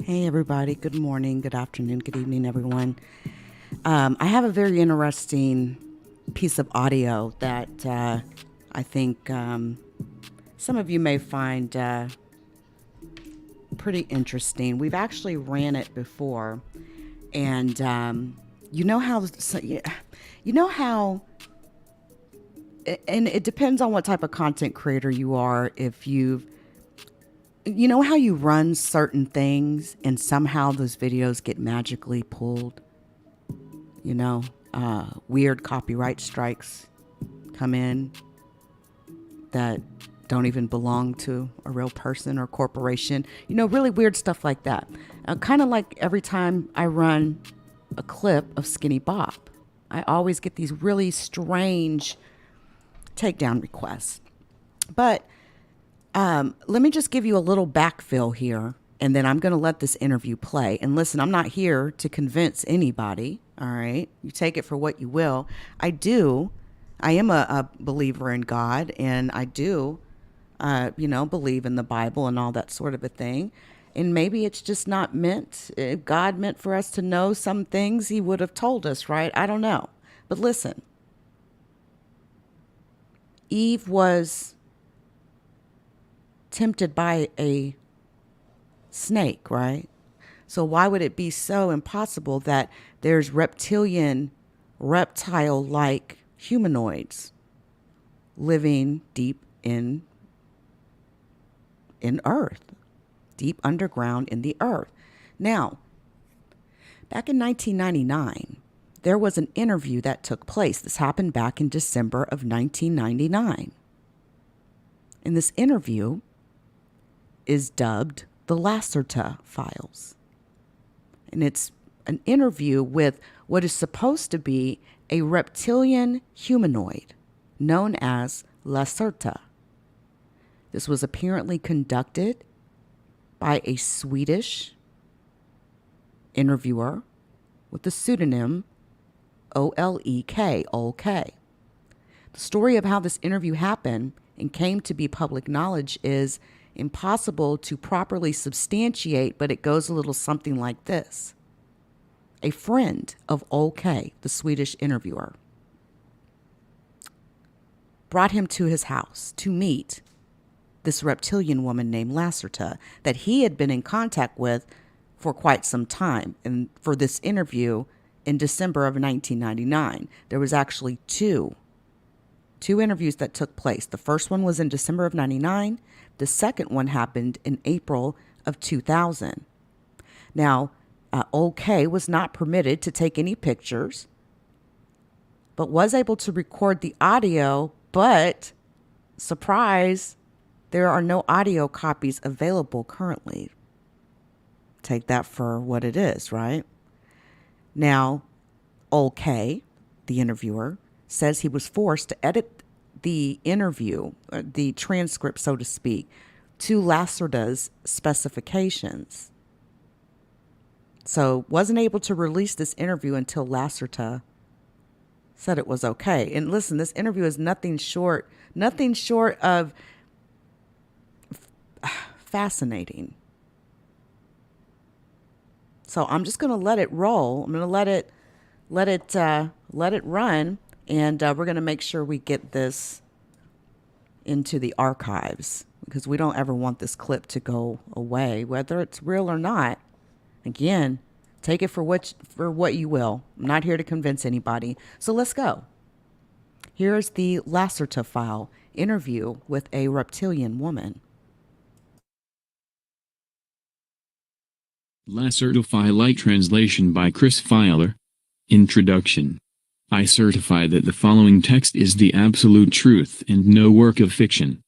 Hey everybody, good morning, good afternoon, good evening everyone. I have a very interesting piece of audio that I think some of you may find pretty interesting. We've actually ran it before, and you know how, and it depends on what type of content creator you are. If you know how you run certain things and somehow those videos get magically pulled? Weird copyright strikes come in that don't even belong to a real person or corporation. Really weird stuff like that. Kind of like every time I run a clip of Skinny Bop, I always get these really strange takedown requests. But let me just give you a little backfill here, and then I'm going to let this interview play. And listen, I'm not here to convince anybody, all right? You take it for what you will. I am a believer in God, and I do, believe in the Bible and all that sort of a thing. And maybe it's just not meant, if God meant for us to know some things, he would have told us, right? I don't know. But listen, Eve was tempted by a snake, right? So why would it be so impossible that there's reptilian, reptile-like humanoids living deep in earth, deep underground in the earth? Now, back in 1999, there was an interview that took place. This happened back in December of 1999. In this interview is dubbed the Lacerta Files. And it's an interview with what is supposed to be a reptilian humanoid known as Lacerta. This was apparently conducted by a Swedish interviewer with the pseudonym OLEK, OK. The story of how this interview happened and came to be public knowledge is impossible to properly substantiate, but it goes a little something like this. A friend of OK, the Swedish interviewer, brought him to his house to meet this reptilian woman named Lacerta that he had been in contact with for quite some time. And for this interview in December of 1999, there was actually two interviews that took place. The first one was in December of 99. The second one happened in April of 2000. Now, OK was not permitted to take any pictures, but was able to record the audio. But, surprise, there are no audio copies available currently. Take that for what it is, right? Now, OK, the interviewer, says he was forced to edit the interview, the transcript, so to speak, to Lacerta's specifications. So wasn't able to release this interview until Lacerta said it was okay. And listen, this interview is nothing short of fascinating. So I'm just going to let it roll. I'm going to let it run, and we're going to make sure we get this into the archives, because we don't ever want this clip to go away, whether it's real or not. Again, take it for what you will. I'm not here to convince anybody. So let's go. Here's the Lacerta file interview with a reptilian woman. Lacerta file light translation by Chris Filer. Introduction. I certify that the following text is the absolute truth and no work of fiction.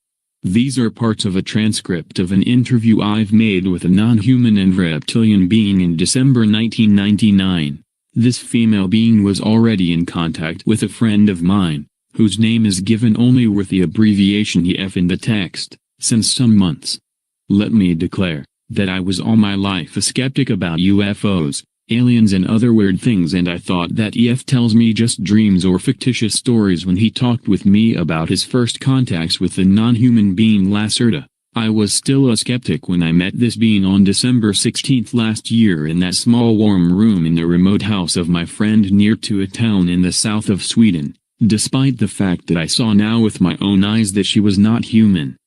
These are parts of a transcript of an interview I've made with a non-human and reptilian being in December 1999. This female being was already in contact with a friend of mine, whose name is given only with the abbreviation EF in the text, since some months. Let me declare that I was all my life a skeptic about UFOs, aliens and other weird things, and I thought that EF tells me just dreams or fictitious stories. When he talked with me about his first contacts with the non-human being Lacerta, I was still a skeptic when I met this being on December 16th last year in that small warm room in the remote house of my friend near to a town in the south of Sweden, despite the fact that I saw now with my own eyes that she was not human.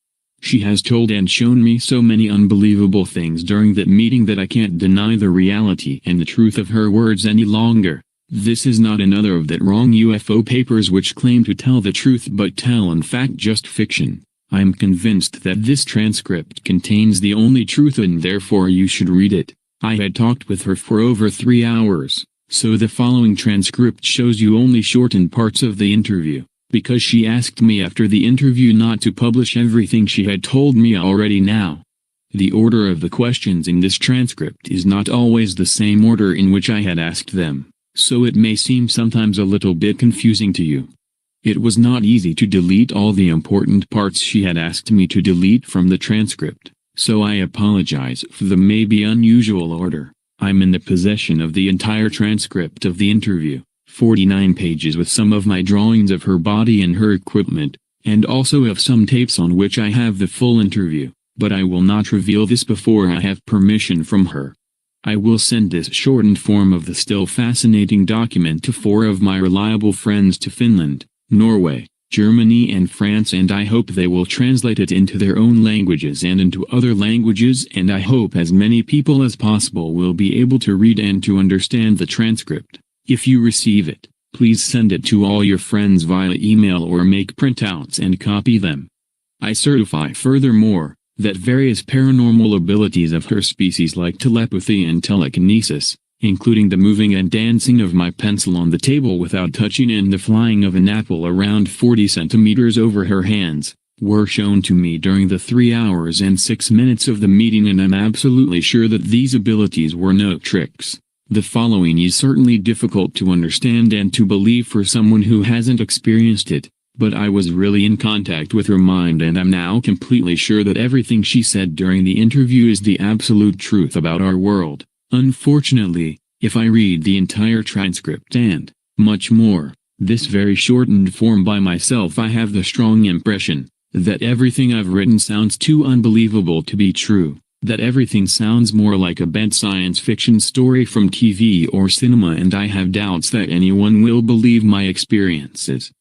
She has told and shown me so many unbelievable things during that meeting that I can't deny the reality and the truth of her words any longer. This is not another of that wrong UFO papers which claim to tell the truth but tell in fact just fiction. I am convinced that this transcript contains the only truth and therefore you should read it. I had talked with her for over 3 hours, so the following transcript shows you only shortened parts of the interview, because she asked me after the interview not to publish everything she had told me already now. The order of the questions in this transcript is not always the same order in which I had asked them, so it may seem sometimes a little bit confusing to you. It was not easy to delete all the important parts she had asked me to delete from the transcript, so I apologize for the maybe unusual order. I'm in the possession of the entire transcript of the interview, 49 pages, with some of my drawings of her body and her equipment, and also of some tapes on which I have the full interview, but I will not reveal this before I have permission from her. I will send this shortened form of the still fascinating document to 4 of my reliable friends to Finland, Norway, Germany and France, and I hope they will translate it into their own languages and into other languages, and I hope as many people as possible will be able to read and to understand the transcript. If you receive it, please send it to all your friends via email or make printouts and copy them. I certify furthermore that various paranormal abilities of her species like telepathy and telekinesis, including the moving and dancing of my pencil on the table without touching and the flying of an apple around 40 centimeters over her hands, were shown to me during the 3 hours and 6 minutes of the meeting, and I'm absolutely sure that these abilities were no tricks. The following is certainly difficult to understand and to believe for someone who hasn't experienced it, but I was really in contact with her mind, and I'm now completely sure that everything she said during the interview is the absolute truth about our world. Unfortunately, if I read the entire transcript and, much more, this very shortened form by myself, I have the strong impression that everything I've written sounds too unbelievable to be true, that everything sounds more like a bad science fiction story from TV or cinema, and I have doubts that anyone will believe my experiences.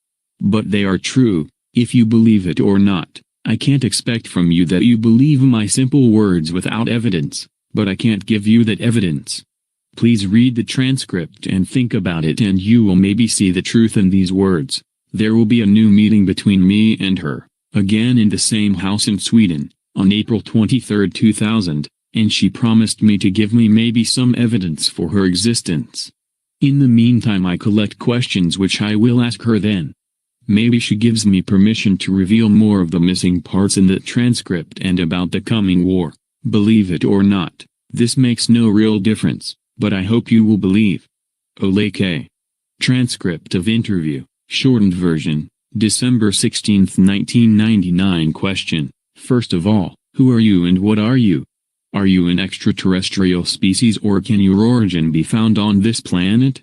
But they are true, if you believe it or not. I can't expect from you that you believe my simple words without evidence, but I can't give you that evidence. Please read the transcript and think about it, and you will maybe see the truth in these words. There will be a new meeting between me and her, again in the same house in Sweden, on April 23, 2000, and she promised me to give me maybe some evidence for her existence. In the meantime, I collect questions which I will ask her then. Maybe she gives me permission to reveal more of the missing parts in the transcript and about the coming war. Believe it or not, this makes no real difference, but I hope you will believe. Oleke. Transcript of interview, shortened version, December 16, 1999. Question. First of all, who are you and what are you? Are you an extraterrestrial species or can your origin be found on this planet?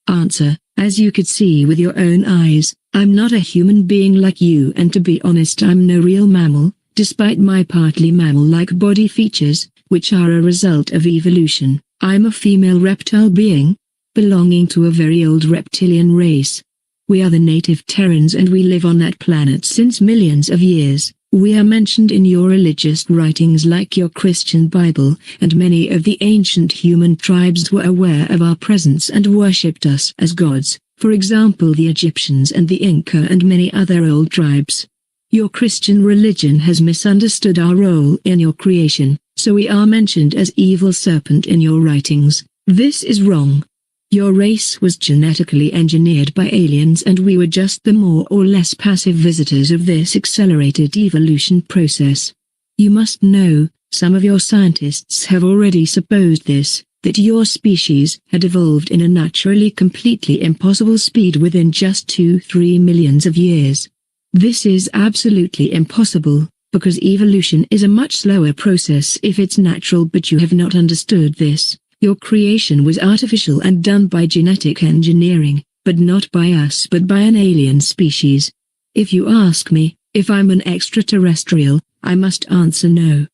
Answer. As you could see with your own eyes, I'm not a human being like you, and to be honest, I'm no real mammal, despite my partly mammal-like body features, which are a result of evolution. I'm a female reptile being, belonging to a very old reptilian race. We are the native Terrans and we live on that planet since millions of years. We are mentioned in your religious writings like your Christian Bible, and many of the ancient human tribes were aware of our presence and worshipped us as gods, for example the Egyptians and the Inca and many other old tribes. Your Christian religion has misunderstood our role in your creation, so we are mentioned as evil serpent in your writings. This is wrong. Your race was genetically engineered by aliens and we were just the more or less passive visitors of this accelerated evolution process. You must know, some of your scientists have already supposed this, that your species had evolved in a naturally completely impossible speed within just 2-3 millions of years. This is absolutely impossible, because evolution is a much slower process if it's natural, but you have not understood this. Your creation was artificial and done by genetic engineering, but not by us but by an alien species. If you ask me, if I'm an extraterrestrial, I must answer no.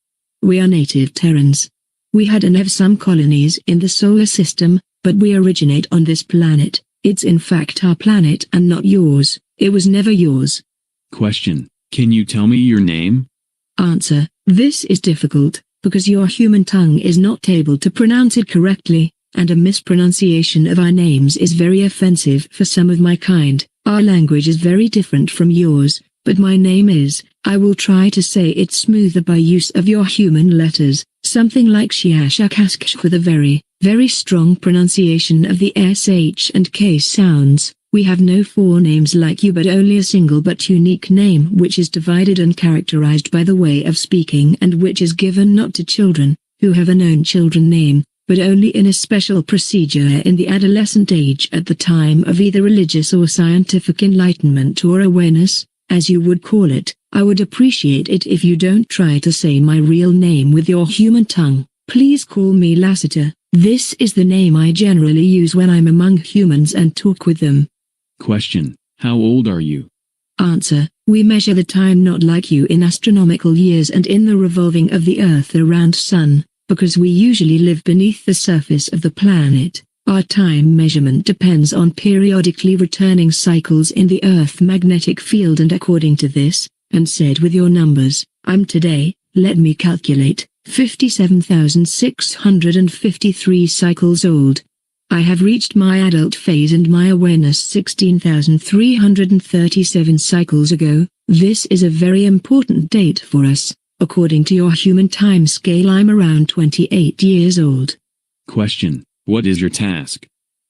We are native Terrans. We had and have some colonies in the solar system, but we originate on this planet. It's in fact our planet and not yours. It was never yours. Question. Can you tell me your name? Answer. This is difficult, because your human tongue is not able to pronounce it correctly, and a mispronunciation of our names is very offensive for some of my kind. Our language is very different from yours, but my name is, I will try to say it smoother by use of your human letters, something like Shiashakaskash with a very, very strong pronunciation of the SH and K sounds. We have no four names like you, but only a single but unique name which is divided and characterized by the way of speaking and which is given not to children, who have a known children name, but only in a special procedure in the adolescent age at the time of either religious or scientific enlightenment or awareness, as you would call it. I would appreciate it if you don't try to say my real name with your human tongue. Please call me Lacerta. This is the name I generally use when I'm among humans and talk with them. Question. How old are you? Answer. We measure the time not like you in astronomical years and in the revolving of the Earth around Sun, because we usually live beneath the surface of the planet. Our time measurement depends on periodically returning cycles in the Earth magnetic field, and according to this, and said with your numbers, I'm today, let me calculate, 57,653 cycles old. I have reached my adult phase and my awareness 16,337 cycles ago. This is a very important date for us. According to your human time scale, I'm around 28 years old. Question. What is your task?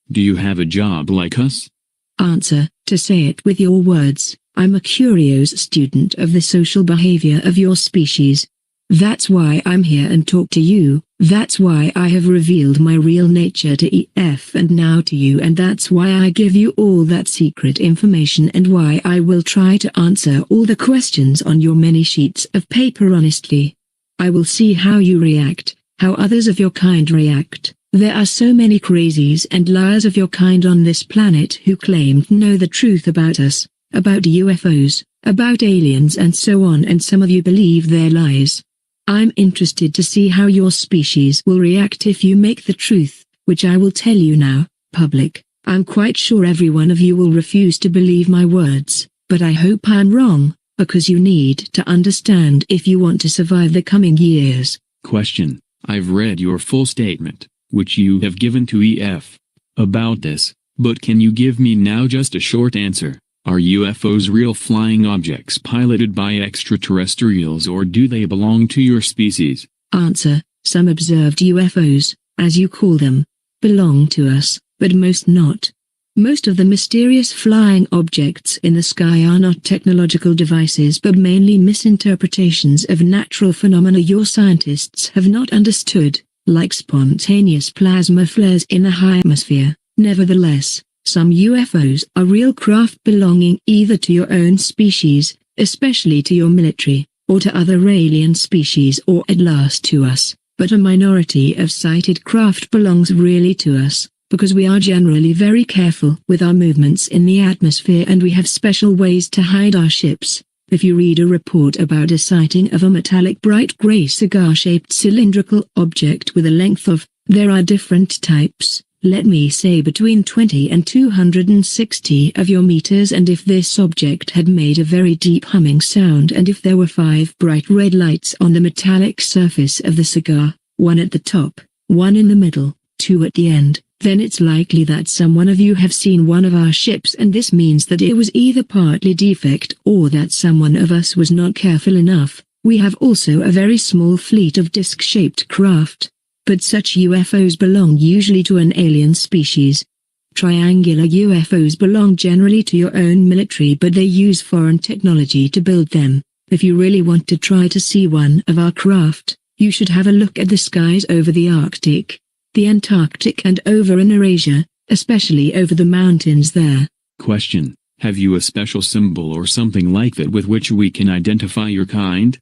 Do you have a job like us? Answer. To say it with your words, I'm a curious student of the social behavior of your species. That's why I'm here and talk to you. That's why I have revealed my real nature to EF and now to you, and that's why I give you all that secret information, and why I will try to answer all the questions on your many sheets of paper honestly. I will see how you react, how others of your kind react. There are so many crazies and liars of your kind on this planet who claim to know the truth about us, about UFOs, about aliens and so on, and some of you believe their lies. I'm interested to see how your species will react if you make the truth, which I will tell you now, public. I'm quite sure every one of you will refuse to believe my words, but I hope I'm wrong, because you need to understand if you want to survive the coming years. Question. I've read your full statement, which you have given to EF, about this, but can you give me now just a short answer? Are UFOs real flying objects piloted by extraterrestrials, or do they belong to your species? Answer. Some observed UFOs, as you call them, belong to us, but most not. Most of the mysterious flying objects in the sky are not technological devices but mainly misinterpretations of natural phenomena your scientists have not understood, like spontaneous plasma flares in the high atmosphere. Nevertheless, Some UFOs are real craft belonging either to your own species, especially to your military, or to other alien species, or at last to us, but a minority of sighted craft belongs really to us, because we are generally very careful with our movements in the atmosphere and we have special ways to hide our ships. If you read a report about a sighting of a metallic bright gray cigar-shaped cylindrical object with a length of, there are different types, let me say between 20 and 260 of your meters, and if this object had made a very deep humming sound, and if there were 5 bright red lights on the metallic surface of the cigar, 1 at the top, 1 in the middle, 2 at the end, then it's likely that some one of you have seen one of our ships, and this means that it was either partly defect or that someone of us was not careful enough. We have also a very small fleet of disc-shaped craft, but such UFOs belong usually to an alien species. Triangular UFOs belong generally to your own military, but they use foreign technology to build them. If you really want to try to see one of our craft, you should have a look at the skies over the Arctic, the Antarctic, and over in Eurasia, especially over the mountains there. Question: have you a special symbol or something like that with which we can identify your kind?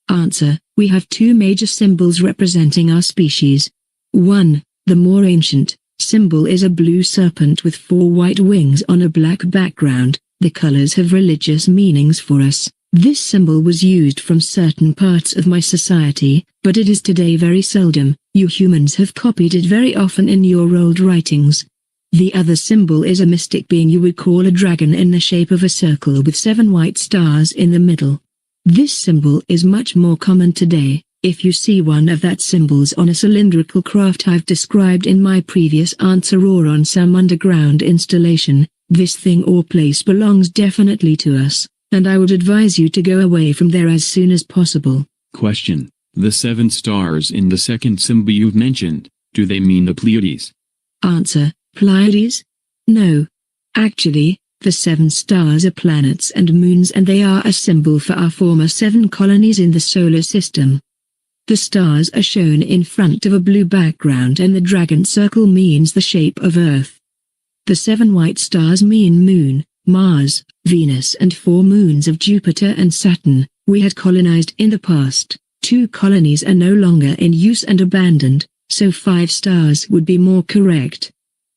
Answer: we have 2 major symbols representing our species. 1, the more ancient, symbol is a blue serpent with 4 white wings on a black background. The colors have religious meanings for us. This symbol was used from certain parts of my society, but it is today very seldom. You humans have copied it very often in your old writings. The other symbol is a mystic being you would call a dragon in the shape of a circle with 7 white stars in the middle. This symbol is much more common today. If you see one of that symbols on a cylindrical craft I've described in my previous answer, or on some underground installation, this thing or place belongs definitely to us, and I would advise you to go away from there as soon as possible. Question: the 7 stars in the second symbol you've mentioned, do they mean the Pleiades? Answer: Pleiades? No. Actually, the 7 stars are planets and moons, and they are a symbol for our former 7 colonies in the solar system. The stars are shown in front of a blue background, and the dragon circle means the shape of Earth. The 7 white stars mean Moon, Mars, Venus, and 4 moons of Jupiter and Saturn. We had colonized in the past. 2 colonies are no longer in use and abandoned, so 5 stars would be more correct.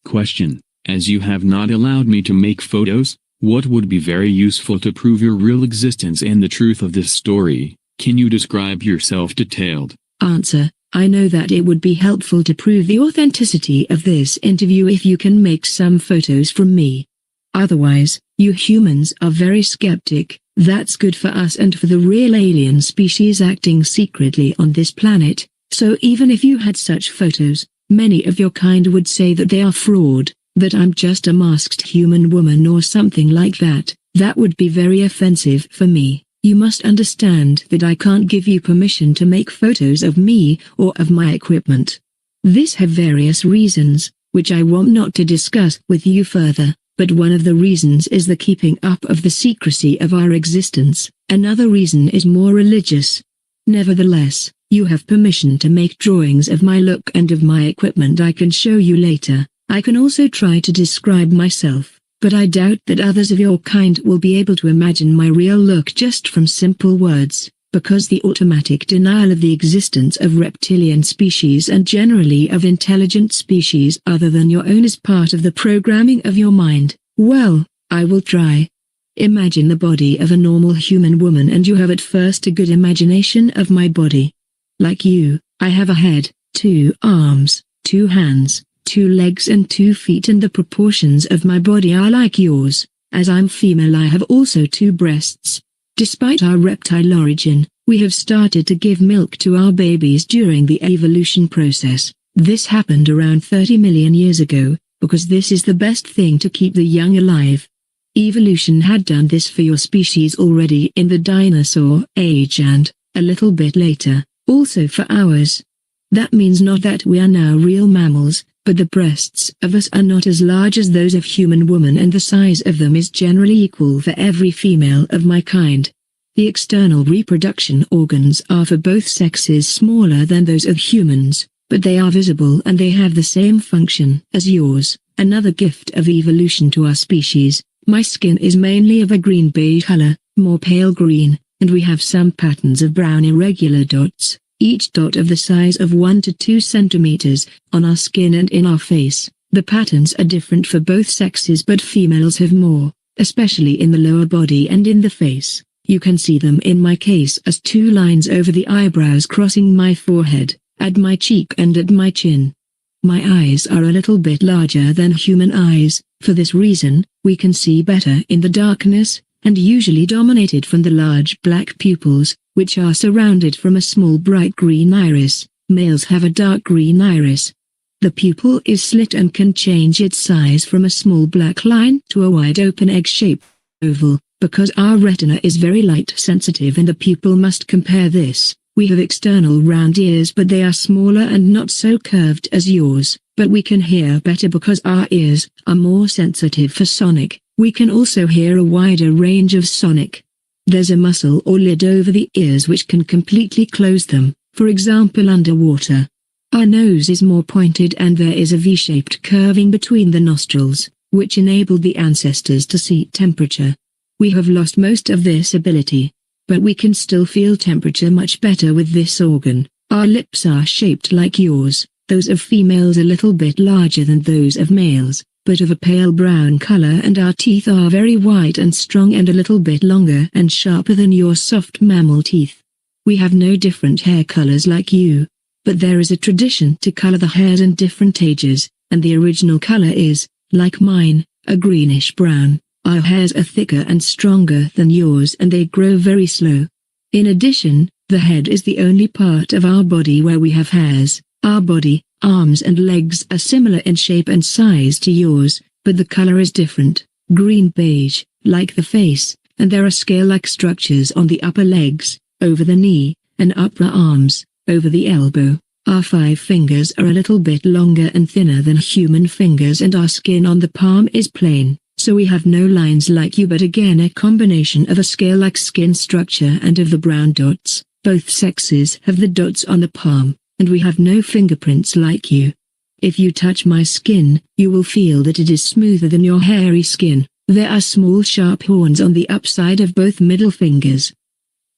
Question: as you have not allowed me to make photos, what would be very useful to prove your real existence and the truth of this story? Can you describe yourself detailed? Answer: I know that it would be helpful to prove the authenticity of this interview if you can make some photos from me. Otherwise, you humans are very skeptic. That's good for us and for the real alien species acting secretly on this planet. So even if you had such photos, many of your kind would say that they are fraud, that I'm just a masked human woman or something like that. That would be very offensive for me. You must understand that I can't give you permission to make photos of me or of my equipment. This have various reasons, which I want not to discuss with you further, but one of the reasons is the keeping up of the secrecy of our existence. Another reason is more religious. Nevertheless, you have permission to make drawings of my look and of my equipment I can show you later. I can also try to describe myself, but I doubt that others of your kind will be able to imagine my real look just from simple words, because the automatic denial of the existence of reptilian species and generally of intelligent species other than your own is part of the programming of your mind. Well, I will try. Imagine the body of a normal human woman and you have at first a good imagination of my body. Like you, I have a head, 2 arms, 2 hands, 2 legs and 2 feet, and the proportions of my body are like yours. As I'm female, I have also 2 breasts. Despite our reptile origin, we have started to give milk to our babies during the evolution process. This happened around 30 million years ago, because this is the best thing to keep the young alive. Evolution had done this for your species already in the dinosaur age and, a little bit later, also for ours. That means not that we are now real mammals, but the breasts of us are not as large as those of human woman, and the size of them is generally equal for every female of my kind. The external reproduction organs are for both sexes smaller than those of humans, but they are visible and they have the same function as yours, Another gift of evolution to our species. My skin is mainly of a green-beige color, more pale green, and we have some patterns of brown irregular dots, each dot of the size of 1 to 2 centimeters, on our skin and in our face. The patterns are different for both sexes, but females have more, especially in the lower body and in the face. You can see them in my case as 2 lines over the eyebrows crossing my forehead, at my cheek and at my chin. My eyes are a little bit larger than human eyes. For this reason, we can see better in the darkness, and usually dominated from the large black pupils, which are surrounded from a small bright green iris. Males have a dark green iris. The pupil is slit and can change its size from a small black line to a wide open egg-shaped oval, because our retina is very light sensitive and the pupil must compare this. We have external round ears, but they are smaller and not so curved as yours, but we can hear better because our ears are more sensitive for sonic. We can also hear a wider range of sonic. There's a muscle or lid over the ears which can completely close them, for example underwater. Our nose is more pointed and there is a V-shaped curving between the nostrils, which enabled the ancestors to see temperature. We have lost most of this ability, but we can still feel temperature much better with this organ. Our lips are shaped like yours, those of females a little bit larger than those of males, but of a pale brown color, and our teeth are very white and strong and a little bit longer and sharper than your soft mammal teeth. We have no different hair colors like you, but there is a tradition to color the hairs in different ages, and the original color is, like mine, a greenish brown. Our hairs are thicker and stronger than yours and they grow very slow. In addition, the head is the only part of our body where we have hairs. Our body, arms and legs are similar in shape and size to yours, but the color is different, green-beige, like the face, and there are scale-like structures on the upper legs, over the knee, and upper arms, over the elbow. Our 5 fingers are a little bit longer and thinner than human fingers, and our skin on the palm is plain. So we have no lines like you, but again a combination of a scale-like skin structure and of the brown dots. Both sexes have the dots on the palm, and we have no fingerprints like you. If you touch my skin, you will feel that it is smoother than your hairy skin. There are small sharp horns on the upside of both middle fingers.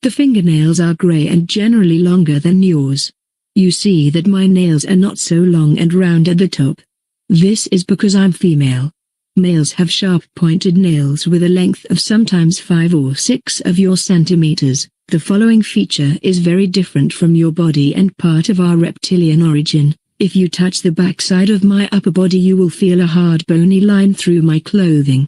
The fingernails are gray and generally longer than yours. You see that my nails are not so long and round at the top. This is because I'm female. Males have sharp pointed nails with a length of sometimes 5 or 6 of your centimeters. The following feature is very different from your body and part of our reptilian origin. If you touch the backside of my upper body, you will feel a hard bony line through my clothing.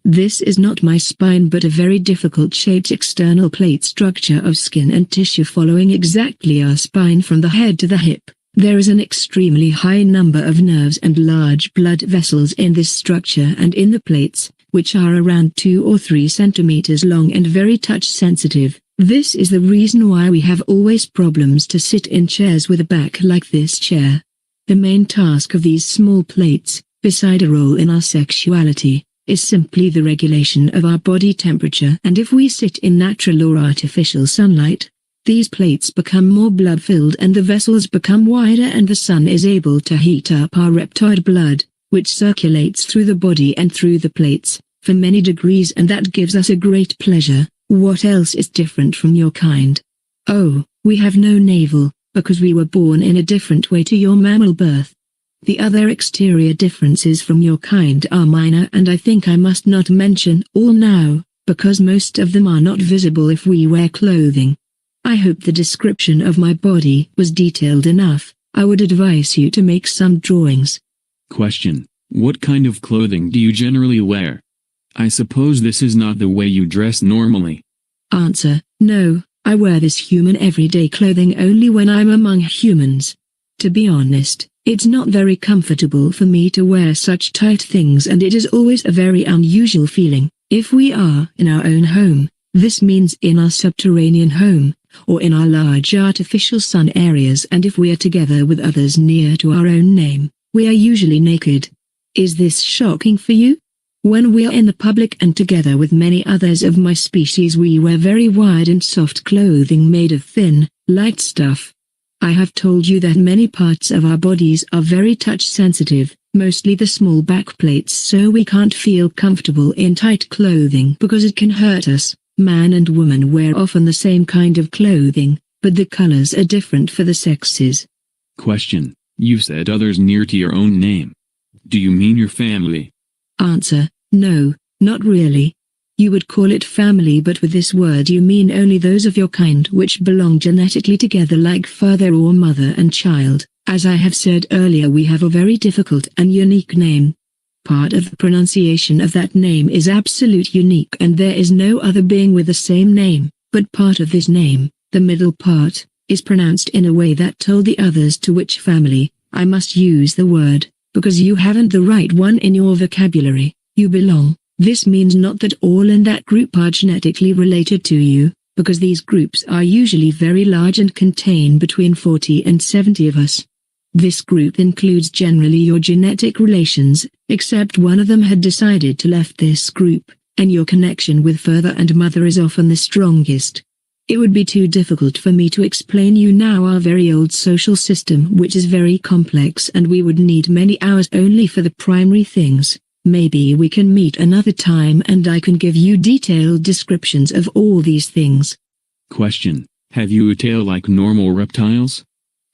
This is not my spine but a very difficult shaped external plate structure of skin and tissue following exactly our spine from the head to the hip. There is an extremely high number of nerves and large blood vessels in this structure and in the plates, which are around 2 or 3 centimeters long and very touch sensitive. This is the reason why we have always problems to sit in chairs with a back like this chair. The main task of these small plates, beside a role in our sexuality, is simply the regulation of our body temperature, and if we sit in natural or artificial sunlight, these plates become more blood-filled and the vessels become wider, and the sun is able to heat up our reptoid blood, which circulates through the body and through the plates, for many degrees, and that gives us a great pleasure. What else is different from your kind? Oh, we have no navel, because we were born in a different way to your mammal birth. The other exterior differences from your kind are minor, and I think I must not mention all now, because most of them are not visible if we wear clothing. I hope the description of my body was detailed enough. I would advise you to make some drawings. Question: what kind of clothing do you generally wear? I suppose this is not the way you dress normally. Answer: no, I wear this human everyday clothing only when I'm among humans. To be honest, it's not very comfortable for me to wear such tight things, and it is always a very unusual feeling. If we are in our own home, this means in our subterranean home, or in our large artificial sun areas, and if we are together with others near to our own name, we are usually naked. Is this shocking for you? When we are in the public and together with many others of my species, we wear very wide and soft clothing made of thin, light stuff. I have told you that many parts of our bodies are very touch sensitive, mostly the small back plates, so we can't feel comfortable in tight clothing because it can hurt us. Man and woman wear often the same kind of clothing, but the colors are different for the sexes. Question. You said others near to your own name. Do you mean your family? Answer. No, not really. You would call it family, but with this word you mean only those of your kind which belong genetically together, like father or mother and child. As I have said earlier, we have a very difficult and unique name. Part of the pronunciation of that name is absolute unique, and there is no other being with the same name, but part of this name, the middle part, is pronounced in a way that told the others to which family I must use the word, because you haven't the right one in your vocabulary. You belong. This means not that all in that group are genetically related to you, because these groups are usually very large and contain between 40 and 70 of us. This group includes generally your genetic relations, except one of them had decided to left this group, and your connection with father and mother is often the strongest. It would be too difficult for me to explain you now our very old social system, which is very complex, and we would need many hours only for the primary things. Maybe we can meet another time and I can give you detailed descriptions of all these things. Question. Have you a tail like normal reptiles?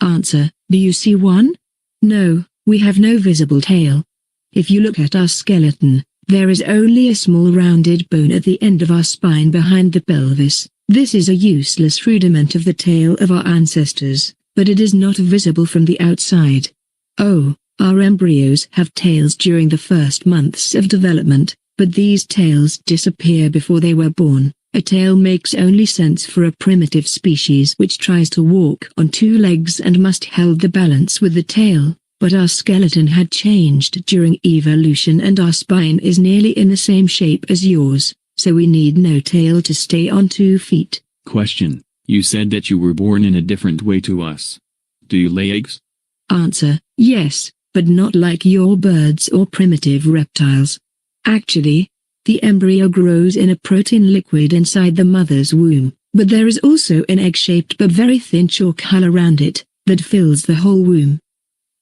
Answer. Do you see one? No, we have no visible tail. If you look at our skeleton, there is only a small rounded bone at the end of our spine behind the pelvis. This is a useless rudiment of the tail of our ancestors, but it is not visible from the outside. Oh, our embryos have tails during the first months of development, but these tails disappear before they were born. A tail makes only sense for a primitive species which tries to walk on two legs and must hold the balance with the tail, but our skeleton had changed during evolution and our spine is nearly in the same shape as yours, so we need no tail to stay on 2 feet. Question. You said that you were born in a different way to us. Do you lay eggs? Answer. Yes, but not like your birds or primitive reptiles. Actually, the embryo grows in a protein liquid inside the mother's womb, but there is also an egg-shaped but very thin chalk hull around it, that fills the whole womb.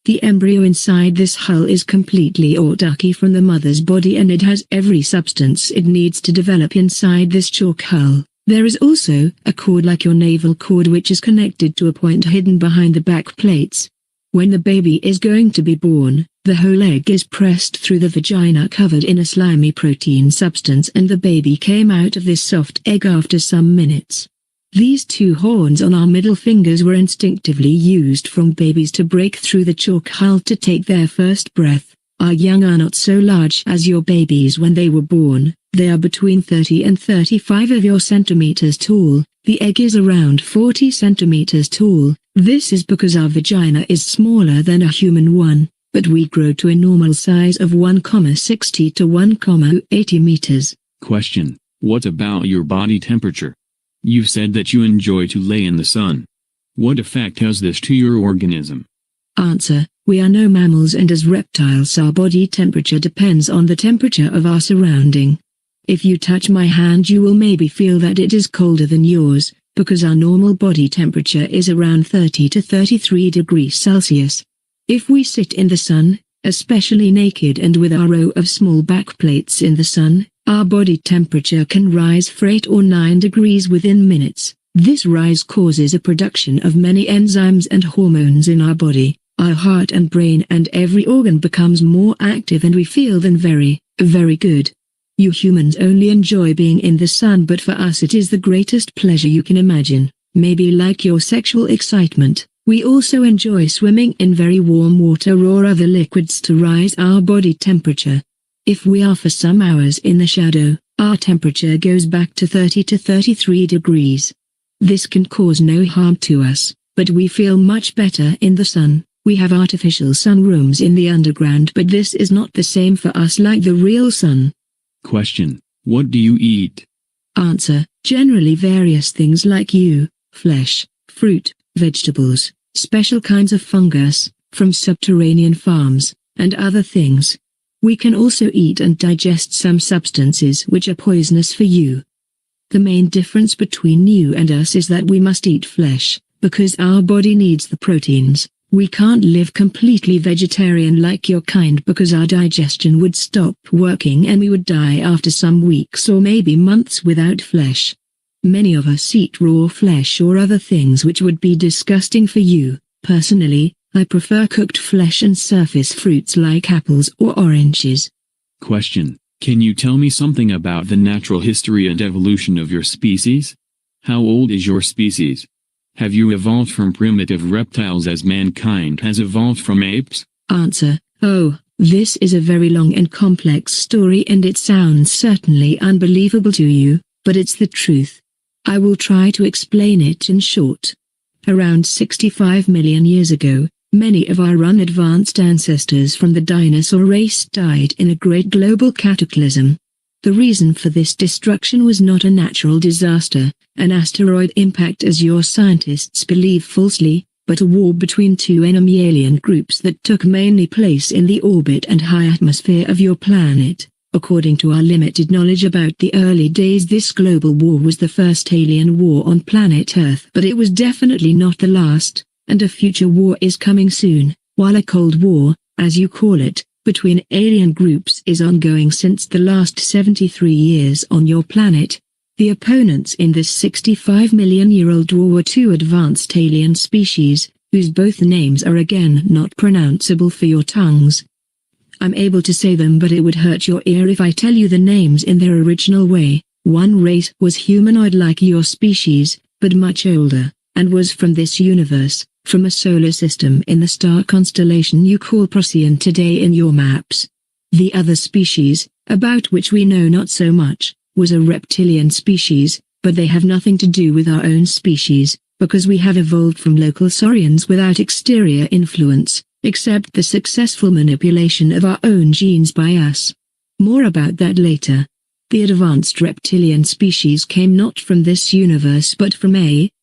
The embryo inside this hull is completely autarky from the mother's body, and it has every substance it needs to develop inside this chalk hull. There is also a cord like your navel cord which is connected to a point hidden behind the back plates. When the baby is going to be born, the whole egg is pressed through the vagina covered in a slimy protein substance, and the baby came out of this soft egg after some minutes. These 2 horns on our middle fingers were instinctively used from babies to break through the chalk hull to take their first breath. Our young are not so large as your babies when they were born. They are between 30 and 35 of your centimeters tall. The egg is around 40 centimeters tall. This is because our vagina is smaller than a human one, but we grow to a normal size of 1,60 to 1,80 meters. Question. What about your body temperature? You said that you enjoy to lay in the sun. What effect has this to your organism? Answer. We are no mammals, and as reptiles our body temperature depends on the temperature of our surrounding. If you touch my hand you will maybe feel that it is colder than yours, because our normal body temperature is around 30 to 33 degrees Celsius. If we sit in the sun, especially naked and with our row of small back plates in the sun, our body temperature can rise for 8 or 9 degrees within minutes. This rise causes a production of many enzymes and hormones in our body. Our heart and brain and every organ becomes more active and we feel then very, very good. You humans only enjoy being in the sun, but for us it is the greatest pleasure you can imagine. Maybe like your sexual excitement, we also enjoy swimming in very warm water or other liquids to rise our body temperature. If we are for some hours in the shadow, our temperature goes back to 30 to 33 degrees. This can cause no harm to us, but we feel much better in the sun. We have artificial sun rooms in the underground, but this is not the same for us like the real sun. Question. What do you eat? Answer. Generally various things like you, flesh, fruit, vegetables, special kinds of fungus, from subterranean farms, and other things. We can also eat and digest some substances which are poisonous for you. The main difference between you and us is that we must eat flesh, because our body needs the proteins, We can't live completely vegetarian like your kind because our digestion would stop working and we would die after some weeks or maybe months without flesh. Many of us eat raw flesh or other things which would be disgusting for you. Personally, I prefer cooked flesh and surface fruits like apples or oranges. Question: Can you tell me something about the natural history and evolution of your species? How old is your species? Have you evolved from primitive reptiles as mankind has evolved from apes? Answer: Oh, this is a very long and complex story and it sounds certainly unbelievable to you, but it's the truth. I will try to explain it in short. Around 65 million years ago, many of our unadvanced ancestors from the dinosaur race died in a great global cataclysm. The reason for this destruction was not a natural disaster, an asteroid impact as your scientists believe falsely, but a war between two enemy alien groups that took mainly place in the orbit and high atmosphere of your planet. According to our limited knowledge about the early days, this global war was the first alien war on planet Earth, but it was definitely not the last, and a future war is coming soon, while a Cold War, as you call it, between alien groups is ongoing since the last 73 years on your planet. The opponents in this 65-million-year-old war were two advanced alien species, whose both names are again not pronounceable for your tongues. I'm able to say them, but it would hurt your ear if I tell you the names in their original way. One race was humanoid like your species, but much older, and was from this universe, from a solar system in the star constellation you call Procyon today in your maps. The other species, about which we know not so much, was a reptilian species, but they have nothing to do with our own species, because we have evolved from local saurians without exterior influence, except the successful manipulation of our own genes by us. More about that later. The advanced reptilian species came not from this universe but from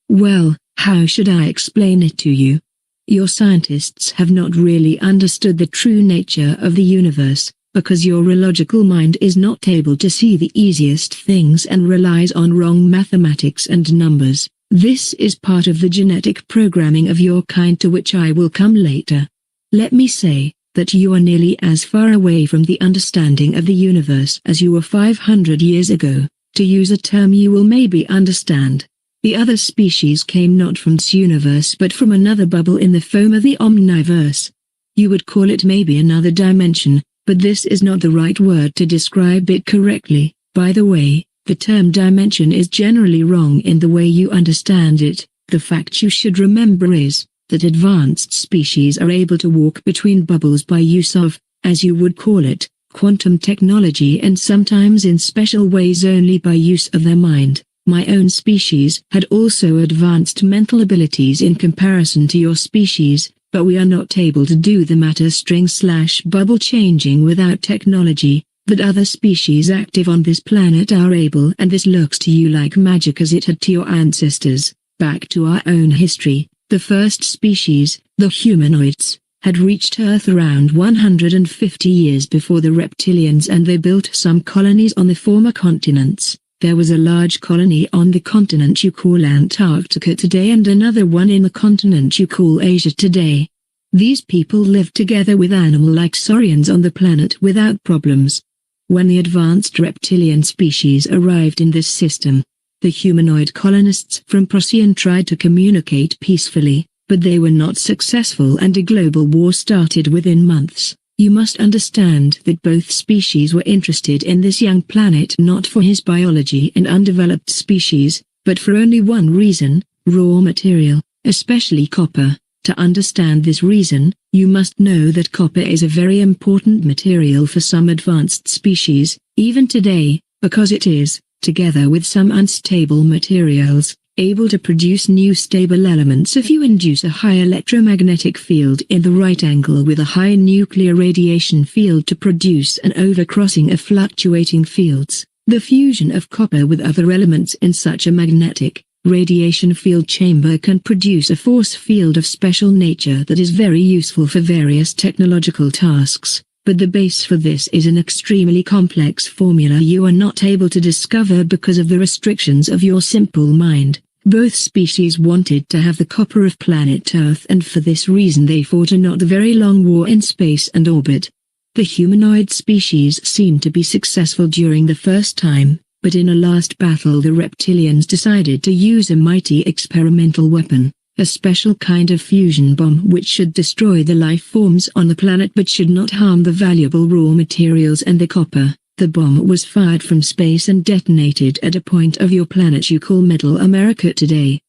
well, how should I explain it to you? Your scientists have not really understood the true nature of the universe, because your illogical mind is not able to see the easiest things and relies on wrong mathematics and numbers. This is part of the genetic programming of your kind, to which I will come later. Let me say that you are nearly as far away from the understanding of the universe as you were 500 years ago, to use a term you will maybe understand. The other species came not from this universe but from another bubble in the foam of the omniverse. You would call it maybe another dimension, but this is not the right word to describe it correctly. By the way, the term dimension is generally wrong in the way you understand it. The fact you should remember is that advanced species are able to walk between bubbles by use of, as you would call it, quantum technology, and sometimes in special ways only by use of their mind. My own species had also advanced mental abilities in comparison to your species, but we are not able to do the matter string/bubble changing without technology, that other species active on this planet are able, and this looks to you like magic as it had to your ancestors. Back to our own history. The first species, the humanoids, had reached Earth around 150 years before the reptilians, and they built some colonies on the former continents. There was a large colony on the continent you call Antarctica today and another one in the continent you call Asia today. These people lived together with animal-like saurians on the planet without problems. When the advanced reptilian species arrived in this system, the humanoid colonists from Procyon tried to communicate peacefully, but they were not successful and a global war started within months. You must understand that both species were interested in this young planet not for his biology and undeveloped species, but for only one reason: raw material, especially copper. To understand this reason, you must know that copper is a very important material for some advanced species, even today, because it is, together with some unstable materials, able to produce new stable elements if you induce a high electromagnetic field in the right angle with a high nuclear radiation field to produce an overcrossing of fluctuating fields. The fusion of copper with other elements in such a magnetic radiation field chamber can produce a force field of special nature that is very useful for various technological tasks. But the base for this is an extremely complex formula you are not able to discover because of the restrictions of your simple mind. Both species wanted to have the copper of planet Earth, and for this reason they fought a not very long war in space and orbit. The humanoid species seemed to be successful during the first time, but in a last battle the reptilians decided to use a mighty experimental weapon, a special kind of fusion bomb which should destroy the life forms on the planet but should not harm the valuable raw materials and the copper. The bomb was fired from space and detonated at a point of your planet you call Middle America today.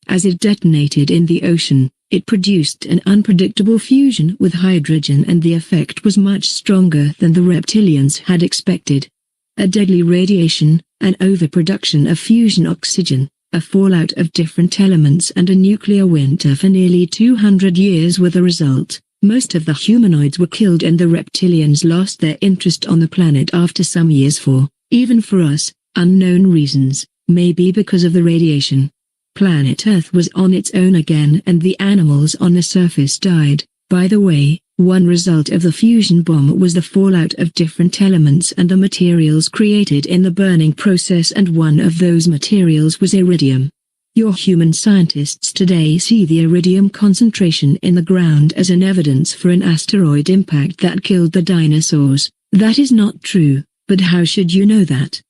As it detonated in the ocean, it produced an unpredictable fusion with hydrogen, and the effect was much stronger than the reptilians had expected. A deadly radiation, an overproduction of fusion oxygen, a fallout of different elements, and a nuclear winter for nearly 200 years were the result. Most of the humanoids were killed and the reptilians lost their interest on the planet after some years for, even for us, unknown reasons, maybe because of the radiation. Planet Earth was on its own again and the animals on the surface died. By the way, one result of the fusion bomb was the fallout of different elements and the materials created in the burning process, and one of those materials was iridium. Your human scientists today see the iridium concentration in the ground as an evidence for an asteroid impact that killed the dinosaurs. That is not true, but how should you know that?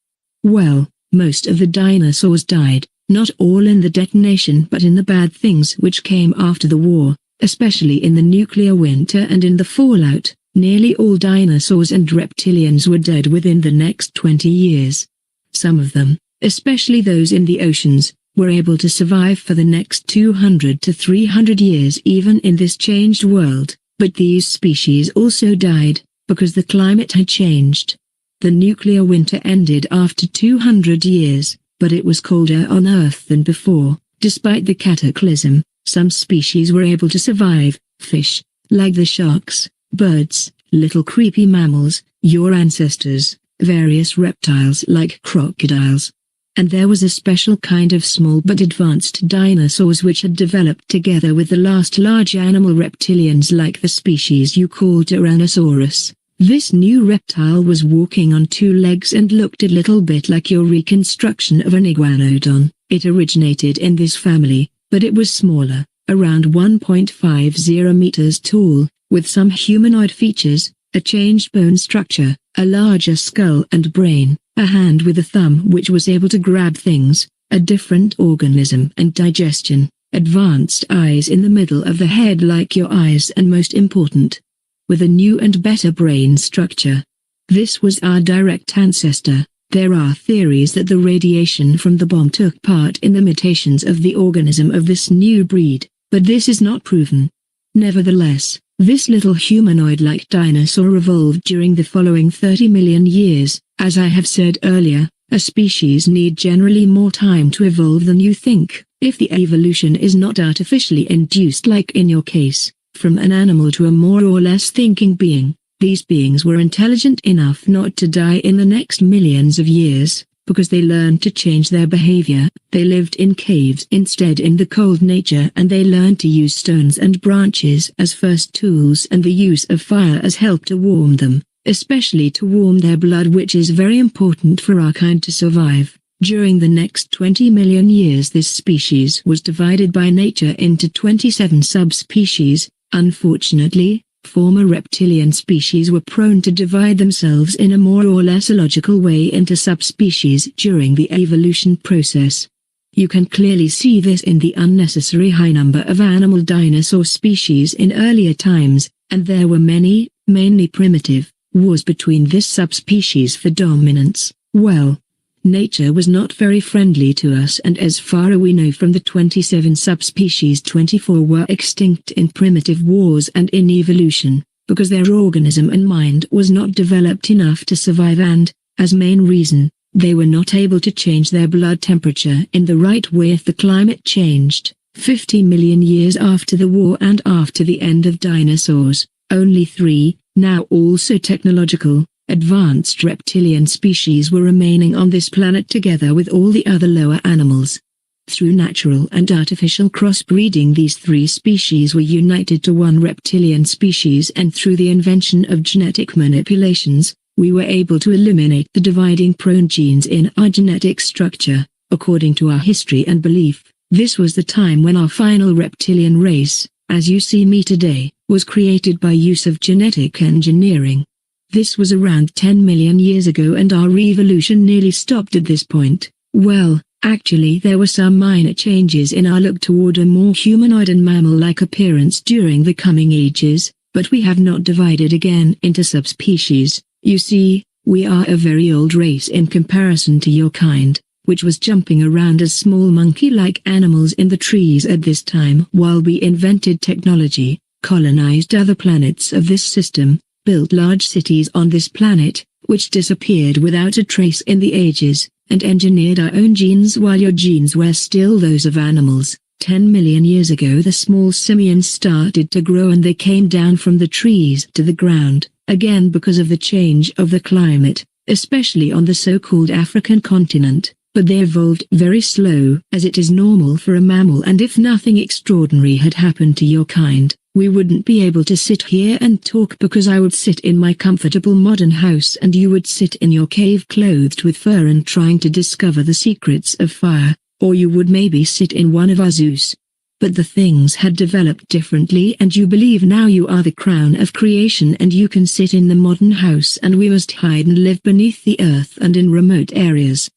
Well, most of the dinosaurs died, not all in the detonation but in the bad things which came after the war, especially in the nuclear winter and in the fallout. Nearly all dinosaurs and reptilians were dead within the next 20 years. Some of them, especially those in the oceans, were able to survive for the next 200 to 300 years even in this changed world, but these species also died, because the climate had changed. The nuclear winter ended after 200 years, but it was colder on Earth than before. Despite the cataclysm, some species were able to survive: fish, like the sharks, birds, little creepy mammals, your ancestors, various reptiles like crocodiles. And there was a special kind of small but advanced dinosaurs which had developed together with the last large animal reptilians like the species you call Tyrannosaurus. This new reptile was walking on two legs and looked a little bit like your reconstruction of an iguanodon. It originated in this family, but it was smaller, around 1.50 meters tall, with some humanoid features, a changed bone structure, a larger skull and brain, a hand with a thumb which was able to grab things, a different organism and digestion, advanced eyes in the middle of the head like your eyes, and most important, with a new and better brain structure. This was our direct ancestor. There are theories that the radiation from the bomb took part in the mutations of the organism of this new breed, but this is not proven. Nevertheless, this little humanoid-like dinosaur evolved during the following 30 million years. As I have said earlier, a species need generally more time to evolve than you think, if the evolution is not artificially induced like in your case. From an animal to a more or less thinking being, these beings were intelligent enough not to die in the next millions of years, because they learned to change their behavior. They lived in caves instead in the cold nature, and they learned to use stones and branches as first tools and the use of fire as help to warm them, especially to warm their blood, which is very important for our kind to survive. During the next 20 million years this species was divided by nature into 27 subspecies. Unfortunately, former reptilian species were prone to divide themselves in a more or less illogical way into subspecies during the evolution process. You can clearly see this in the unnecessary high number of animal dinosaur species in earlier times, and there were many, mainly primitive, wars between this subspecies for dominance. Well, nature was not very friendly to us, and as far as we know from the 27 subspecies, 24 were extinct in primitive wars and in evolution, because their organism and mind was not developed enough to survive, and, as main reason, they were not able to change their blood temperature in the right way if the climate changed. 50 million years after the war and after the end of dinosaurs, only 3, now also technological, advanced reptilian species were remaining on this planet together with all the other lower animals. Through natural and artificial crossbreeding these 3 species were united to one reptilian species, and through the invention of genetic manipulations, we were able to eliminate the dividing prone genes in our genetic structure. According to our history and belief, This was the time when our final reptilian race, as you see me today, was created by use of genetic engineering. This was around 10 million years ago and our evolution nearly stopped at this point. Well, actually there were some minor changes in our look toward a more humanoid and mammal-like appearance during the coming ages, but we have not divided again into subspecies. You see, we are a very old race in comparison to your kind, which was jumping around as small monkey-like animals in the trees at this time while we invented technology, colonized other planets of this system, built large cities on this planet, which disappeared without a trace in the ages, and engineered our own genes while your genes were still those of animals. 10 million years ago the small simians started to grow and they came down from the trees to the ground, again because of the change of the climate, especially on the so-called African continent, but they evolved very slow, as it is normal for a mammal, and if nothing extraordinary had happened to your kind, we wouldn't be able to sit here and talk because I would sit in my comfortable modern house and you would sit in your cave clothed with fur and trying to discover the secrets of fire, or you would maybe sit in one of our zoos. But the things had developed differently and you believe now you are the crown of creation and you can sit in the modern house and we must hide and live beneath the earth and in remote areas.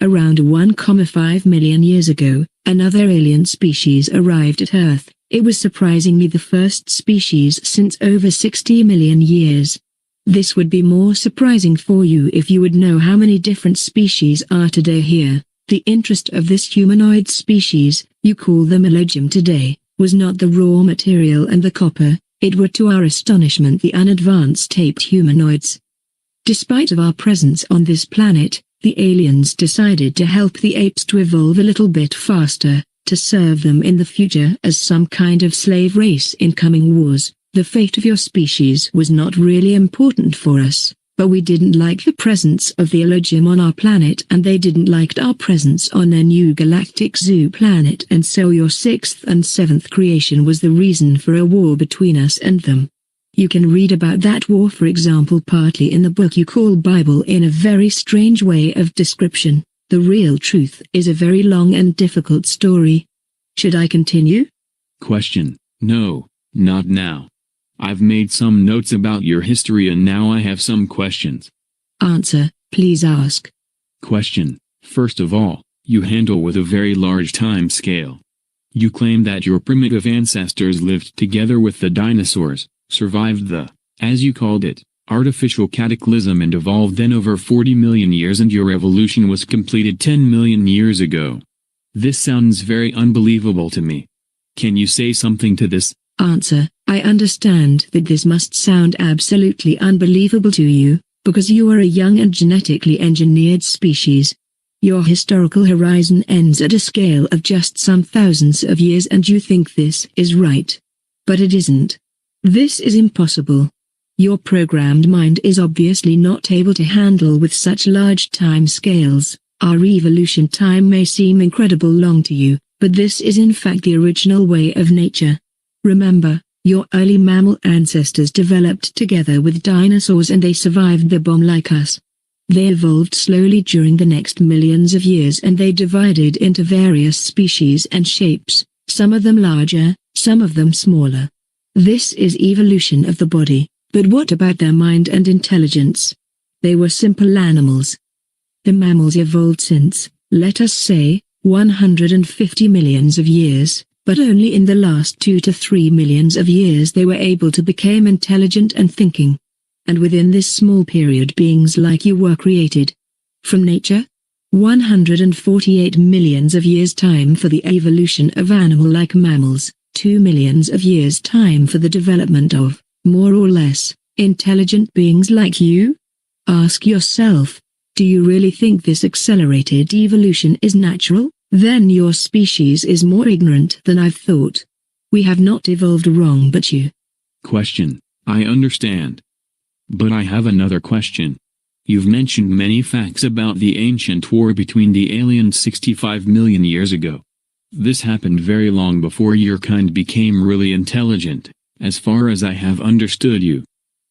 Around 1,5 million years ago, another alien species arrived at Earth. It was surprisingly the first species since over 60 million years. This would be more surprising for you if you would know how many different species are today here. The interest of this humanoid species, you call them LeakYou today, was not the raw material and the copper, it were to our astonishment the unadvanced aped humanoids. Despite of our presence on this planet, the aliens decided to help the apes to evolve a little bit faster, to serve them in the future as some kind of slave race in coming wars. The fate of your species was not really important for us, but we didn't like the presence of the LeakYou on our planet and they didn't like our presence on their new galactic zoo planet, and so your 6th and 7th creation was the reason for a war between us and them. You can read about that war for example partly in the book you call Bible in a very strange way of description. The real truth is a very long and difficult story. Should I continue? Question: No, not now. I've made some notes about your history and now I have some questions. Answer: please ask. Question: First of all, you handle with a very large time scale. You claim that your primitive ancestors lived together with the dinosaurs, survived the, as you called it, artificial cataclysm and evolved then over 40 million years and your evolution was completed 10 million years ago. This sounds very unbelievable to me. Can you say something to this? Answer: I understand that this must sound absolutely unbelievable to you, because you are a young and genetically engineered species. Your historical horizon ends at a scale of just some thousands of years and you think this is right. But it isn't. This is impossible. Your programmed mind is obviously not able to handle with such large time scales. Our evolution time may seem incredible long to you, but this is in fact the original way of nature. Remember, your early mammal ancestors developed together with dinosaurs and they survived the bomb like us. They evolved slowly during the next millions of years and they divided into various species and shapes, some of them larger, some of them smaller. This is evolution of the body, but what about their mind and intelligence? They were simple animals. The mammals evolved since, let us say, 150 millions of years, but only in the last 2 to 3 millions of years they were able to become intelligent and thinking. And within this small period beings like you were created. From nature? 148 millions of years time for the evolution of animal-like mammals, 2 millions of years time for the development of, more or less, intelligent beings like you? Ask yourself, do you really think this accelerated evolution is natural? Then your species is more ignorant than I've thought. We have not evolved wrong but you. Question: I understand. But I have another question. You've mentioned many facts about the ancient war between the aliens 65 million years ago. This happened very long before your kind became really intelligent, as far as I have understood you.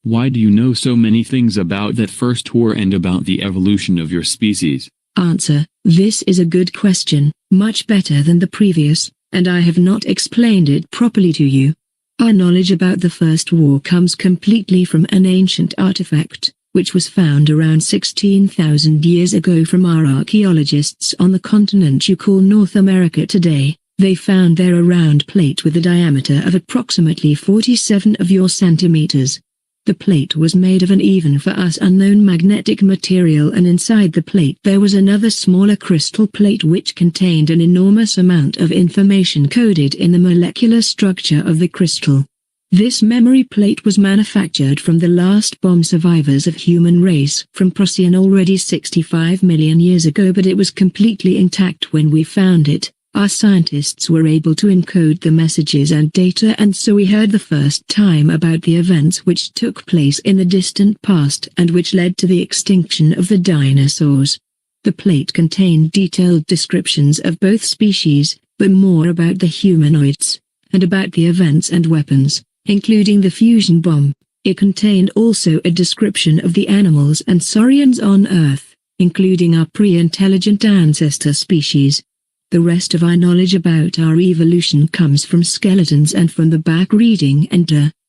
Why do you know so many things about that first war and about the evolution of your species? Answer: this is a good question, much better than the previous, and I have not explained it properly to you. Our knowledge about the First War comes completely from an ancient artifact, which was found around 16,000 years ago from our archaeologists on the continent you call North America today. They found there a round plate with a diameter of approximately 47 of your centimeters. The plate was made of an even for us unknown magnetic material, and inside the plate there was another smaller crystal plate which contained an enormous amount of information coded in the molecular structure of the crystal. This memory plate was manufactured from the last bomb survivors of human race from Procyon already 65 million years ago, but it was completely intact when we found it. Our scientists were able to encode the messages and data, and so we heard the first time about the events which took place in the distant past and which led to the extinction of the dinosaurs. The plate contained detailed descriptions of both species, but more about the humanoids, and about the events and weapons, including the fusion bomb. It contained also a description of the animals and saurians on Earth, including our pre-intelligent ancestor species. The rest of our knowledge about our evolution comes from skeletons and from the back reading and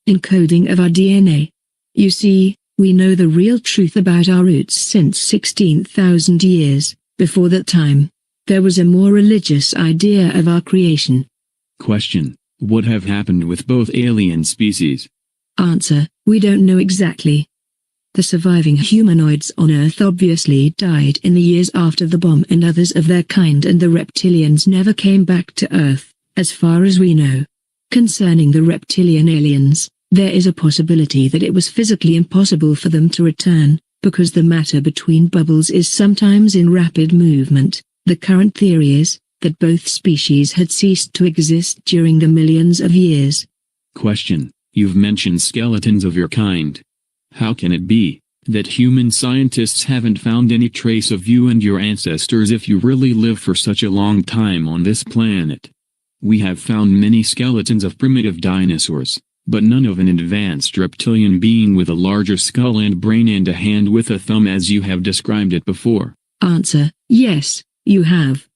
encoding of our DNA. You see, we know the real truth about our roots since 16,000 years. Before that time, there was a more religious idea of our creation. Question: what have happened with both alien species? Answer: we don't know exactly. The surviving humanoids on Earth obviously died in the years after the bomb, and others of their kind and the reptilians never came back to Earth, as far as we know. Concerning the reptilian aliens, there is a possibility that it was physically impossible for them to return, because the matter between bubbles is sometimes in rapid movement. The current theory is that both species had ceased to exist during the millions of years. Question: you've mentioned skeletons of your kind. How can it be that human scientists haven't found any trace of you and your ancestors if you really lived for such a long time on this planet? We have found many skeletons of primitive dinosaurs, but none of an advanced reptilian being with a larger skull and brain and a hand with a thumb as you have described it before. Answer: yes, you have.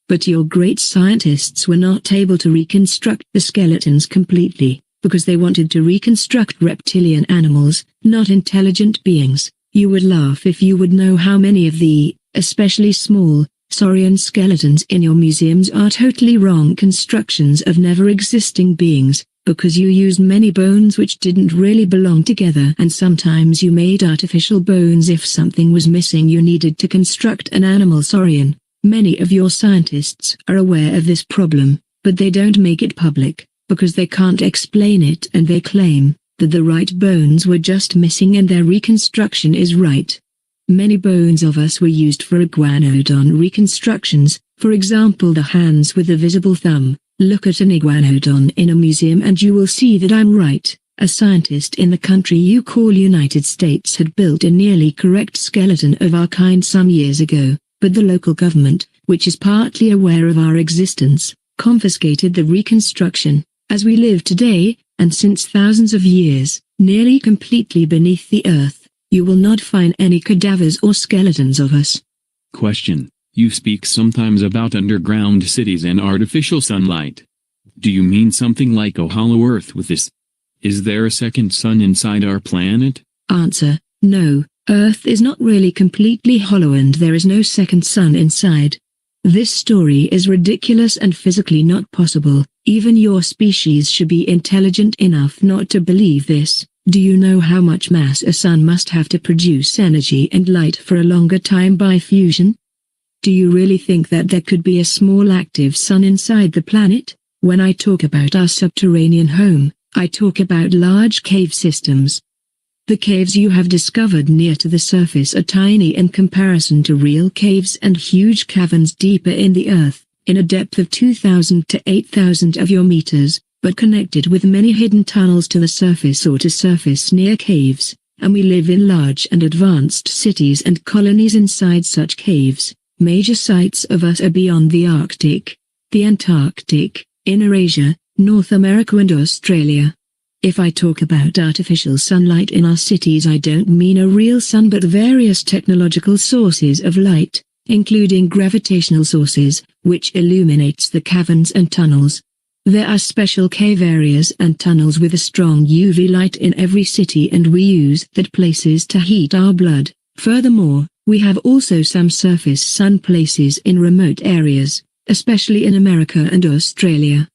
But your great scientists were not able to reconstruct the skeletons completely, because they wanted to reconstruct reptilian animals, not intelligent beings. You would laugh if you would know how many of the, especially small, saurian skeletons in your museums are totally wrong constructions of never-existing beings, because you used many bones which didn't really belong together, and sometimes you made artificial bones if something was missing you needed to construct an animal saurian. Many of your scientists are aware of this problem, but they don't make it public, because they can't explain it, and they claim that the right bones were just missing and their reconstruction is right. Many bones of us were used for iguanodon reconstructions, for example the hands with the visible thumb. Look at an iguanodon in a museum and you will see that I'm right. A scientist in the country you call United States had built a nearly correct skeleton of our kind some years ago, but the local government, which is partly aware of our existence, confiscated the reconstruction. As we live today, and since thousands of years, nearly completely beneath the earth, you will not find any cadavers or skeletons of us. Question: you speak sometimes about underground cities and artificial sunlight. Do you mean something like a hollow earth with this? Is there a second sun inside our planet? Answer: no, Earth is not really completely hollow and there is no second sun inside. This story is ridiculous and physically not possible. Even your species should be intelligent enough not to believe this. Do you know how much mass a sun must have to produce energy and light for a longer time by fusion? Do you really think that there could be a small active sun inside the planet? When I talk about our subterranean home, I talk about large cave systems. The caves you have discovered near to the surface are tiny in comparison to real caves and huge caverns deeper in the earth, in a depth of 2,000 to 8,000 of your meters, but connected with many hidden tunnels to the surface or to surface near caves, and we live in large and advanced cities and colonies inside such caves. Major sites of us are beyond the Arctic, the Antarctic, Inner Asia, North America and Australia. If I talk about artificial sunlight in our cities, I don't mean a real sun but various technological sources of light. including gravitational sources, which illuminates the caverns and tunnels. There are special cave areas and tunnels with a strong UV light in every city, and we use that places to heat our blood. Furthermore, we have also some surface sun places in remote areas, especially in America and Australia.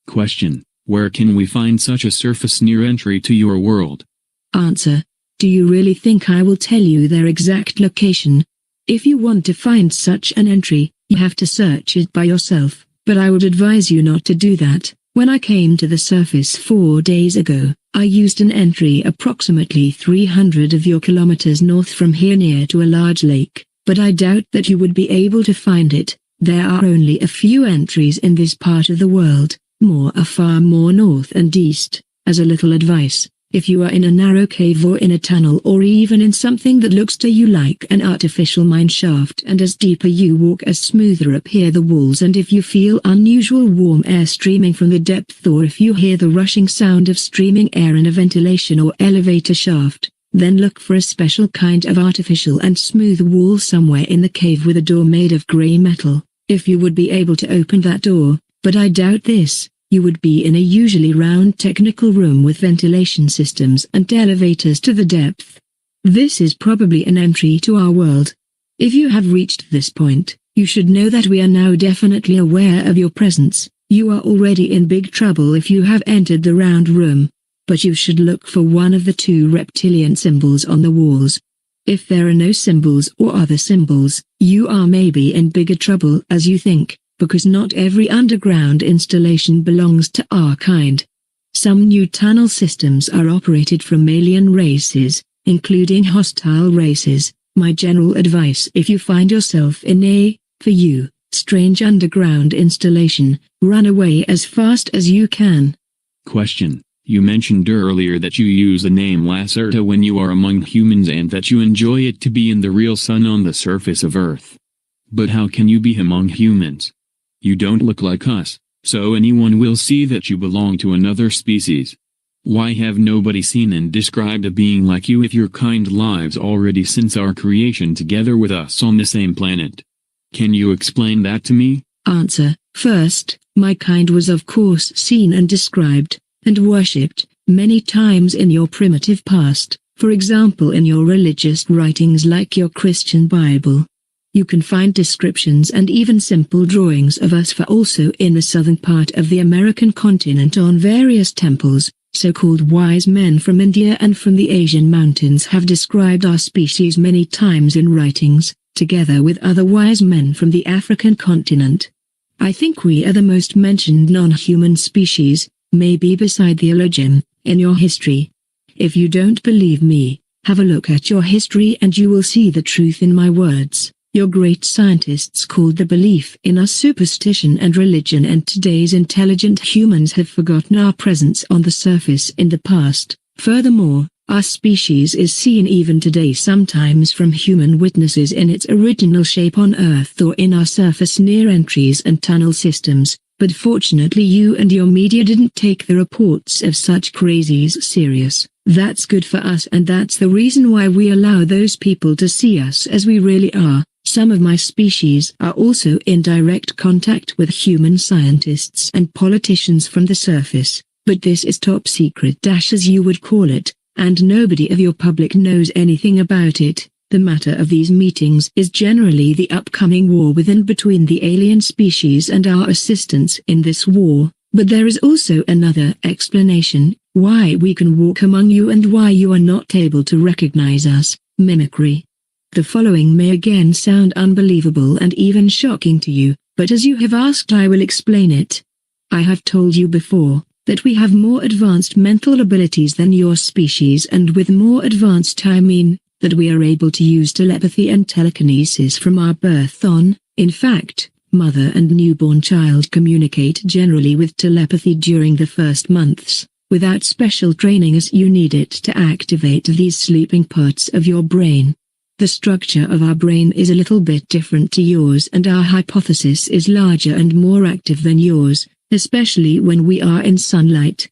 Question: where can we find such a surface near entry to your world? Answer: do you really think I will tell you their exact location? If you want to find such an entry, you have to search it by yourself, but I would advise you not to do that. When I came to the surface 4 days ago, I used an entry approximately 300 of your kilometers north from here near to a large lake, but I doubt that you would be able to find it. There are only a few entries in this part of the world, more are far more north and east. As a little advice, if you are in a narrow cave or in a tunnel or even in something that looks to you like an artificial mine shaft, and as deeper you walk as smoother appear the walls, and if you feel unusual warm air streaming from the depth, or if you hear the rushing sound of streaming air in a ventilation or elevator shaft, then look for a special kind of artificial and smooth wall somewhere in the cave with a door made of grey metal. If you would be able to open that door, but I doubt this, you would be in a usually round technical room with ventilation systems and elevators to the depth. This is probably an entry to our world. If you have reached this point, you should know that we are now definitely aware of your presence. You are already in big trouble if you have entered the round room. But you should look for one of the 2 reptilian symbols on the walls. If there are no symbols or other symbols, you are maybe in bigger trouble as you think, because not every underground installation belongs to our kind. Some new tunnel systems are operated from alien races, including hostile races. My general advice: if you find yourself in a, for you, strange underground installation, run away as fast as you can. Question: you mentioned earlier that you use the name Lacerta when you are among humans and that you enjoy it to be in the real sun on the surface of Earth. But how can you be among humans? You don't look like us, so anyone will see that you belong to another species. Why have nobody seen and described a being like you if your kind lives already since our creation together with us on the same planet? Can you explain that to me? Answer: first, my kind was of course seen and described, and worshipped, many times in your primitive past, for example in your religious writings like your Christian Bible. You can find descriptions and even simple drawings of us for also in the southern part of the American continent on various temples. So-called wise men from India and from the Asian mountains have described our species many times in writings, together with other wise men from the African continent. I think we are the most mentioned non-human species, maybe beside the Elohim, in your history. If you don't believe me, have a look at your history and you will see the truth in my words. Your great scientists called the belief in us superstition and religion, and today's intelligent humans have forgotten our presence on the surface in the past. Furthermore, our species is seen even today sometimes from human witnesses in its original shape on Earth or in our surface near entries and tunnel systems, but fortunately you and your media didn't take the reports of such crazies serious. That's good for us, and that's the reason why we allow those people to see us as we really are. Some of my species are also in direct contact with human scientists and politicians from the surface, but this is top secret as you would call it, and nobody of your public knows anything about it. The matter of these meetings is generally the upcoming war within between the alien species and our assistance in this war, but there is also another explanation, why we can walk among you and why you are not able to recognize us: mimicry. The following may again sound unbelievable and even shocking to you, but as you have asked I will explain it. I have told you before, that we have more advanced mental abilities than your species, and with more advanced I mean, that we are able to use telepathy and telekinesis from our birth on. In fact, mother and newborn child communicate generally with telepathy during the first months, without special training as you need it to activate these sleeping parts of your brain. The structure of our brain is a little bit different to yours, and our hypothesis is larger and more active than yours, especially when we are in sunlight.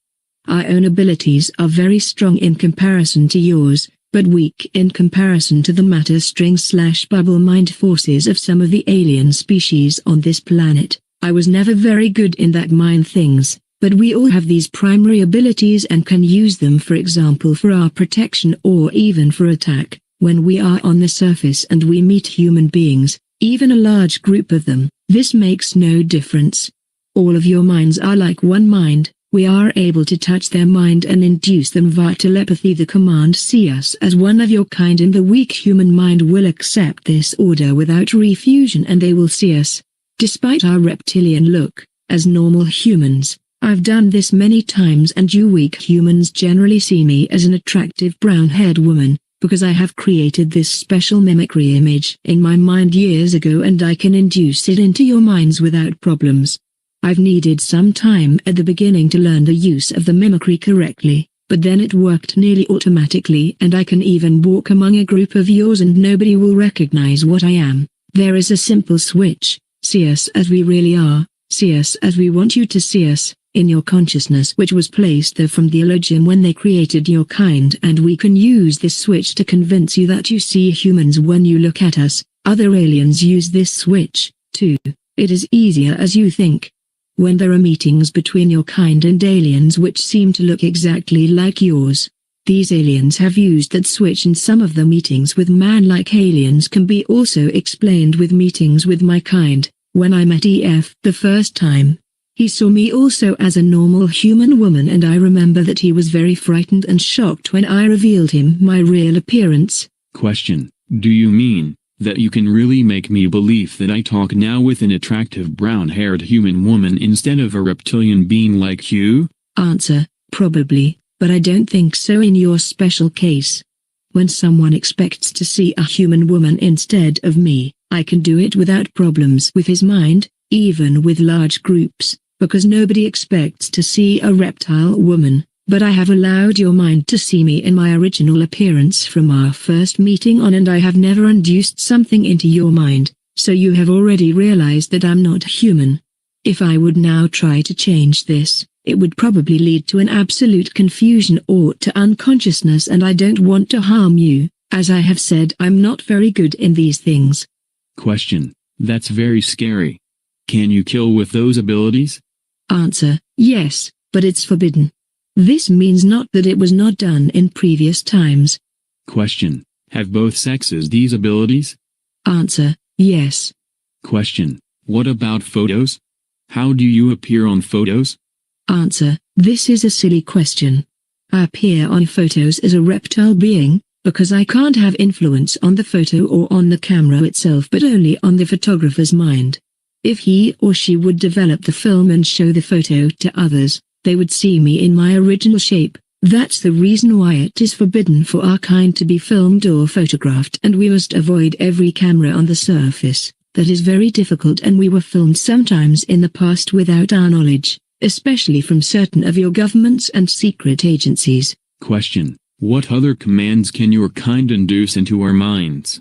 Our own abilities are very strong in comparison to yours, but weak in comparison to the matter string/bubble mind forces of some of the alien species on this planet. I was never very good in that mind things, but we all have these primary abilities and can use them, for example for our protection or even for attack. When we are on the surface and we meet human beings, even a large group of them, this makes no difference. All of your minds are like one mind. We are able to touch their mind and induce them via telepathy. The command "see us as one of your kind" in the weak human mind will accept this order without refusion, and they will see us, despite our reptilian look, as normal humans. I've done this many times, and you weak humans generally see me as an attractive brown-haired woman, because I have created this special mimicry image in my mind years ago, and I can induce it into your minds without problems. I've needed some time at the beginning to learn the use of the mimicry correctly, but then it worked nearly automatically, and I can even walk among a group of yours and nobody will recognize what I am. There is a simple switch: see us as we really are, see us as we want you to see us, in your consciousness, which was placed there from the Elohim when they created your kind, and we can use this switch to convince you that you see humans when you look at us. Other aliens use this switch, too. It is easier as you think. When there are meetings between your kind and aliens which seem to look exactly like yours, these aliens have used that switch, and some of the meetings with man-like aliens can be also explained with meetings with my kind. When I met EF the first time, he saw me also as a normal human woman, and I remember that he was very frightened and shocked when I revealed him my real appearance. Question: do you mean that you can really make me believe that I talk now with an attractive brown-haired human woman instead of a reptilian being like you? Answer: probably, but I don't think so in your special case. When someone expects to see a human woman instead of me, I can do it without problems with his mind, even with large groups, because nobody expects to see a reptile woman. But I have allowed your mind to see me in my original appearance from our first meeting on, and I have never induced something into your mind, so you have already realized that I'm not human. If I would now try to change this, it would probably lead to an absolute confusion or to unconsciousness, and I don't want to harm you. As I have said, I'm not very good in these things. Question: that's very scary. Can you kill with those abilities? Answer: yes, but it's forbidden. This means not that it was not done in previous times. Question: have both sexes these abilities? Answer: yes. Question: what about photos? How do you appear on photos? Answer: this is a silly question. I appear on photos as a reptile being, because I can't have influence on the photo or on the camera itself, but only on the photographer's mind. If he or she would develop the film and show the photo to others, they would see me in my original shape. That's the reason why it is forbidden for our kind to be filmed or photographed, and we must avoid every camera on the surface. That is very difficult, and we were filmed sometimes in the past without our knowledge, especially from certain of your governments and secret agencies. Question: what other commands can your kind induce into our minds?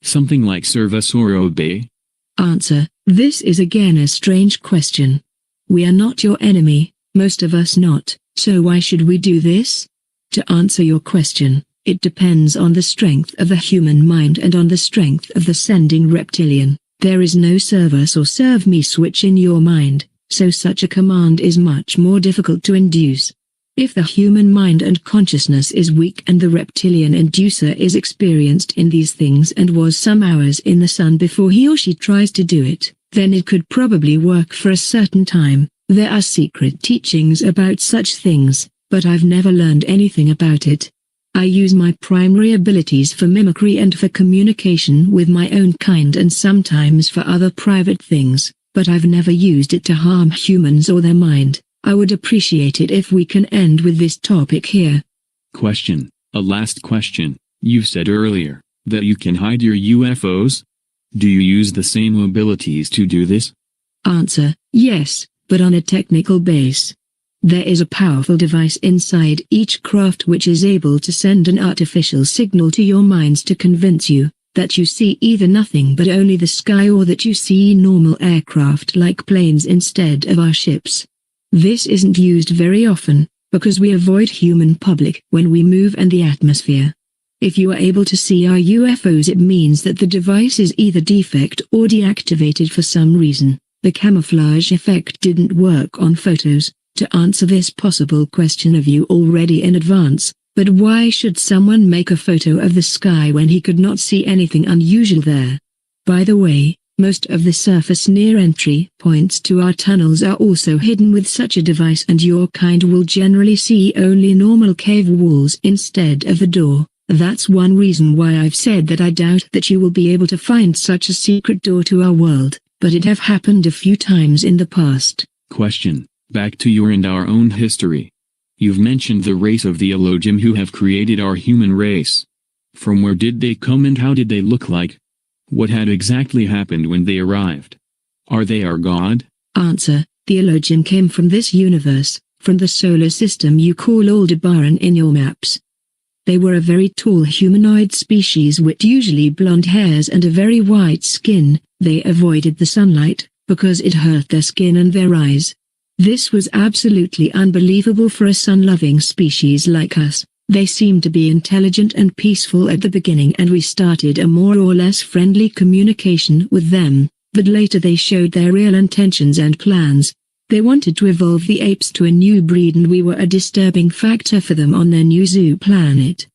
Something like serve us or obey? Answer: this is again a strange question. We are not your enemy, most of us not, so why should we do this? To answer your question, it depends on the strength of the human mind and on the strength of the sending reptilian. There is no serve us or serve me switch in your mind, so such a command is much more difficult to induce. If the human mind and consciousness is weak and the reptilian inducer is experienced in these things and was some hours in the sun before he or she tries to do it, then it could probably work for a certain time. There are secret teachings about such things, but I've never learned anything about it. I use my primary abilities for mimicry and for communication with my own kind, and sometimes for other private things, but I've never used it to harm humans or their mind. I would appreciate it if we can end with this topic here. Question: a last question. You said earlier that you can hide your UFOs? Do you use the same abilities to do this? Answer: yes, but on a technical base. There is a powerful device inside each craft which is able to send an artificial signal to your minds to convince you that you see either nothing but only the sky, or that you see normal aircraft like planes instead of our ships. This isn't used very often, because we avoid human public when we move in the atmosphere. If you are able to see our UFOs, it means that the device is either defect or deactivated for some reason. The camouflage effect didn't work on photos. To answer this possible question of you already in advance, but why should someone make a photo of the sky when he could not see anything unusual there? By the way, most of the surface near entry points to our tunnels are also hidden with such a device, and your kind will generally see only normal cave walls instead of the door. That's one reason why I've said that I doubt that you will be able to find such a secret door to our world, but it have happened a few times in the past. Question. Back to your and our own history. You've mentioned the race of the Elohim who have created our human race. From where did they come and how did they look like? What had exactly happened when they arrived? Are they our God? Answer. The Elohim came from this universe, from the solar system you call Aldebaran in your maps. They were a very tall humanoid species with usually blonde hairs and a very white skin. They avoided the sunlight, because it hurt their skin and their eyes. This was absolutely unbelievable for a sun-loving species like us. They seemed to be intelligent and peaceful at the beginning, and we started a more or less friendly communication with them, but later they showed their real intentions and plans. They wanted to evolve the apes to a new breed, and we were a disturbing factor for them on their new zoo planet.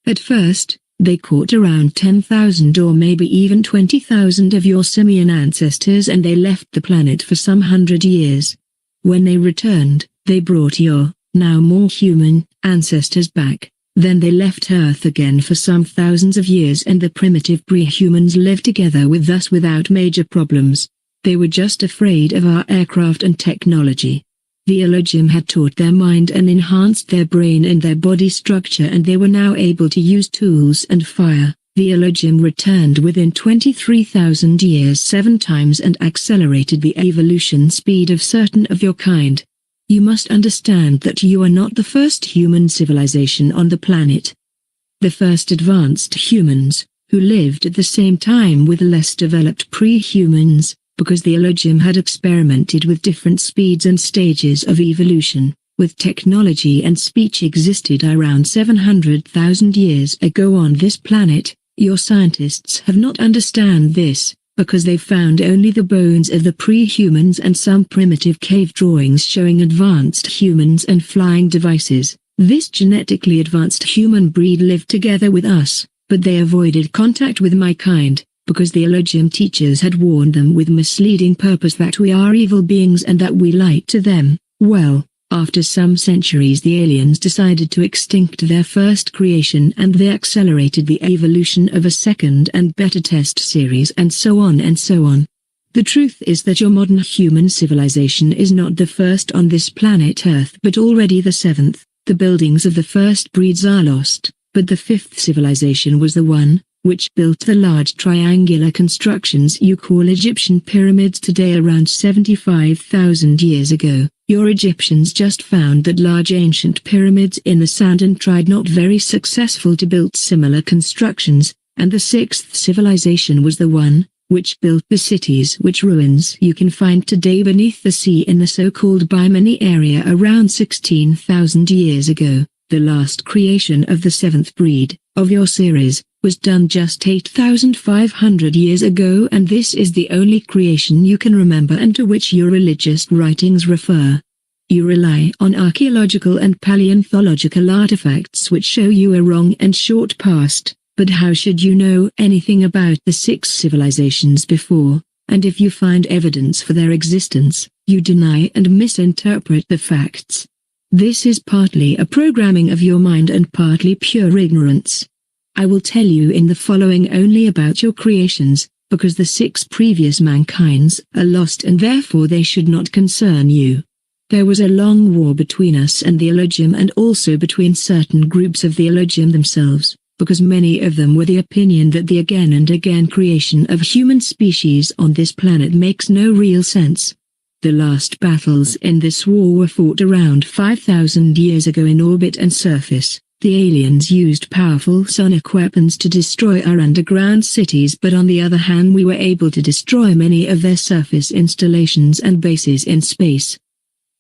At first, they caught around 10,000 or maybe even 20,000 of your simian ancestors, and they left the planet for some 100 years. When they returned, they brought your, now more human, ancestors back. Then they left Earth again for some thousands of years, and the primitive pre-humans lived together with us without major problems. They were just afraid of our aircraft and technology. The Elohim had taught their mind and enhanced their brain and their body structure, and they were now able to use tools and fire. The Elohim returned within 23,000 years 7 times and accelerated the evolution speed of certain of your kind. You must understand that you are not the first human civilization on the planet. The first advanced humans, who lived at the same time with less developed pre-humans, because the Elohim had experimented with different speeds and stages of evolution, with technology and speech existed around 700,000 years ago on this planet. Your scientists have not understand this, because they found only the bones of the pre-humans and some primitive cave drawings showing advanced humans and flying devices. This genetically advanced human breed lived together with us, but they avoided contact with my kind, because the Elohim teachers had warned them with misleading purpose that we are evil beings and that we lie to them. Well, after some centuries the aliens decided to extinct their first creation, and they accelerated the evolution of a second and better test series, and so on and so on. The truth is that your modern human civilization is not the first on this planet Earth but already the 7th. The buildings of the first breeds are lost, but the 5th civilization was the one which built the large triangular constructions you call Egyptian pyramids today around 75,000 years ago. Your Egyptians just found that large ancient pyramids in the sand and tried not very successful to build similar constructions, and the 6th civilization was the one which built the cities which ruins you can find today beneath the sea in the so-called Bimini area around 16,000 years ago. The last creation of the 7th breed of your series was done just 8,500 years ago, and this is the only creation you can remember and to which your religious writings refer. You rely on archaeological and paleontological artifacts which show you a wrong and short past, but how should you know anything about the 6 civilizations before? And if you find evidence for their existence, you deny and misinterpret the facts. This is partly a programming of your mind and partly pure ignorance. I will tell you in the following only about your creations, because the 6 previous mankinds are lost and therefore they should not concern you. There was a long war between us and the Elohim, and also between certain groups of the Elohim themselves, because many of them were the opinion that the again and again creation of human species on this planet makes no real sense. The last battles in this war were fought around 5,000 years ago in orbit and surface. The aliens used powerful sonic weapons to destroy our underground cities, but on the other hand we were able to destroy many of their surface installations and bases in space.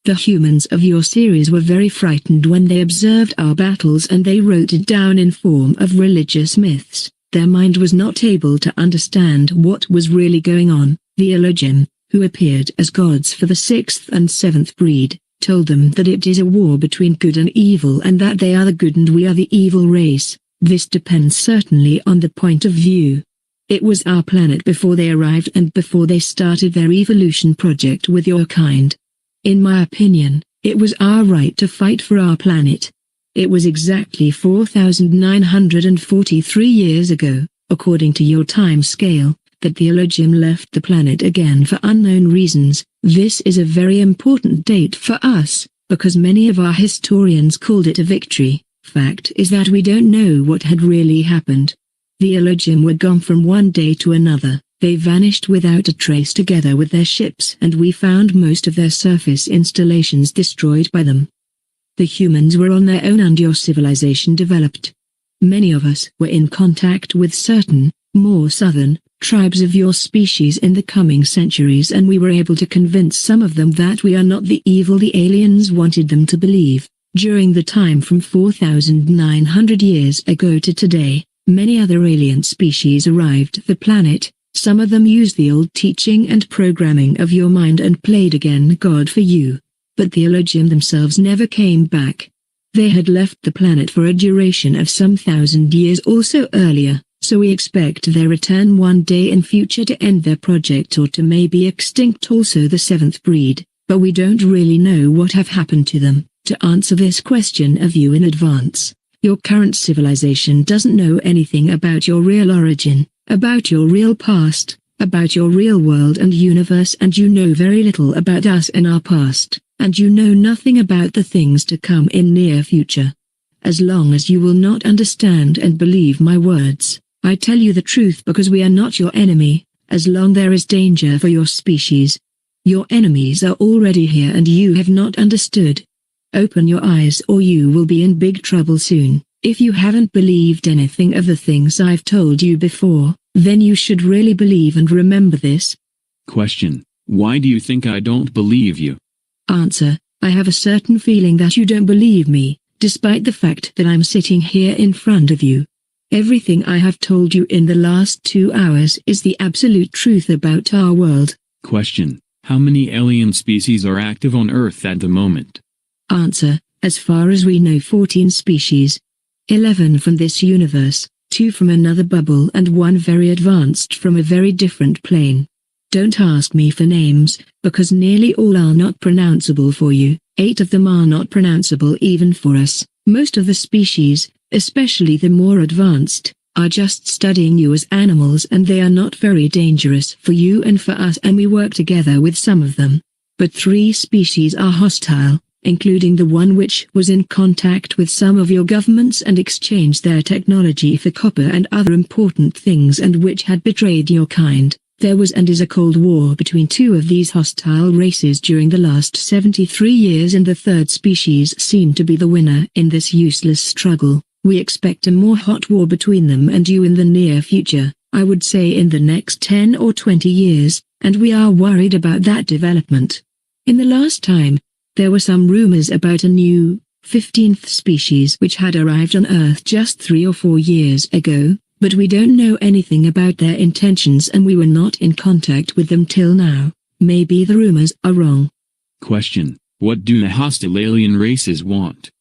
The humans of your series were very frightened when they observed our battles, and they wrote it down in form of religious myths. Their mind was not able to understand what was really going on. The Elohim, who appeared as gods for the 6th and 7th breed, told them that it is a war between good and evil, and that they are the good and we are the evil race. This depends certainly on the point of view. It was our planet before they arrived and before they started their evolution project with your kind. In my opinion, it was our right to fight for our planet. It was exactly 4,943 years ago, according to your time scale, that the Elohim left the planet again for unknown reasons. This is a very important date for us, because many of our historians called it a victory. Fact is that we don't know what had really happened. The Elohim were gone from one day to another. They vanished without a trace together with their ships, and we found most of their surface installations destroyed by them. The humans were on their own and your civilization developed. Many of us were in contact with certain, more southern, tribes of your species in the coming centuries, and we were able to convince some of them that we are not the evil the aliens wanted them to believe. During the time from 4,900 years ago to today, many other alien species arrived the planet. Some of them used the old teaching and programming of your mind and played again God for you. But the Elohim themselves never came back. They had left the planet for a duration of some 1,000 years or so earlier, so we expect their return one day in future to end their project or to maybe extinct also the 7th breed, but we don't really know what have happened to them. To answer this question of you in advance, your current civilization doesn't know anything about your real origin, about your real past, about your real world and universe, and you know very little about us and our past, and you know nothing about the things to come in near future. As long as you will not understand and believe my words, I tell you the truth because we are not your enemy, as long there is danger for your species. Your enemies are already here and you have not understood. Open your eyes or you will be in big trouble soon. If you haven't believed anything of the things I've told you before, then you should really believe and remember this. Question: why do you think I don't believe you? Answer: I have a certain feeling that you don't believe me, despite the fact that I'm sitting here in front of you. Everything I have told you in the last 2 hours is the absolute truth about our world. Question: how many alien species are active on Earth at the moment? Answer: as far as we know 14 species. 11 from this universe, 2 from another bubble and 1 very advanced from a very different plane. Don't ask me for names, because nearly all are not pronounceable for you. 8 of them are not pronounceable even for us. Most of the species, especially the more advanced, are just studying you as animals, and they are not very dangerous for you and for us, and we work together with some of them. But 3 species are hostile, including the one which was in contact with some of your governments and exchanged their technology for copper and other important things, and which had betrayed your kind. There was and is a Cold War between 2 of these hostile races during the last 73 years, and the 3rd species seemed to be the winner in this useless struggle. We expect a more hot war between them and you in the near future, I would say in the next 10 or 20 years, and we are worried about that development. In the last time, there were some rumors about a new, 15th species which had arrived on Earth just 3 or 4 years ago, but we don't know anything about their intentions and we were not in contact with them till now. Maybe the rumors are wrong. Question: what do the hostile alien races want?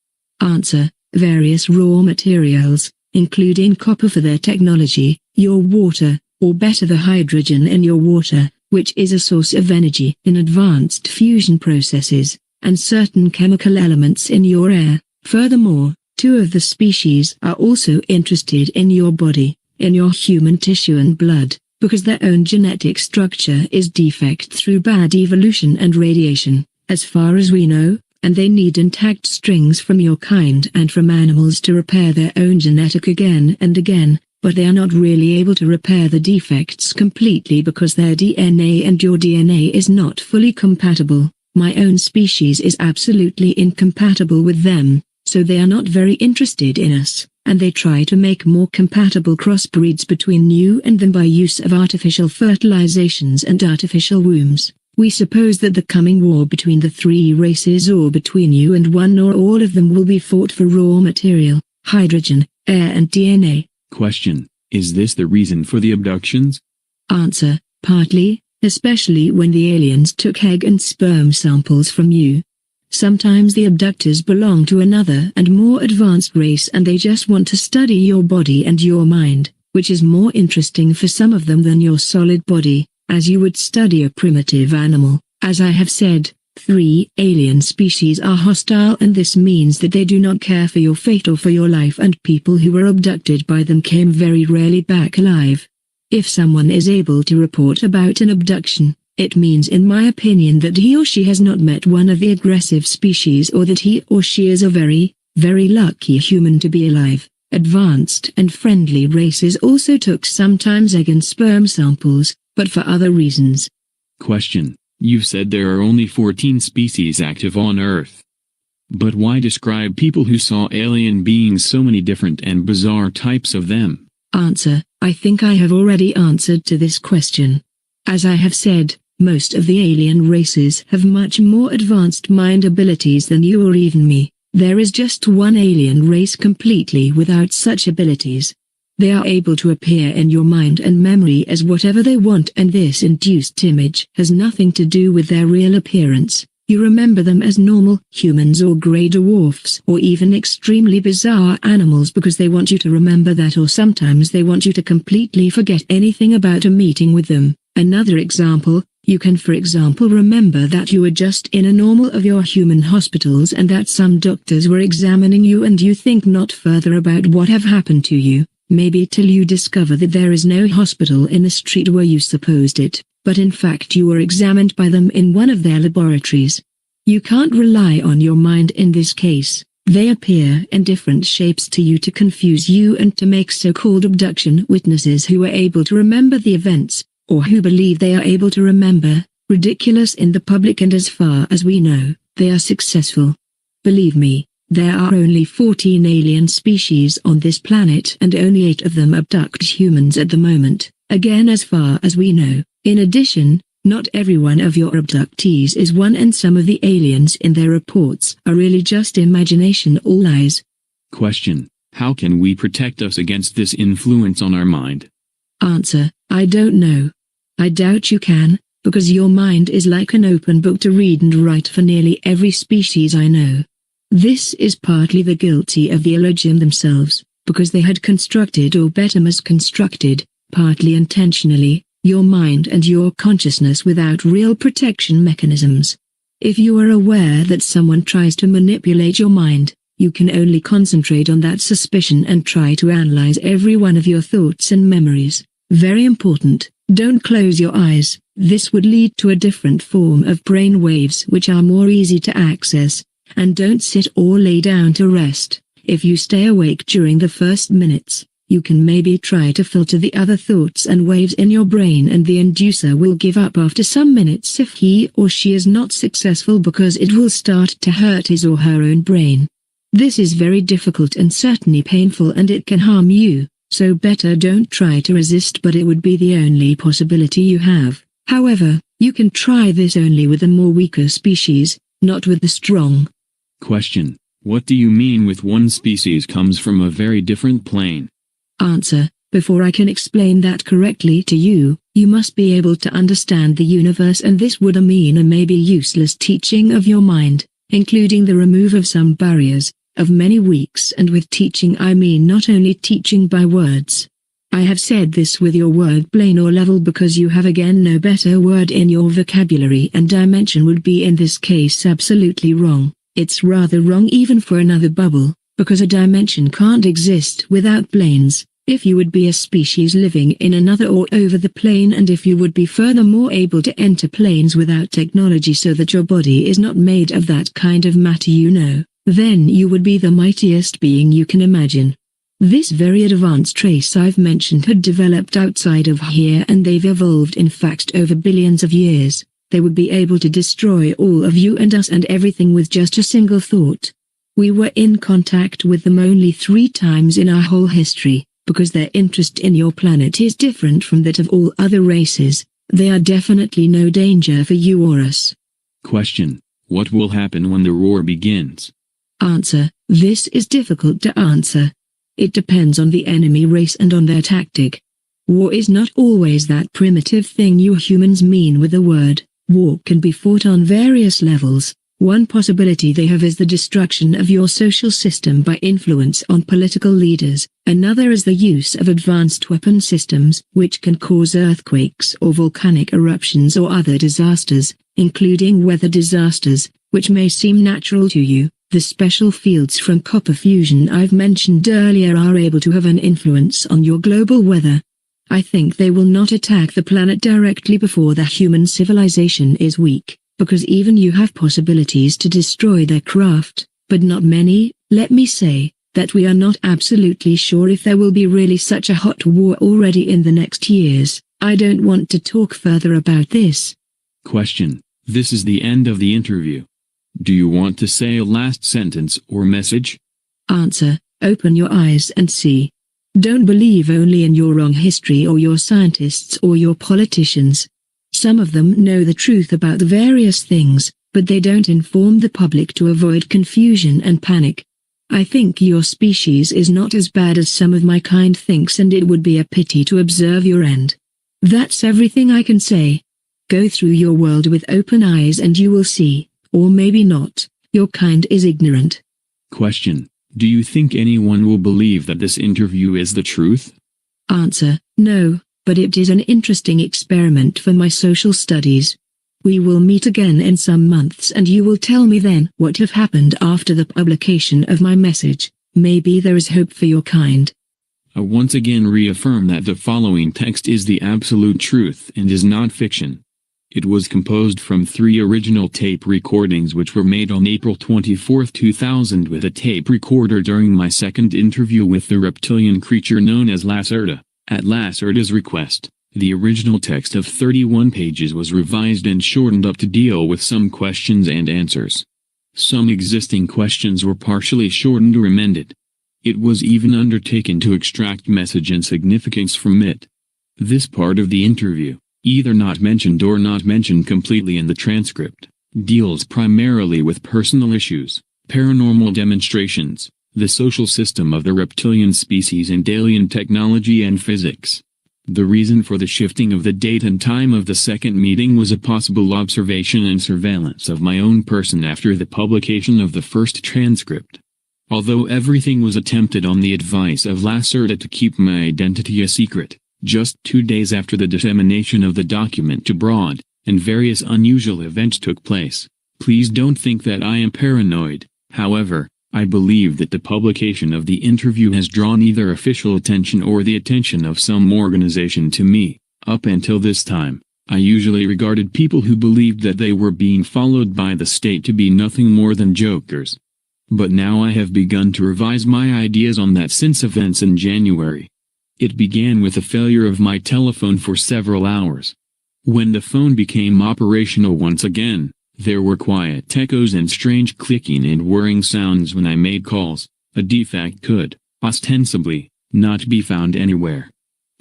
Answer: various raw materials, including copper for their technology, your water, or better the hydrogen in your water, which is a source of energy in advanced fusion processes, and certain chemical elements in your air. Furthermore, 2 of the species are also interested in your body, in your human tissue and blood, because their own genetic structure is defect through bad evolution and radiation, as far as we know, and they need intact strings from your kind and from animals to repair their own genetic again and again, but they are not really able to repair the defects completely because their DNA and your DNA is not fully compatible. My own species is absolutely incompatible with them, so they are not very interested in us, and they try to make more compatible crossbreeds between you and them by use of artificial fertilizations and artificial wombs. We suppose that the coming war between the three races or between you and one or all of them will be fought for raw material, hydrogen, air and DNA. Question: Is this the reason for the abductions? Answer: partly, especially when the aliens took egg and sperm samples from you. Sometimes the abductors belong to another and more advanced race and they just want to study your body and your mind, which is more interesting for some of them than your solid body, as you would study a primitive animal. As I have said, 3 alien species are hostile and this means that they do not care for your fate or for your life, and people who were abducted by them came very rarely back alive. If someone is able to report about an abduction, it means in my opinion that he or she has not met one of the aggressive species, or that he or she is a very, very lucky human to be alive. Advanced and friendly races also took sometimes egg and sperm samples, but for other reasons. Question: You've said there are only 14 species active on Earth. But why describe people who saw alien beings so many different and bizarre types of them? Answer: I think I have already answered to this question. As I have said, most of the alien races have much more advanced mind abilities than you or even me. There is just one alien race completely without such abilities. They are able to appear in your mind and memory as whatever they want, and this induced image has nothing to do with their real appearance. You remember them as normal humans or grey dwarfs or even extremely bizarre animals because they want you to remember that, or sometimes they want you to completely forget anything about a meeting with them. Another example: you can for example remember that you were just in a normal of your human hospitals and that some doctors were examining you, and you think not further about what have happened to you, maybe till you discover that there is no hospital in the street where you supposed it, but in fact you were examined by them in one of their laboratories. You can't rely on your mind in this case. They appear in different shapes to you to confuse you and to make so-called abduction witnesses who are able to remember the events, or who believe they are able to remember, ridiculous in the public, and as far as we know, they are successful. Believe me, there are only 14 alien species on this planet and only 8 of them abduct humans at the moment, again as far as we know. In addition, not every one of your abductees is one, and some of the aliens in their reports are really just imagination or lies. Question: How can we protect us against this influence on our mind? Answer: I don't know. I doubt you can, because your mind is like an open book to read and write for nearly every species I know. This is partly the guilty of the Elohim themselves, because they had constructed, or better misconstructed, partly intentionally, your mind and your consciousness without real protection mechanisms. If you are aware that someone tries to manipulate your mind, you can only concentrate on that suspicion and try to analyze every one of your thoughts and memories. Very important, don't close your eyes. This would lead to a different form of brain waves which are more easy to access. And don't sit or lay down to rest. If you stay awake during the first minutes, you can maybe try to filter the other thoughts and waves in your brain, and the inducer will give up after some minutes if he or she is not successful, because it will start to hurt his or her own brain. This is very difficult and certainly painful, and it can harm you, so better don't try to resist, but it would be the only possibility you have. However, you can try this only with a more weaker species, not with the strong. Question: What do you mean with one species comes from a very different plane? Answer: Before I can explain that correctly to you, you must be able to understand the universe, and this would mean a maybe useless teaching of your mind, including the remove of some barriers, of many weeks, and with teaching I mean not only teaching by words. I have said this with your word plane or level because you have again no better word in your vocabulary, and dimension would be in this case absolutely wrong. It's rather wrong even for another bubble, because a dimension can't exist without planes. If you would be a species living in another or over the plane, and if you would be furthermore able to enter planes without technology so that your body is not made of that kind of matter, then you would be the mightiest being you can imagine. This very advanced race I've mentioned had developed outside of here, and they've evolved in fact over billions of years. They would be able to destroy all of you and us and everything with just a single thought. We were in contact with them only 3 times in our whole history, because their interest in your planet is different from that of all other races. They are definitely no danger for you or us. Question. What will happen when the war begins? Answer. This is difficult to answer. It depends on the enemy race and on their tactic. War is not always that primitive thing you humans mean with the word. War can be fought on various levels. One possibility they have is the destruction of your social system by influence on political leaders. Another is the use of advanced weapon systems, which can cause earthquakes or volcanic eruptions or other disasters, including weather disasters, which may seem natural to you. The special fields from copper fusion I've mentioned earlier are able to have an influence on your global weather. I think they will not attack the planet directly before the human civilization is weak, because even you have possibilities to destroy their craft, but not many. Let me say that we are not absolutely sure if there will be really such a hot war already in the next years. I don't want to talk further about this. Question. This is the end of the interview. Do you want to say a last sentence or message? Answer. Open your eyes and see. Don't believe only in your wrong history or your scientists or your politicians. Some of them know the truth about the various things, but they don't inform the public to avoid confusion and panic. I think your species is not as bad as some of my kind thinks, and it would be a pity to observe your end. That's everything I can say. Go through your world with open eyes and you will see, or maybe not, your kind is ignorant. Question. Do you think anyone will believe that this interview is the truth? Answer. No, but it is an interesting experiment for my social studies. We will meet again in some months and you will tell me then what have happened after the publication of my message. Maybe there is hope for your kind. I once again reaffirm that the following text is the absolute truth and is not fiction. It was composed from 3 original tape recordings which were made on April 24, 2000 with a tape recorder during my second interview with the reptilian creature known as Lacerta. At Lacerta's request, the original text of 31 pages was revised and shortened up to deal with some questions and answers. Some existing questions were partially shortened or amended. It was even undertaken to extract message and significance from it. This part of the interview, either not mentioned or not mentioned completely in the transcript, deals primarily with personal issues, paranormal demonstrations, the social system of the reptilian species and alien technology and physics. The reason for the shifting of the date and time of the second meeting was a possible observation and surveillance of my own person after the publication of the first transcript. Although everything was attempted on the advice of Lacerta to keep my identity a secret, just 2 days after the dissemination of the document abroad, and various unusual events took place. Please don't think that I am paranoid. However, I believe that the publication of the interview has drawn either official attention or the attention of some organization to me. Up until this time, I usually regarded people who believed that they were being followed by the state to be nothing more than jokers. But now I have begun to revise my ideas on that since events in January. It began with the failure of my telephone for several hours. When the phone became operational once again, there were quiet echoes and strange clicking and whirring sounds when I made calls. A defect could, ostensibly, not be found anywhere.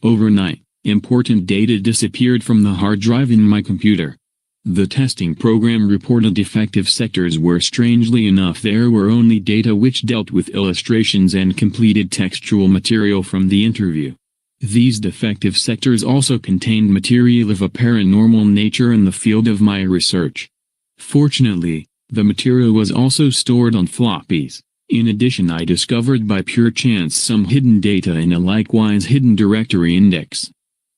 Overnight, important data disappeared from the hard drive in my computer. The testing program reported defective sectors where strangely enough there were only data which dealt with illustrations and completed textual material from the interview. These defective sectors also contained material of a paranormal nature in the field of my research. Fortunately, the material was also stored on floppies. In addition, I discovered by pure chance some hidden data in a likewise hidden directory index.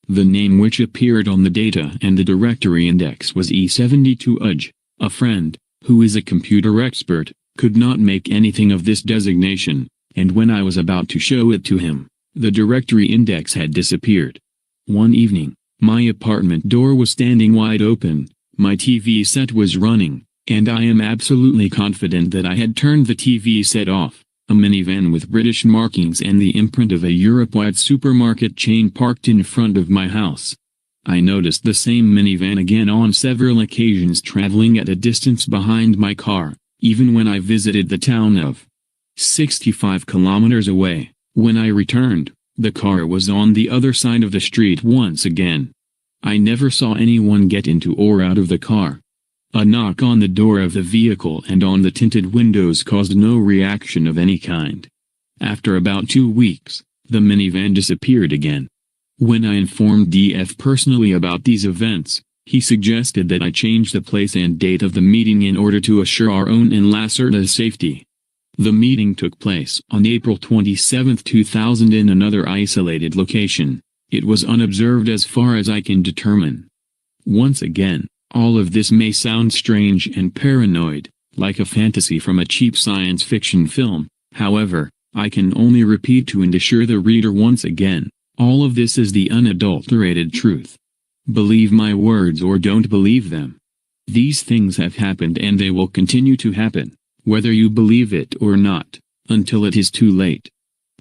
The name which appeared on the data and the directory index was E72UJ. A friend, who is a computer expert, could not make anything of this designation, and when I was about to show it to him, the directory index had disappeared. One evening, my apartment door was standing wide open, my TV set was running, and I am absolutely confident that I had turned the TV set off. A minivan with British markings and the imprint of a Europe-wide supermarket chain parked in front of my house. I noticed the same minivan again on several occasions traveling at a distance behind my car, even when I visited the town of 65 kilometers away. When I returned, the car was on the other side of the street once again. I never saw anyone get into or out of the car. A knock on the door of the vehicle and on the tinted windows caused no reaction of any kind. After about 2 weeks, the minivan disappeared again. When I informed DF personally about these events, he suggested that I change the place and date of the meeting in order to assure our own and Lacerta's safety. The meeting took place on April 27, 2000 in another isolated location. It was unobserved as far as I can determine. Once again, all of this may sound strange and paranoid, like a fantasy from a cheap science fiction film. However, I can only repeat to and assure the reader once again, all of this is the unadulterated truth. Believe my words or don't believe them. These things have happened and they will continue to happen, whether you believe it or not, until it is too late.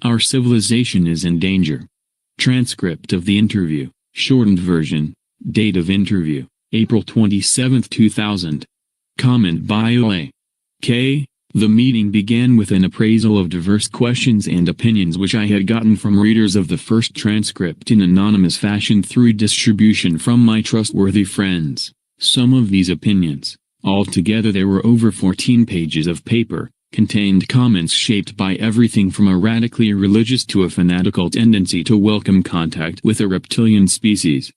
Our civilization is in danger. Transcript of the interview, shortened version, date of interview, April 27, 2000. Comment by O.A.K. The meeting began with an appraisal of diverse questions and opinions which I had gotten from readers of the first transcript in anonymous fashion through distribution from my trustworthy friends. Some of these opinions, altogether there were over 14 pages of paper, contained comments shaped by everything from a radically religious to a fanatical tendency to welcome contact with a reptilian species.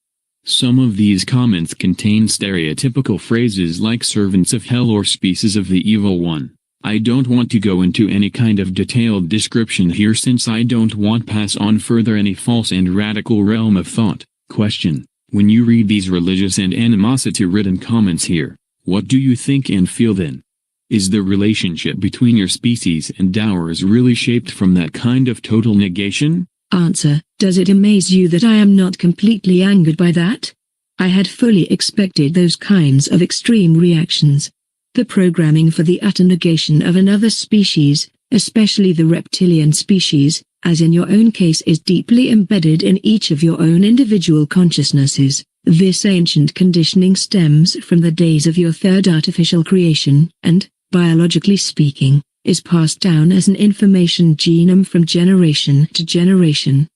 Some of these comments contain stereotypical phrases like servants of hell or species of the evil one. I don't want to go into any kind of detailed description here since I don't want pass on further any false and radical realm of thought. Question: when you read these religious and animosity-ridden comments here, what do you think and feel then? Is the relationship between your species and ours really shaped from that kind of total negation? Answer: does it amaze you that I am not completely angered by that? I had fully expected those kinds of extreme reactions. The programming for the utter negation of another species, especially the reptilian species, as in your own case, is deeply embedded in each of your own individual consciousnesses. This ancient conditioning stems from the days of your third artificial creation, and, biologically speaking, is passed down as an information genome from generation to generation.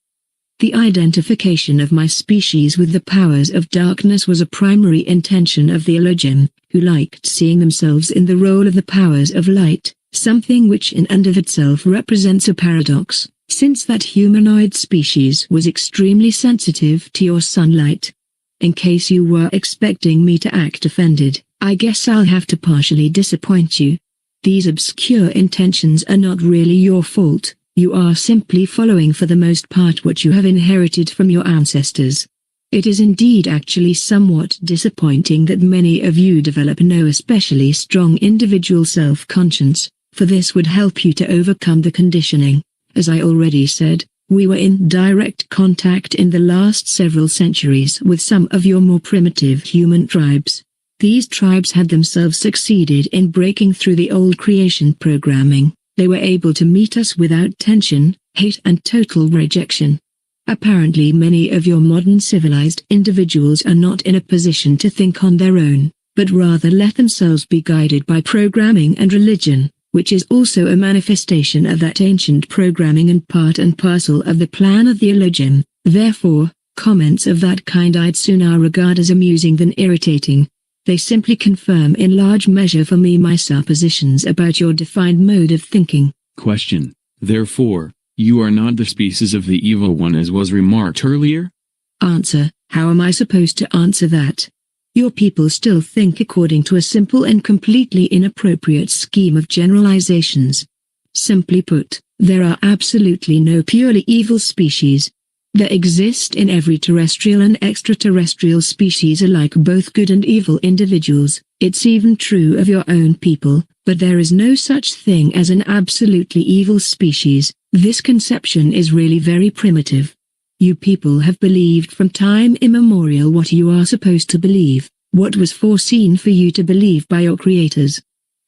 The identification of my species with the powers of darkness was a primary intention of the Elohim, who liked seeing themselves in the role of the powers of light, something which in and of itself represents a paradox, since that humanoid species was extremely sensitive to your sunlight. In case you were expecting me to act offended, I guess I'll have to partially disappoint you. These obscure intentions are not really your fault. You are simply following for the most part what you have inherited from your ancestors. It is indeed actually somewhat disappointing that many of you develop no especially strong individual self-conscience, for this would help you to overcome the conditioning. As I already said, we were in direct contact in the last several centuries with some of your more primitive human tribes. These tribes had themselves succeeded in breaking through the old creation programming. They were able to meet us without tension, hate and total rejection. Apparently many of your modern civilized individuals are not in a position to think on their own, but rather let themselves be guided by programming and religion, which is also a manifestation of that ancient programming and part and parcel of the plan of the Elohim. Therefore, comments of that kind I'd sooner regard as amusing than irritating. They simply confirm in large measure for me my suppositions about your defined mode of thinking. Question: therefore, you are not the species of the evil one as was remarked earlier? Answer: how am I supposed to answer that? Your people still think according to a simple and completely inappropriate scheme of generalizations. Simply put, there are absolutely no purely evil species. There exist in every terrestrial and extraterrestrial species alike both good and evil individuals. It's even true of your own people, but there is no such thing as an absolutely evil species. This conception is really very primitive. You people have believed from time immemorial what you are supposed to believe, what was foreseen for you to believe by your creators.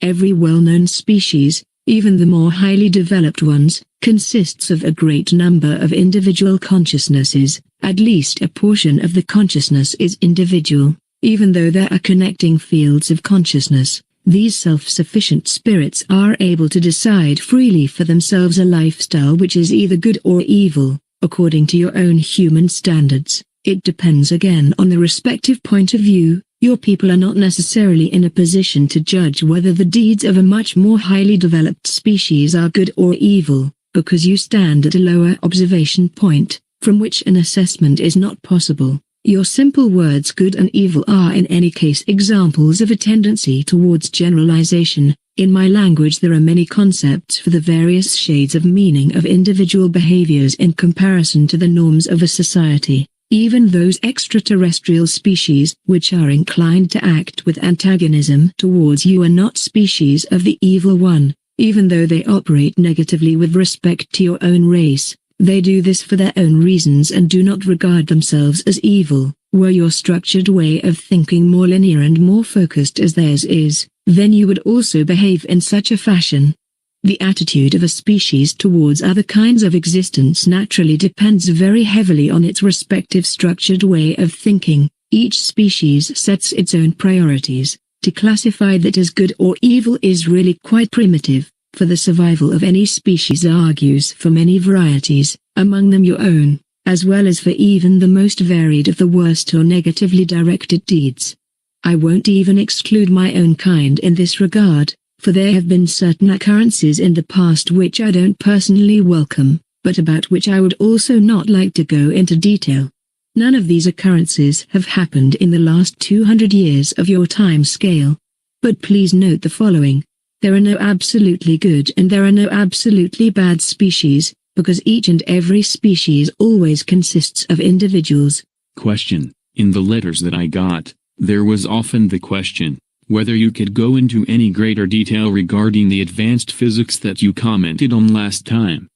Every well-known species, even the more highly developed ones, consists of a great number of individual consciousnesses. At least a portion of the consciousness is individual, even though there are connecting fields of consciousness. These self-sufficient spirits are able to decide freely for themselves a lifestyle which is either good or evil, according to your own human standards. It depends again on the respective point of view. Your people are not necessarily in a position to judge whether the deeds of a much more highly developed species are good or evil, because you stand at a lower observation point, from which an assessment is not possible. Your simple words good and evil are in any case examples of a tendency towards generalization. In my language there are many concepts for the various shades of meaning of individual behaviors in comparison to the norms of a society. Even those extraterrestrial species which are inclined to act with antagonism towards you are not species of the evil one, even though they operate negatively with respect to your own race. They do this for their own reasons and do not regard themselves as evil. Were your structured way of thinking more linear and more focused as theirs is, then you would also behave in such a fashion. The attitude of a species towards other kinds of existence naturally depends very heavily on its respective structured way of thinking. Each species sets its own priorities. To classify that as good or evil is really quite primitive, for the survival of any species argues for many varieties, among them your own, as well as for even the most varied of the worst or negatively directed deeds. I won't even exclude my own kind in this regard, for there have been certain occurrences in the past which I don't personally welcome, but about which I would also not like to go into detail. None of these occurrences have happened in the last 200 years of your time scale. But please note the following. There are no absolutely good and there are no absolutely bad species, because each and every species always consists of individuals. Question. In the letters that I got, there was often the question, whether you could go into any greater detail regarding the advanced physics that you commented on last time.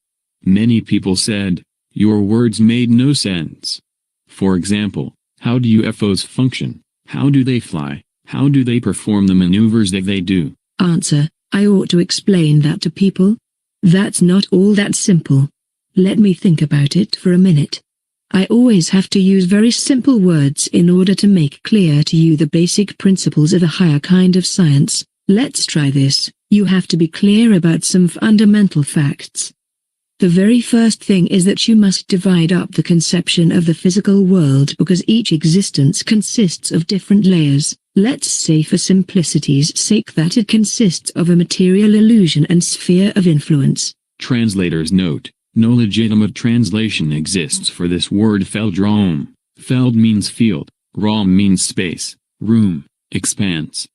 Many people said, your words made no sense. For example, how do UFOs function? How do they fly? How do they perform the maneuvers that they do? Answer. I ought to explain that to people? That's not all that simple. Let me think about it for a minute. I always have to use very simple words in order to make clear to you the basic principles of a higher kind of science. Let's try this. You have to be clear about some fundamental facts. The very first thing is that you must divide up the conception of the physical world because each existence consists of different layers. Let's say for simplicity's sake that it consists of a material illusion and sphere of influence. Translator's note. No legitimate translation exists for this word Feldraum. Feld means field, Raum means space, room, expanse.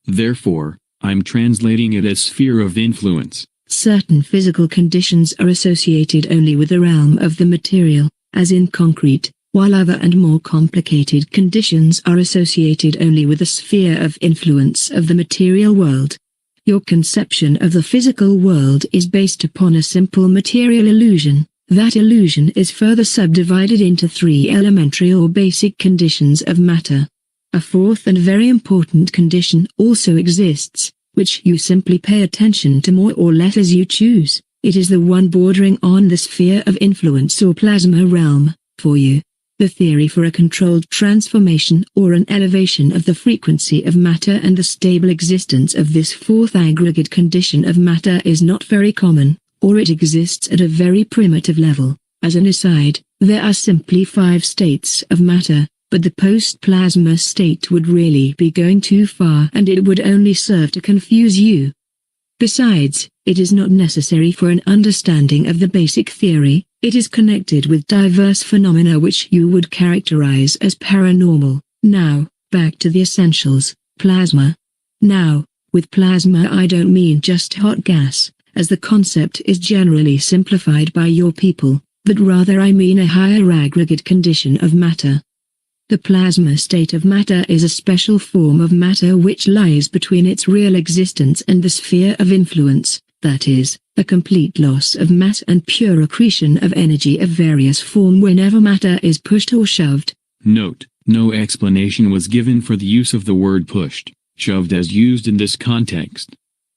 Therefore, I'm translating it as sphere of influence. Certain physical conditions are associated only with the realm of the material, as in concrete, while other and more complicated conditions are associated only with the sphere of influence of the material world. Your conception of the physical world is based upon a simple material illusion. That illusion is further subdivided into three elementary or basic conditions of matter. A fourth and very important condition also exists, which you simply pay attention to more or less as you choose. It is the one bordering on the sphere of influence or plasma realm, for you. The theory for a controlled transformation or an elevation of the frequency of matter and the stable existence of this fourth aggregate condition of matter is not very common, or it exists at a very primitive level. As an aside, there are simply 5 states of matter, but the post-plasma state would really be going too far and it would only serve to confuse you. Besides, it is not necessary for an understanding of the basic theory. It is connected with diverse phenomena which you would characterize as paranormal. Now, back to the essentials. Plasma. Now, with plasma I don't mean just hot gas, as the concept is generally simplified by your people, but rather I mean a higher aggregate condition of matter. The plasma state of matter is a special form of matter which lies between its real existence and the sphere of influence, that is, a complete loss of mass and pure accretion of energy of various form whenever matter is pushed or shoved. Note, no explanation was given for the use of the word pushed, shoved as used in this context.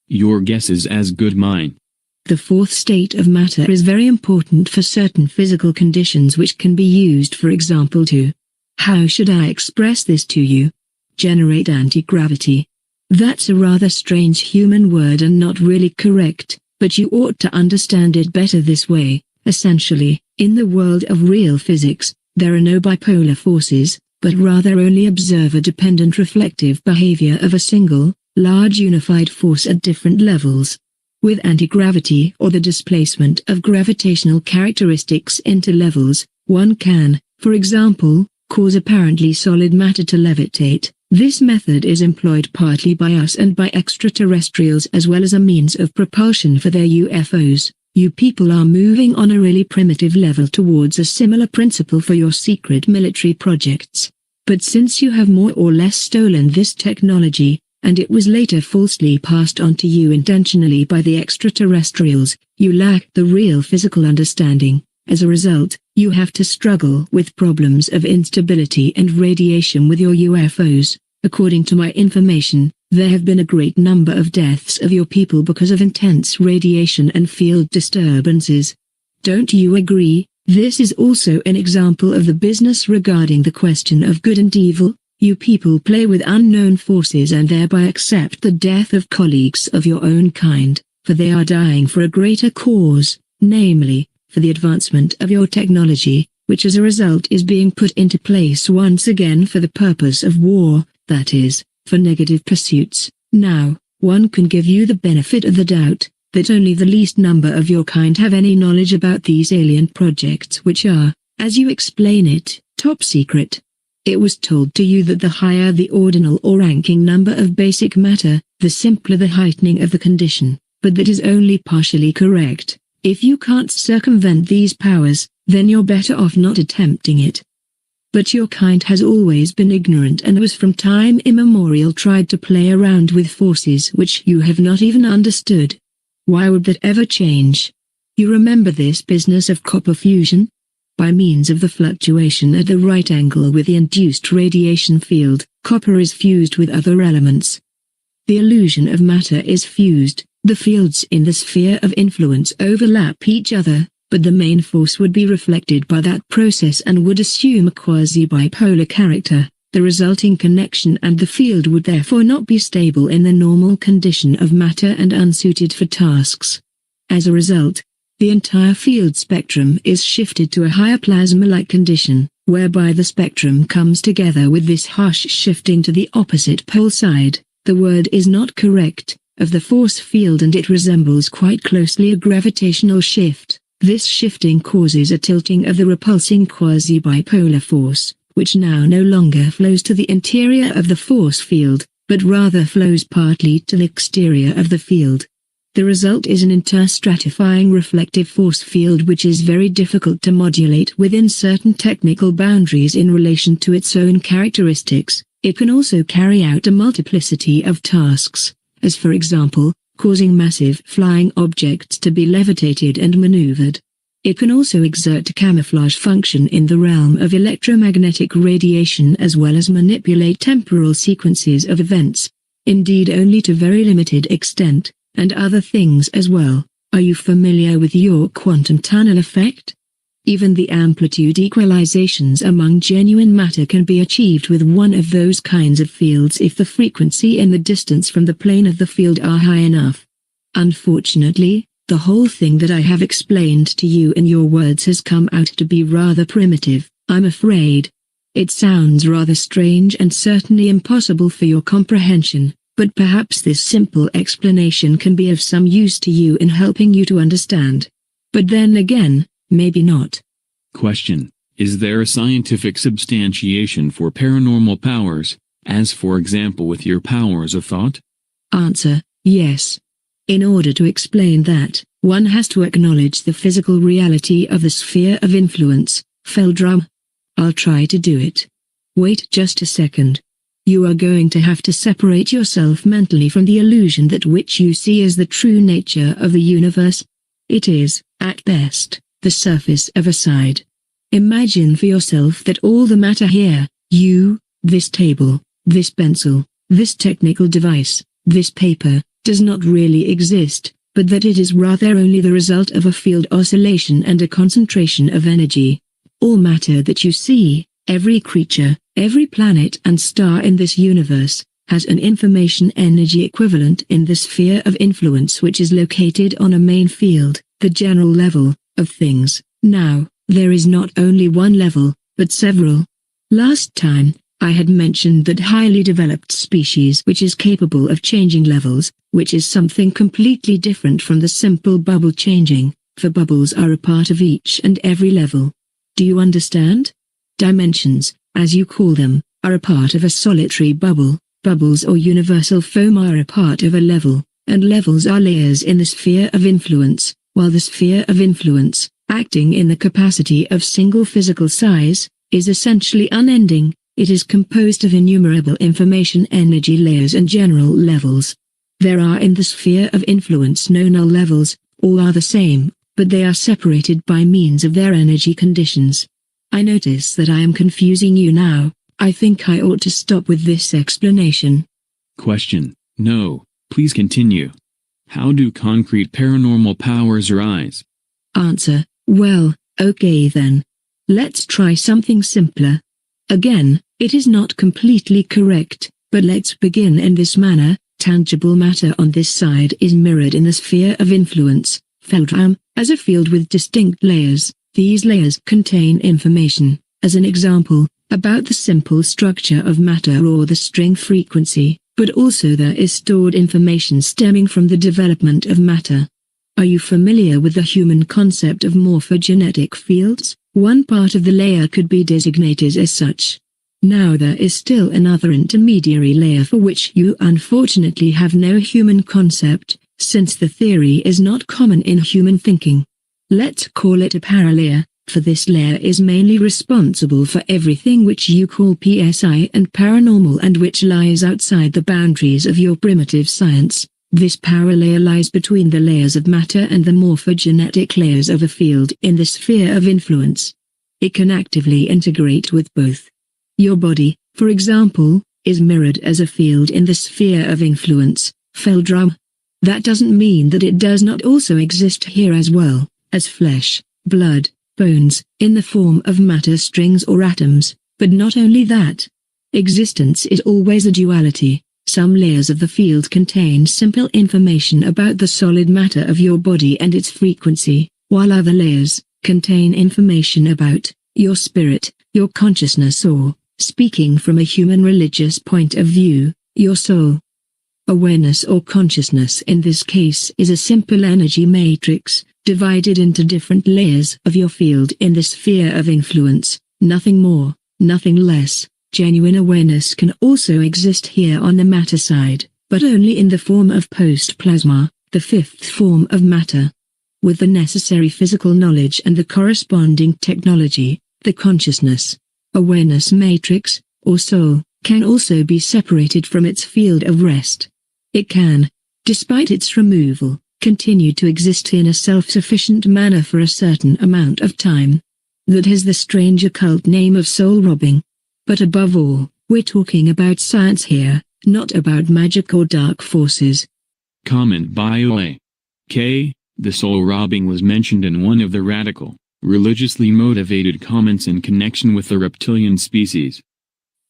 Your guess is as good mine. The fourth state of matter is very important for certain physical conditions which can be used for example to, how should I express this to you? Generate anti-gravity. That's a rather strange human word and not really correct, but you ought to understand it better this way. Essentially, in the world of real physics, There are no bipolar forces, but rather only observer-dependent reflective behavior of a single, large unified force at different levels. With anti-gravity or the displacement of gravitational characteristics into levels, one can, for example, cause apparently solid matter to levitate. This method is employed partly by us and by extraterrestrials as well as a means of propulsion for their UFOs. You people are moving on a really primitive level towards a similar principle for your secret military projects. But since you have more or less stolen this technology, and it was later falsely passed on to you intentionally by the extraterrestrials, you lack the real physical understanding. As a result, you have to struggle with problems of instability and radiation with your UFOs. According to my information, there have been a great number of deaths of your people because of intense radiation and field disturbances. Don't you agree? This is also an example of the business regarding the question of good and evil. You people play with unknown forces and thereby accept the death of colleagues of your own kind, for they are dying for a greater cause, namely, for the advancement of your technology, which as a result is being put into place once again for the purpose of war, that is, for negative pursuits. Now, one can give you the benefit of the doubt, that only the least number of your kind have any knowledge about these alien projects which are, as you explain it, top secret. It was told to you that the higher the ordinal or ranking number of basic matter, the simpler the heightening of the condition, but that is only partially correct. If you can't circumvent these powers, then you're better off not attempting it. But your kind has always been ignorant and was from time immemorial tried to play around with forces which you have not even understood. Why would that ever change? You remember this business of copper fusion? By means of the fluctuation at the right angle with the induced radiation field, copper is fused with other elements. The illusion of matter is fused, the fields in the sphere of influence overlap each other, but the main force would be reflected by that process and would assume a quasi-bipolar character. The resulting connection and the field would therefore not be stable in the normal condition of matter and unsuited for tasks. As a result, the entire field spectrum is shifted to a higher plasma-like condition, whereby the spectrum comes together with this harsh shifting to the opposite pole side, the word is not correct, of the force field, and it resembles quite closely a gravitational shift. This shifting causes a tilting of the repulsing quasi-bipolar force, which now no longer flows to the interior of the force field, but rather flows partly to the exterior of the field. The result is an interstratifying reflective force field which is very difficult to modulate within certain technical boundaries in relation to its own characteristics. It can also carry out a multiplicity of tasks, as for example, causing massive flying objects to be levitated and maneuvered. It can also exert a camouflage function in the realm of electromagnetic radiation as well as manipulate temporal sequences of events, indeed only to very limited extent, and other things as well. Are you familiar with your quantum tunnel effect? Even the amplitude equalizations among genuine matter can be achieved with one of those kinds of fields if the frequency and the distance from the plane of the field are high enough. Unfortunately, the whole thing that I have explained to you in your words has come out to be rather primitive, I'm afraid. It sounds rather strange and certainly impossible for your comprehension, but perhaps this simple explanation can be of some use to you in helping you to understand. But then again, maybe not. Question: is there a scientific substantiation for paranormal powers, as for example with your powers of thought? Answer: yes. In order to explain that, one has to acknowledge the physical reality of the sphere of influence. Feldrum. I'll try to do it. Wait just a second. You are going to have to separate yourself mentally from the illusion that which you see as the true nature of the universe. It is, at best, the surface of a side. Imagine for yourself that all the matter here, you, this table, this pencil, this technical device, this paper, does not really exist, but that it is rather only the result of a field oscillation and a concentration of energy. All matter that you see, every creature, every planet and star in this universe, has an information energy equivalent in the sphere of influence which is located on a main field, the general level, of things. Now, there is not only one level, but several. Last time, I had mentioned that highly developed species which is capable of changing levels, which is something completely different from the simple bubble changing, for bubbles are a part of each and every level. Do you understand? Dimensions, as you call them, are a part of a solitary bubble. Bubbles or universal foam are a part of a level, and levels are layers in the sphere of influence, while the sphere of influence, acting in the capacity of single physical size, is essentially unending. It is composed of innumerable information energy layers and general levels. There are in the sphere of influence no null levels, all are the same, but they are separated by means of their energy conditions. I notice that I am confusing you now. I think I ought to stop with this explanation. Question: No, please continue. How do concrete paranormal powers arise? Answer: Well, okay then. Let's try something simpler. Again, it is not completely correct, but let's begin in this manner. Tangible matter on this side is mirrored in the sphere of influence, Feldraum, as a field with distinct layers. These layers contain information, as an example, about the simple structure of matter or the string frequency, but also there is stored information stemming from the development of matter. Are you familiar with the human concept of morphogenetic fields? One part of the layer could be designated as such. Now there is still another intermediary layer for which you unfortunately have no human concept, since the theory is not common in human thinking. Let's call it a paralayer, for this layer is mainly responsible for everything which you call PSI and paranormal and which lies outside the boundaries of your primitive science. This paralayer lies between the layers of matter and the morphogenetic layers of a field in the sphere of influence. It can actively integrate with both. Your body, for example, is mirrored as a field in the sphere of influence, Feldraum. That doesn't mean that it does not also exist here as well, as flesh, blood, bones, in the form of matter strings or atoms, but not only that. Existence is always a duality. Some layers of the field contain simple information about the solid matter of your body and its frequency, while other layers contain information about your spirit, your consciousness or, speaking from a human religious point of view, your soul. Awareness or consciousness in this case is a simple energy matrix, divided into different layers of your field in the sphere of influence, nothing more, nothing less. Genuine awareness can also exist here on the matter side, but only in the form of post-plasma, the fifth form of matter. With the necessary physical knowledge and the corresponding technology, the consciousness, awareness matrix, or soul, can also be separated from its field of rest. It can, despite its removal, continue to exist in a self-sufficient manner for a certain amount of time. That has the strange occult name of soul robbing. But above all, we're talking about science here, not about magic or dark forces. Comment by O.A.K. The soul robbing was mentioned in one of the radical, religiously motivated comments in connection with the reptilian species.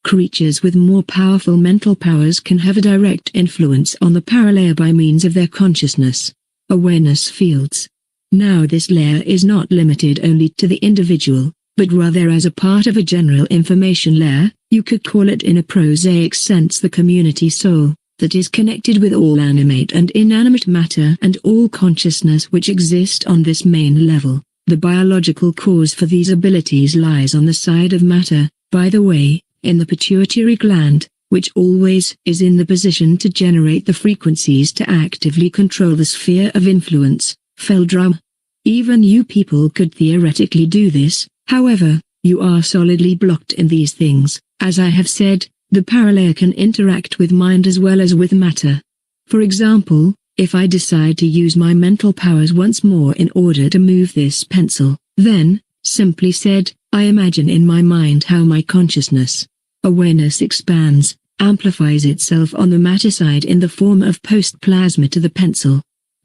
Creatures with more powerful mental powers can have a direct influence on the paralayer by means of their consciousness, awareness fields. Now this layer is not limited only to the individual, but rather as a part of a general information layer. You could call it in a prosaic sense the community soul, that is connected with all animate and inanimate matter and all consciousness which exist on this main level. The biological cause for these abilities lies on the side of matter, by the way, in the pituitary gland, which always is in the position to generate the frequencies to actively control the sphere of influence, Feldraum. Even you people could theoretically do this, however, you are solidly blocked in these things. As I have said, the paralayer can interact with mind as well as with matter. For example, if I decide to use my mental powers once more in order to move this pencil, then, simply said, I imagine in my mind how my consciousness, awareness expands, amplifies itself on the matter side in the form of post-plasma to the pencil.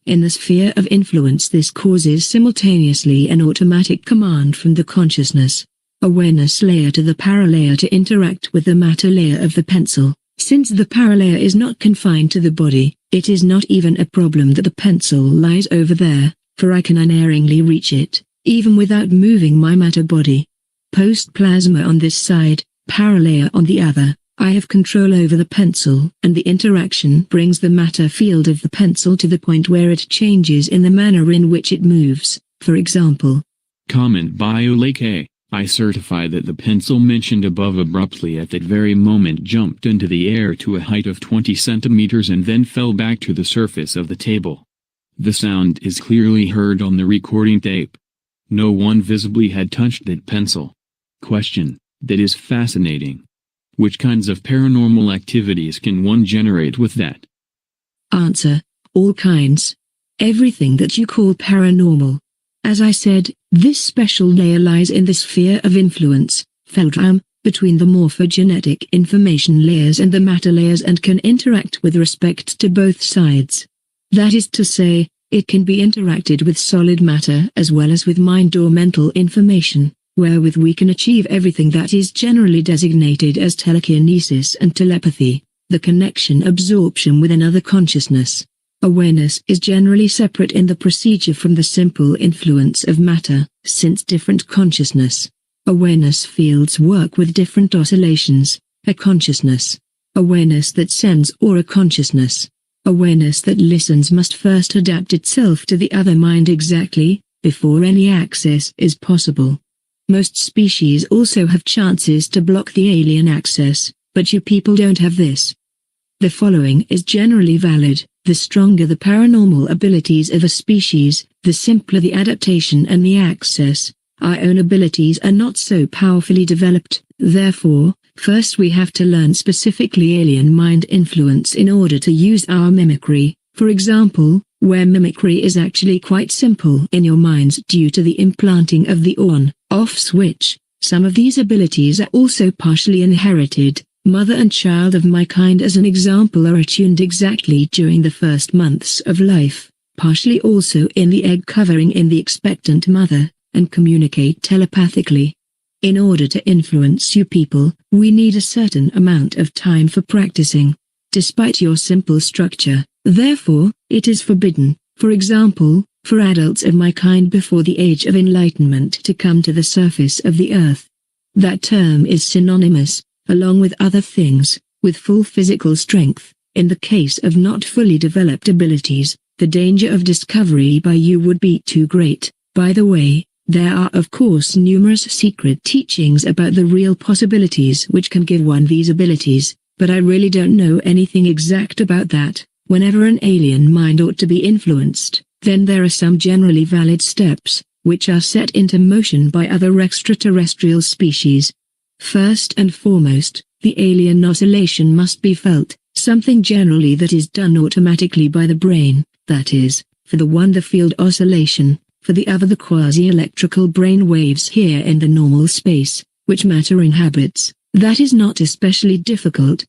In the sphere of influence this causes simultaneously an automatic command from the consciousness, awareness layer to the paralayer to interact with the matter layer of the pencil. Since the paralayer is not confined to the body, it is not even a problem that the pencil lies over there, for I can unerringly reach it, even without moving my matter body. post-plasma on this side, paralayer on the other. I have control over the pencil, and the interaction brings the matter field of the pencil to the point where it changes in the manner in which it moves. For example, Comment by LeakYou. I certify that the pencil mentioned above abruptly at that very moment jumped into the air to a height of 20 centimeters and then fell back to the surface of the table. The sound is clearly heard on the recording tape. No one visibly had touched that pencil. Question: that is fascinating. Which kinds of paranormal activities can one generate with that? Answer: all kinds. Everything that you call paranormal. As I said, this special layer lies in the sphere of influence, Feldraum, between the morphogenetic information layers and the matter layers, and can interact with respect to both sides. That is to say, it can be interacted with solid matter as well as with mind or mental information, wherewith we can achieve everything that is generally designated as telekinesis and telepathy, the connection absorption with another consciousness. Awareness is generally separate in the procedure from the simple influence of matter, since different consciousness awareness fields work with different oscillations. A consciousness awareness that sends or a consciousness awareness that listens must first adapt itself to the other mind exactly, before any access is possible. Most species also have chances to block the alien access, but you people don't have this. The following is generally valid: the stronger the paranormal abilities of a species, the simpler the adaptation and the access. Our own abilities are not so powerfully developed, therefore, first we have to learn specifically alien mind influence in order to use our mimicry, for example, where mimicry is actually quite simple in your minds due to the implanting of the on-off switch. Some of these abilities are also partially inherited. Mother and child of my kind as an example are attuned exactly during the first months of life, partially also in the egg covering in the expectant mother, and communicate telepathically. In order to influence you people, we need a certain amount of time for practicing. Despite your simple structure, therefore, it is forbidden, for example, for adults of my kind before the age of enlightenment to come to the surface of the earth. That term is synonymous, along with other things, with full physical strength. In the case of not fully developed abilities, the danger of discovery by you would be too great. By the way, there are of course numerous secret teachings about the real possibilities which can give one these abilities, but I really don't know anything exact about that. Whenever an alien mind ought to be influenced, then there are some generally valid steps, which are set into motion by other extraterrestrial species. First and foremost, the alien oscillation must be felt, something generally that is done automatically by the brain, that is, for the one the field oscillation, for the other the quasi-electrical brain waves here in the normal space, which matter inhabits. That is not especially difficult.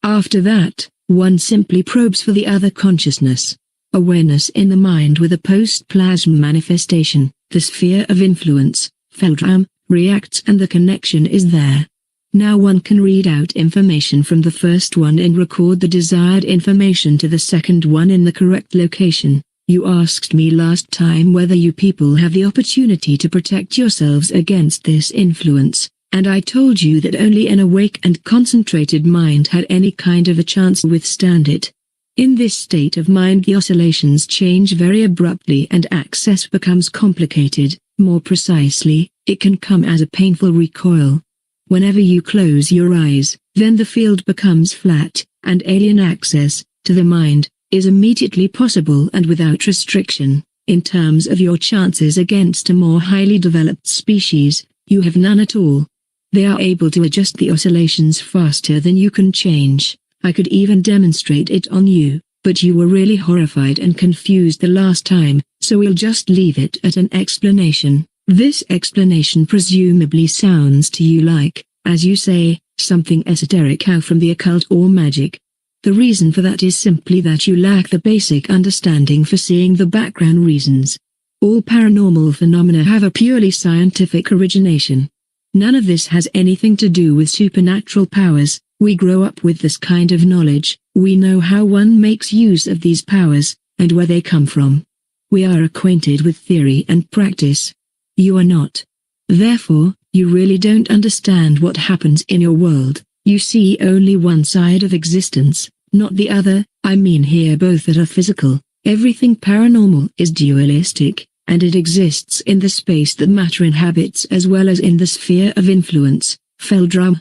After that, one simply probes for the other consciousness, awareness in the mind with a post-plasma manifestation, the sphere of influence, Feldraum, reacts and the connection is there. Now one can read out information from the first one and record the desired information to the second one in the correct location. You asked me last time whether you people have the opportunity to protect yourselves against this influence, and I told you that only an awake and concentrated mind had any kind of a chance to withstand it. In this state of mind the oscillations change very abruptly and access becomes complicated. More precisely, it can come as a painful recoil. Whenever you close your eyes, then the field becomes flat, and alien access, to the mind, is immediately possible and without restriction. In terms of your chances against a more highly developed species, you have none at all. They are able to adjust the oscillations faster than you can change. I could even demonstrate it on you, but you were really horrified and confused the last time, so we'll just leave it at an explanation. This explanation presumably sounds to you like, as you say, something esoteric out from the occult or magic. The reason for that is simply that you lack the basic understanding for seeing the background reasons. All paranormal phenomena have a purely scientific origination. None of this has anything to do with supernatural powers. We grow up with this kind of knowledge, we know how one makes use of these powers, and where they come from. We are acquainted with theory and practice. You are not. Therefore, You really don't understand what happens in your world. You see only one side of existence, not the other. I mean here both that are physical. Everything paranormal is dualistic, and it exists in the space that matter inhabits as well as in the sphere of influence, Feldrum.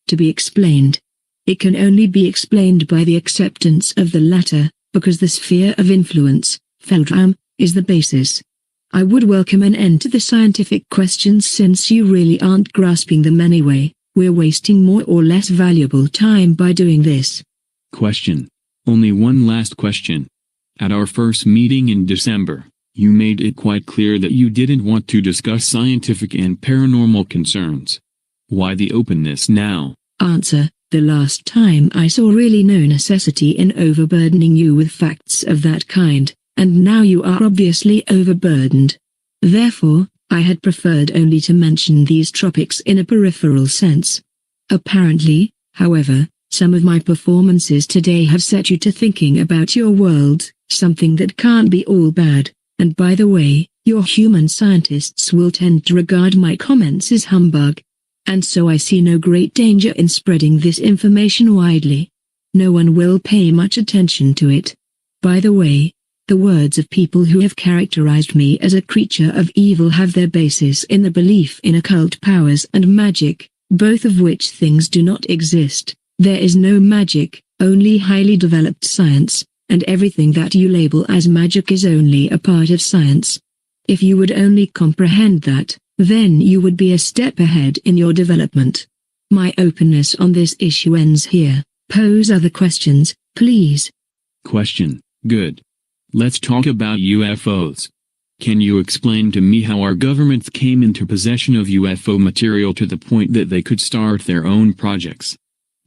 To be explained. It can only be explained by the acceptance of the latter, because the sphere of influence, Feldrum, is the basis. I would welcome an end to the scientific questions since you really aren't grasping them anyway. We're wasting more or less valuable time by doing this. Question. Only one last question. At our first meeting in December, you made it quite clear that you didn't want to discuss scientific and paranormal concerns. Why the openness now? Answer. The last time I saw really no necessity in overburdening you with facts of that kind, and now you are obviously overburdened. Therefore, I had preferred only to mention these topics in a peripheral sense. Apparently, however, some of my performances today have set you to thinking about your world, something that can't be all bad, and by the way, your human scientists will tend to regard my comments as humbug. And so I see no great danger in spreading this information widely. No one will pay much attention to it. By the way, the words of people who have characterized me as a creature of evil have their basis in the belief in occult powers and magic, both of which things do not exist. There is no magic, only highly developed science, and everything that you label as magic is only a part of science. If you would only comprehend that, then you would be a step ahead in your development. My openness on this issue ends here. Pose other questions, please. Question. Good. Let's talk about UFOs. Can you explain to me how our governments came into possession of UFO material to the point that they could start their own projects?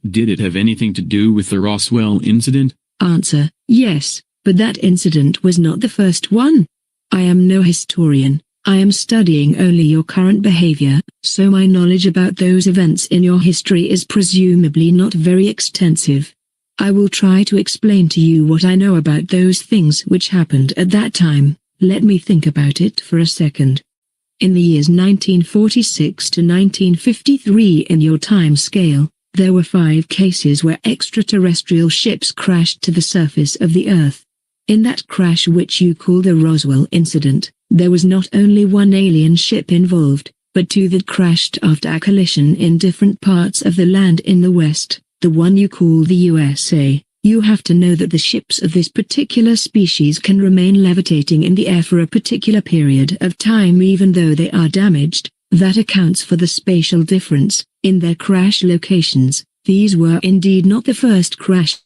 Did it have anything to do with the Roswell incident? Answer. Yes, but that incident was not the first one. I am no historian. I am studying only your current behavior, so my knowledge about those events in your history is presumably not very extensive. I will try to explain to you what I know about those things which happened at that time. Let me think about it for a second. In the years 1946 to 1953 in your time scale, there were 5 cases where extraterrestrial ships crashed to the surface of the Earth. In that crash which you call the Roswell incident, there was not only one alien ship involved, but 2 that crashed after a collision in different parts of the land in the West, the one you call the USA. You have to know that the ships of this particular species can remain levitating in the air for a particular period of time even though they are damaged. That accounts for the spatial difference in their crash locations. These were indeed not the first crash,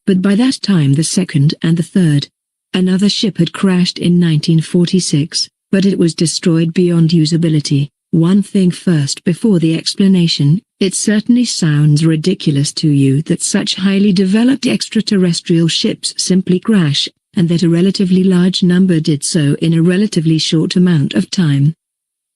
but by that time the second and the third. Another ship had crashed in 1946, but it was destroyed beyond usability. One thing first before the explanation, it certainly sounds ridiculous to you that such highly developed extraterrestrial ships simply crash, and that a relatively large number did so in a relatively short amount of time.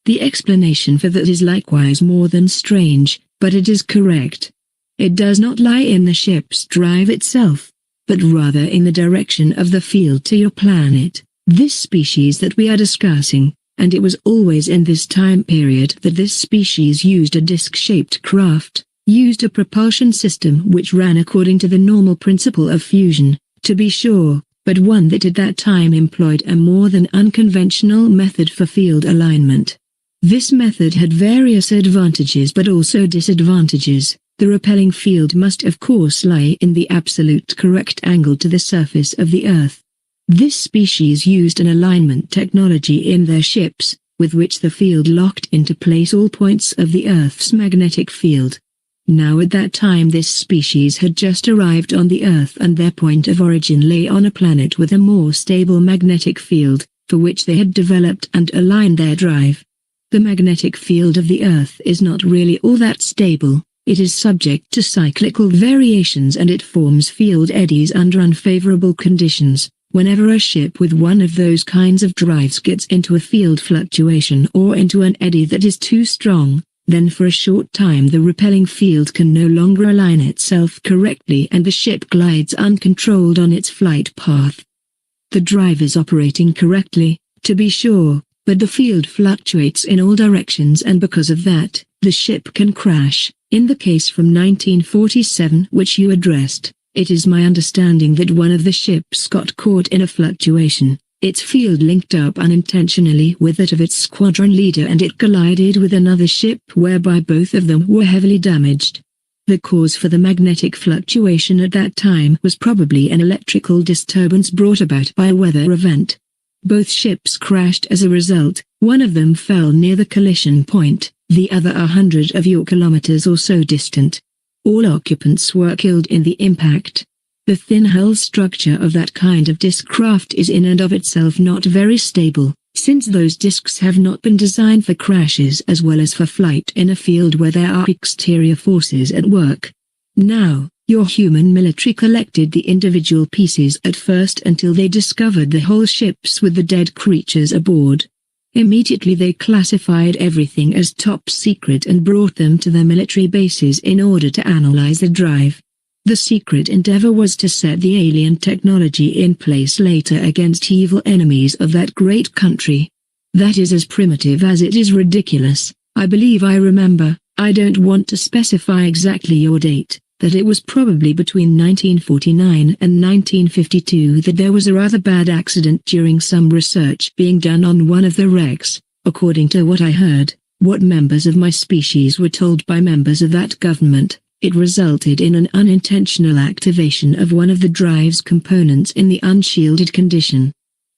The explanation for that is likewise more than strange, but it is correct. It does not lie in the ship's drive itself, but rather in the direction of the field to your planet, this species that we are discussing, and it was always in this time period that this species used a disc-shaped craft, used a propulsion system which ran according to the normal principle of fusion, to be sure, but one that at that time employed a more than unconventional method for field alignment. This method had various advantages but also disadvantages. The repelling field must of course lie in the absolute correct angle to the surface of the Earth. This species used an alignment technology in their ships, with which the field locked into place all points of the Earth's magnetic field. Now at that time this species had just arrived on the Earth and their point of origin lay on a planet with a more stable magnetic field, for which they had developed and aligned their drive. The magnetic field of the Earth is not really all that stable. It is subject to cyclical variations and it forms field eddies under unfavorable conditions. Whenever a ship with one of those kinds of drives gets into a field fluctuation or into an eddy that is too strong, then for a short time the repelling field can no longer align itself correctly and the ship glides uncontrolled on its flight path. The drive is operating correctly, to be sure, but the field fluctuates in all directions, and because of that, the ship can crash. In the case from 1947 which you addressed, it is my understanding that one of the ships got caught in a fluctuation. Its field linked up unintentionally with that of its squadron leader, and it collided with another ship whereby both of them were heavily damaged. The cause for the magnetic fluctuation at that time was probably an electrical disturbance brought about by a weather event. Both ships crashed as a result. One of them fell near the collision point, the other 100 of your kilometers or so distant. All occupants were killed in the impact. The thin hull structure of that kind of disc craft is in and of itself not very stable, since those discs have not been designed for crashes as well as for flight in a field where there are exterior forces at work. Now, your human military collected the individual pieces at first until they discovered the whole ships with the dead creatures aboard. Immediately they classified everything as top secret and brought them to their military bases in order to analyze the drive. The secret endeavor was to set the alien technology in place later against evil enemies of that great country. That is as primitive as it is ridiculous. I believe I remember, I don't want to specify exactly your date, that it was probably between 1949 and 1952 that there was a rather bad accident during some research being done on one of the wrecks. According to what I heard, what members of my species were told by members of that government, it resulted in an unintentional activation of one of the drive's components in the unshielded condition.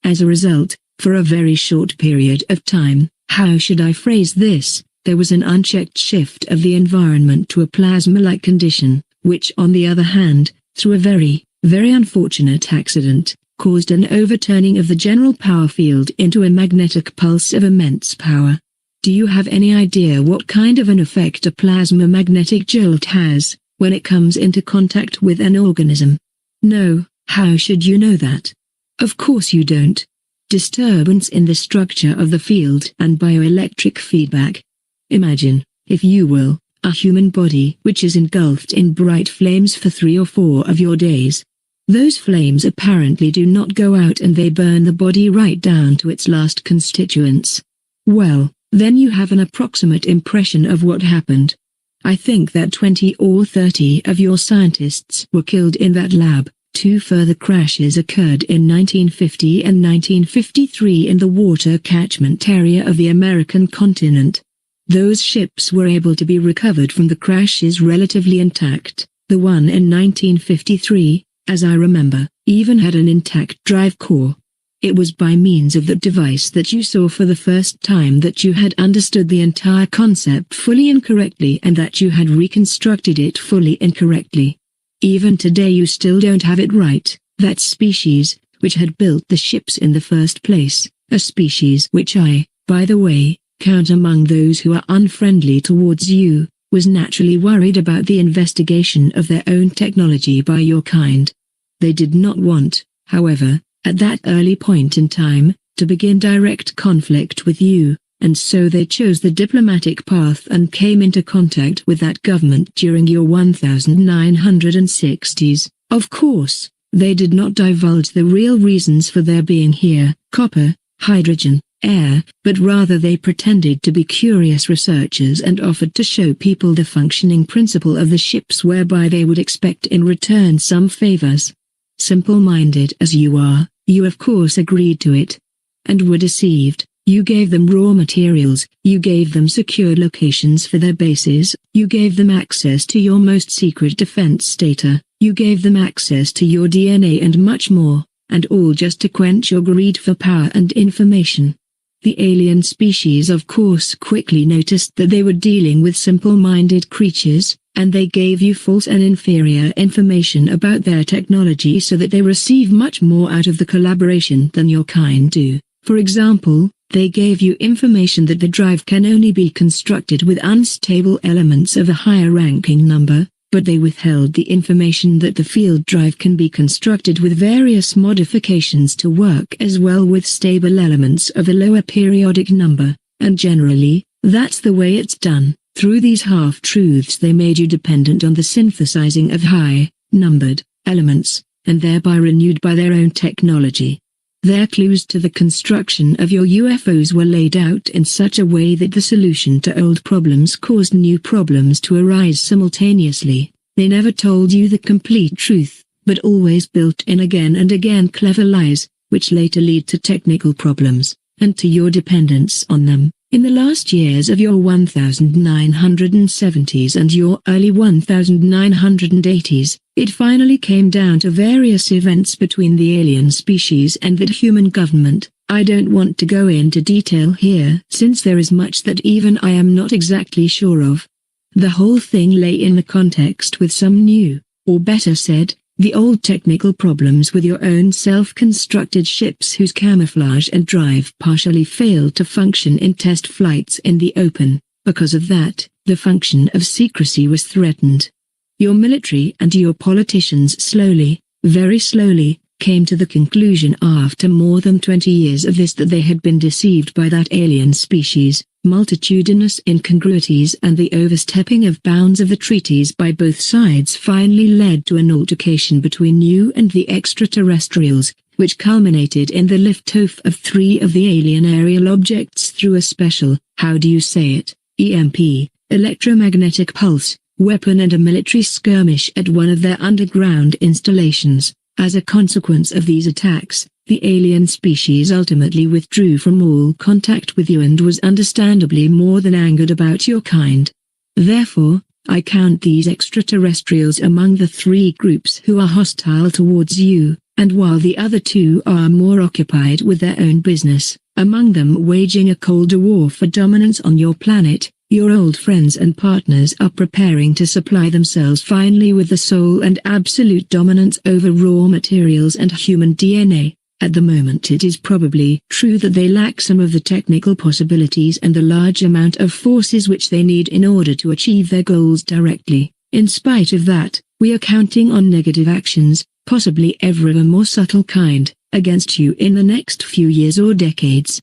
As a result, for a very short period of time, how should I phrase this, there was an unchecked shift of the environment to a plasma-like condition, which on the other hand, through a very, very unfortunate accident, caused an overturning of the general power field into a magnetic pulse of immense power. Do you have any idea what kind of an effect a plasma magnetic jolt has, when it comes into contact with an organism? No, how should you know that? Of course you don't. Disturbance in the structure of the field and bioelectric feedback. Imagine, if you will, a human body which is engulfed in bright flames for 3 or 4 of your days. Those flames apparently do not go out and they burn the body right down to its last constituents. Well, then you have an approximate impression of what happened. I think that 20 or 30 of your scientists were killed in that lab. 2 further crashes occurred in 1950 and 1953 in the water catchment area of the American continent. Those ships were able to be recovered from the crashes relatively intact. The one in 1953, as I remember, even had an intact drive core. It was by means of that device that you saw for the first time that you had understood the entire concept fully incorrectly and that you had reconstructed it fully incorrectly. Even today you still don't have it right. That species, which had built the ships in the first place, a species which I, by the way, count among those who are unfriendly towards you, was naturally worried about the investigation of their own technology by your kind. They did not want, however, at that early point in time, to begin direct conflict with you, and so they chose the diplomatic path and came into contact with that government during your 1960s. Of course, they did not divulge the real reasons for their being here, copper, hydrogen, air, but rather they pretended to be curious researchers and offered to show people the functioning principle of the ships whereby they would expect in return some favors. Simple-minded as you are, you of course agreed to it. And were deceived. You gave them raw materials, you gave them secure locations for their bases, you gave them access to your most secret defense data, you gave them access to your DNA and much more, and all just to quench your greed for power and information. The alien species of course quickly noticed that they were dealing with simple-minded creatures, and they gave you false and inferior information about their technology so that they receive much more out of the collaboration than your kind do. For example, they gave you information that the drive can only be constructed with unstable elements of a higher ranking number, but they withheld the information that the field drive can be constructed with various modifications to work as well with stable elements of a lower periodic number, and generally, that's the way it's done. Through these half-truths they made you dependent on the synthesizing of high-numbered elements, and thereby renewed by their own technology. Their clues to the construction of your UFOs were laid out in such a way that the solution to old problems caused new problems to arise simultaneously. They never told you the complete truth, but always built in again and again clever lies, which later lead to technical problems, and to your dependence on them. In the last years of your 1970s and your early 1980s, it finally came down to various events between the alien species and the human government. I don't want to go into detail here since there is much that even I am not exactly sure of. The whole thing lay in the context with some new, or better said, the old technical problems with your own self-constructed ships whose camouflage and drive partially failed to function in test flights in the open. Because of that, the function of secrecy was threatened. Your military and your politicians slowly, very slowly, came to the conclusion after more than 20 years of this that they had been deceived by that alien species. Multitudinous incongruities and the overstepping of bounds of the treaties by both sides finally led to an altercation between you and the extraterrestrials, which culminated in the liftoff of 3 of the alien aerial objects through a special, how do you say it, EMP, electromagnetic pulse, weapon and a military skirmish at one of their underground installations. As a consequence of these attacks, the alien species ultimately withdrew from all contact with you and was understandably more than angered about your kind. Therefore, I count these extraterrestrials among the 3 groups who are hostile towards you, and while the other 2 are more occupied with their own business, among them waging a colder war for dominance on your planet, your old friends and partners are preparing to supply themselves finally with the sole and absolute dominance over raw materials and human DNA. At the moment it is probably true that they lack some of the technical possibilities and the large amount of forces which they need in order to achieve their goals directly. In spite of that, we are counting on negative actions, possibly ever of a more subtle kind, against you in the next few years or decades.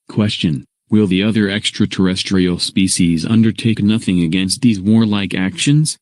Question: will the other extraterrestrial species undertake nothing against these warlike actions?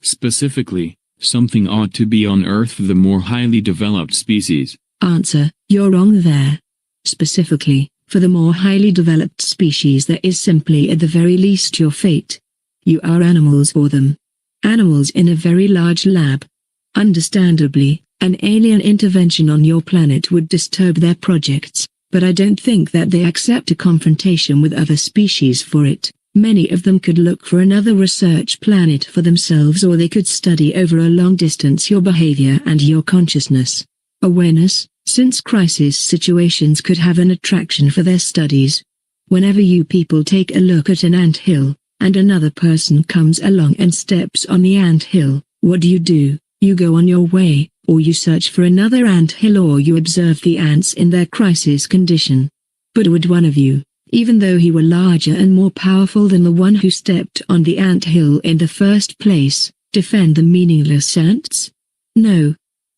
Specifically, something ought to be on Earth for the more highly developed species. Answer: you're wrong there. Specifically, for the more highly developed species there is simply at the very least your fate. You are animals for them. Animals in a very large lab. Understandably, an alien intervention on your planet would disturb their projects, but I don't think that they accept a confrontation with other species for it. Many of them could look for another research planet for themselves, or they could study over a long distance your behavior and your consciousness. Awareness, since crisis situations could have an attraction for their studies. Whenever you people take a look at an ant-hill, and another person comes along and steps on the ant-hill, what do? You go on your way, or you search for another ant-hill, or you observe the ants in their crisis condition. But would one of you, even though he were larger and more powerful than the one who stepped on the ant-hill in the first place, defend the meaningless ants? No.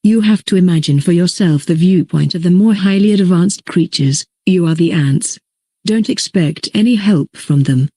You have to imagine for yourself the viewpoint of the more highly advanced creatures. You are the ants. Don't expect any help from them.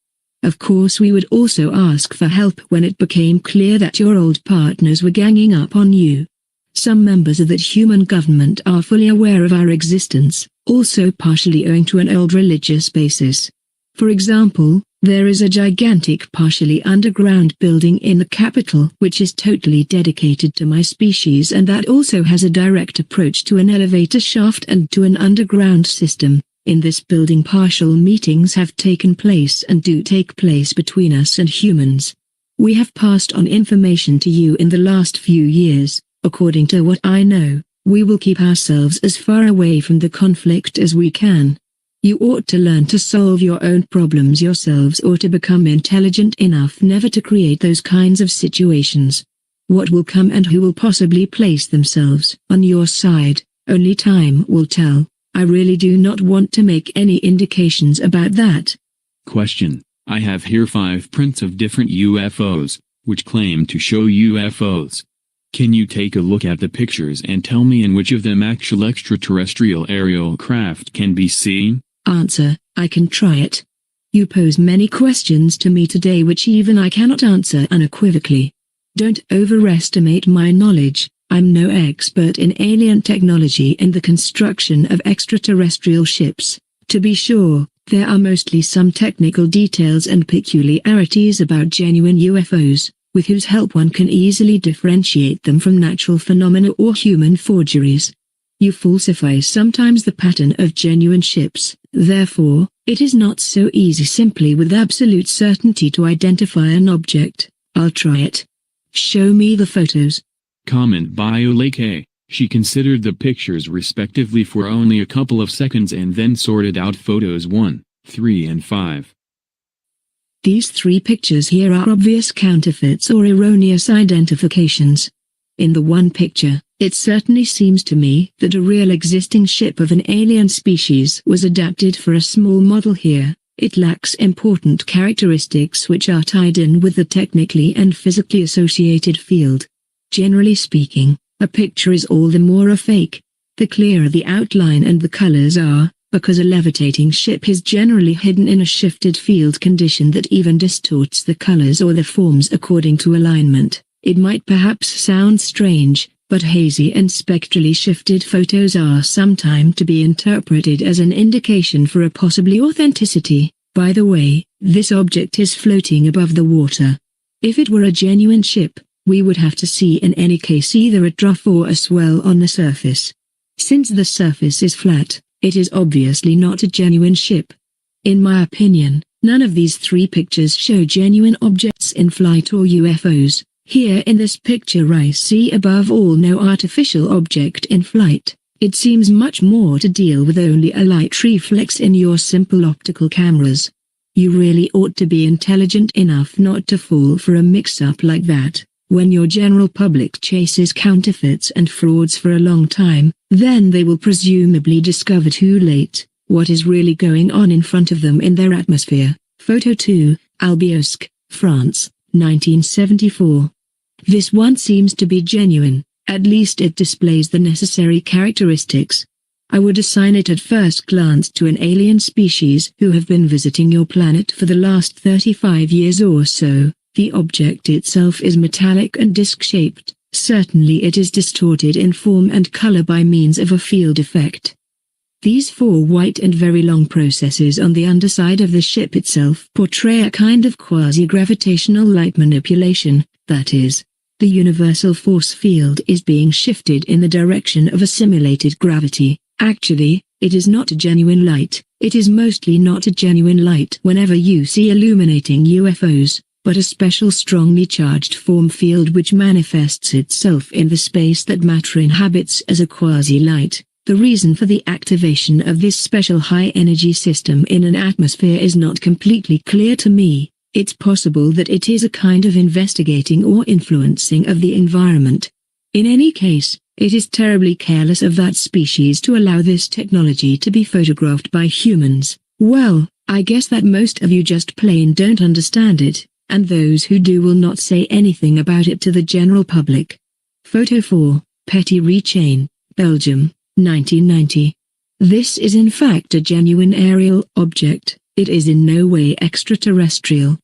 Of course we would also ask for help when it became clear that your old partners were ganging up on you. Some members of that human government are fully aware of our existence, also partially owing to an old religious basis. For example, there is a gigantic partially underground building in the capital which is totally dedicated to my species, and that also has a direct approach to an elevator shaft and to an underground system. In this building partial meetings have taken place and do take place between us and humans. We have passed on information to you in the last few years. According to what I know, we will keep ourselves as far away from the conflict as we can. You ought to learn to solve your own problems yourselves, or to become intelligent enough never to create those kinds of situations. What will come and who will possibly place themselves on your side, only time will tell. I really do not want to make any indications about that. Question: I have here 5 prints of different UFOs, which claim to show UFOs. Can you take a look at the pictures and tell me in which of them actual extraterrestrial aerial craft can be seen? Answer: I can try it. You pose many questions to me today which even I cannot answer unequivocally. Don't overestimate my knowledge. I'm no expert in alien technology and the construction of extraterrestrial ships. To be sure, there are mostly some technical details and peculiarities about genuine UFOs, with whose help one can easily differentiate them from natural phenomena or human forgeries. You falsify sometimes the pattern of genuine ships, therefore, it is not so easy simply with absolute certainty to identify an object. I'll try it. Show me the photos. Comment by Olake. She considered the pictures respectively for only a couple of seconds and then sorted out photos 1, 3 and 5. These 3 pictures here are obvious counterfeits or erroneous identifications. In the one picture, it certainly seems to me that a real existing ship of an alien species was adapted for a small model here. It lacks important characteristics which are tied in with the technically and physically associated field. Generally speaking, a picture is all the more a fake, the clearer the outline and the colors are, because a levitating ship is generally hidden in a shifted field condition that even distorts the colors or the forms according to alignment. It might perhaps sound strange, but hazy and spectrally shifted photos are sometimes to be interpreted as an indication for a possibly authenticity. By the way, this object is floating above the water. If it were a genuine ship, we would have to see in any case either a trough or a swell on the surface. Since the surface is flat, it is obviously not a genuine ship. In my opinion, none of these 3 pictures show genuine objects in flight or UFOs. Here in this picture I see above all no artificial object in flight. It seems much more to deal with only a light reflex in your simple optical cameras. You really ought to be intelligent enough not to fall for a mix-up like that. When your general public chases counterfeits and frauds for a long time, then they will presumably discover too late what is really going on in front of them in their atmosphere. Photo 2, Albiosque, France, 1974. This one seems to be genuine, at least it displays the necessary characteristics. I would assign it at first glance to an alien species who have been visiting your planet for the last 35 years or so. The object itself is metallic and disc-shaped. Certainly it is distorted in form and color by means of a field effect. These 4 white and very long processes on the underside of the ship itself portray a kind of quasi-gravitational light manipulation, that is, the universal force field is being shifted in the direction of a simulated gravity. Actually, it is not a genuine light. It is mostly not a genuine light whenever you see illuminating UFOs, but a special strongly charged form field which manifests itself in the space that matter inhabits as a quasi-light. The reason for the activation of this special high-energy system in an atmosphere is not completely clear to me. It's possible that it is a kind of investigating or influencing of the environment. In any case, it is terribly careless of that species to allow this technology to be photographed by humans. Well, I guess that most of you just plain don't understand it, and those who do will not say anything about it to the general public. Photo 4, Petit Chain, Belgium, 1990. This is in fact a genuine aerial object. It is in no way extraterrestrial.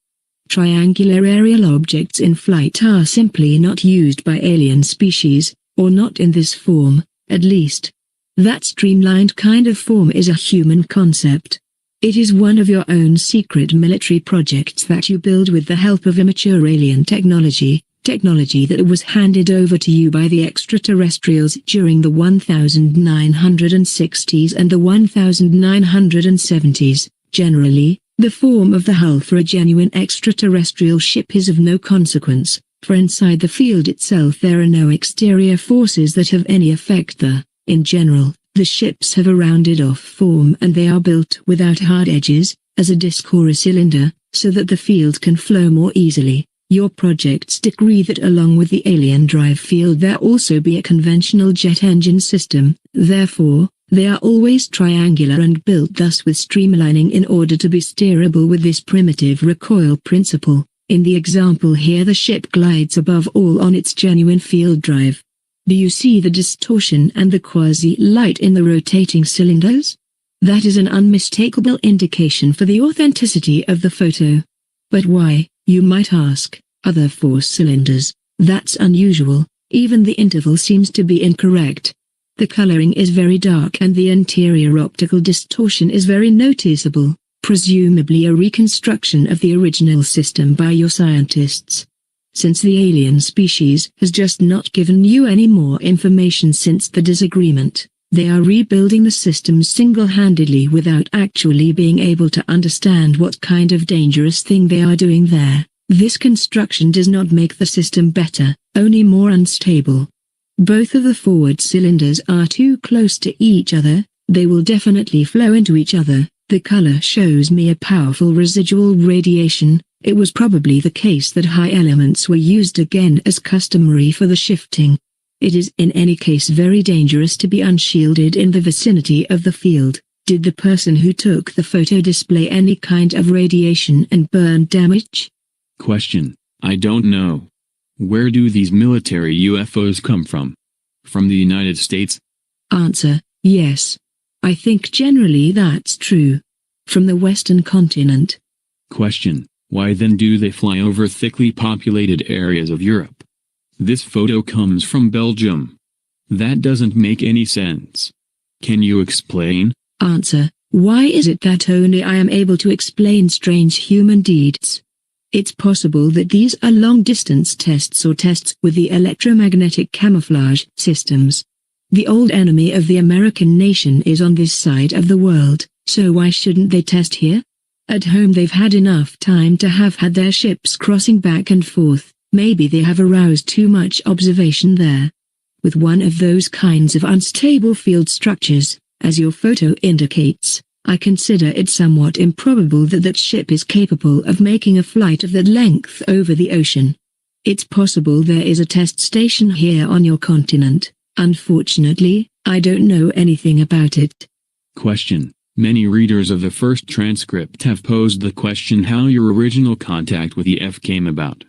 Triangular aerial objects in flight are simply not used by alien species, or not in this form, at least. That streamlined kind of form is a human concept. It is one of your own secret military projects that you build with the help of immature alien technology that was handed over to you by the extraterrestrials during the 1960s and the 1970s. Generally, the form of the hull for a genuine extraterrestrial ship is of no consequence, for inside the field itself there are no exterior forces that have any effect there. In general, the ships have a rounded-off form and they are built without hard edges, as a disc or a cylinder, so that the field can flow more easily. Your projects decree that along with the alien drive field there also be a conventional jet engine system, therefore, they are always triangular and built thus with streamlining in order to be steerable with this primitive recoil principle. In the example here the ship glides above all on its genuine field drive. Do you see the distortion and the quasi-light in the rotating cylinders? That is an unmistakable indication for the authenticity of the photo. But why, you might ask, are there 4 cylinders? That's unusual. Even the interval seems to be incorrect. The coloring is very dark and the interior optical distortion is very noticeable, presumably a reconstruction of the original system by your scientists. Since the alien species has just not given you any more information since the disagreement, they are rebuilding the system single-handedly without actually being able to understand what kind of dangerous thing they are doing there. This construction does not make the system better, only more unstable. Both of the forward cylinders are too close to each other, they will definitely flow into each other. The color shows me a powerful residual radiation. It was probably the case that high elements were used again as customary for the shifting. It is in any case very dangerous to be unshielded in the vicinity of the field. Did the person who took the photo display any kind of radiation and burn damage? Question: I don't know. Where do these military UFOs come from? From the United States? Answer: yes. I think generally that's true. From the Western continent. Question: why then do they fly over thickly populated areas of Europe? This photo comes from Belgium. That doesn't make any sense. Can you explain? Answer: why is it that only I am able to explain strange human deeds? It's possible that these are long-distance tests or tests with the electromagnetic camouflage systems. The old enemy of the American nation is on this side of the world, so why shouldn't they test here? At home they've had enough time to have had their ships crossing back and forth. Maybe they have aroused too much observation there. With one of those kinds of unstable field structures, as your photo indicates, I consider it somewhat improbable that that ship is capable of making a flight of that length over the ocean. It's possible there is a test station here on your continent. Unfortunately, I don't know anything about it. Question: many readers of the first transcript have posed the question how your original contact with EF came about.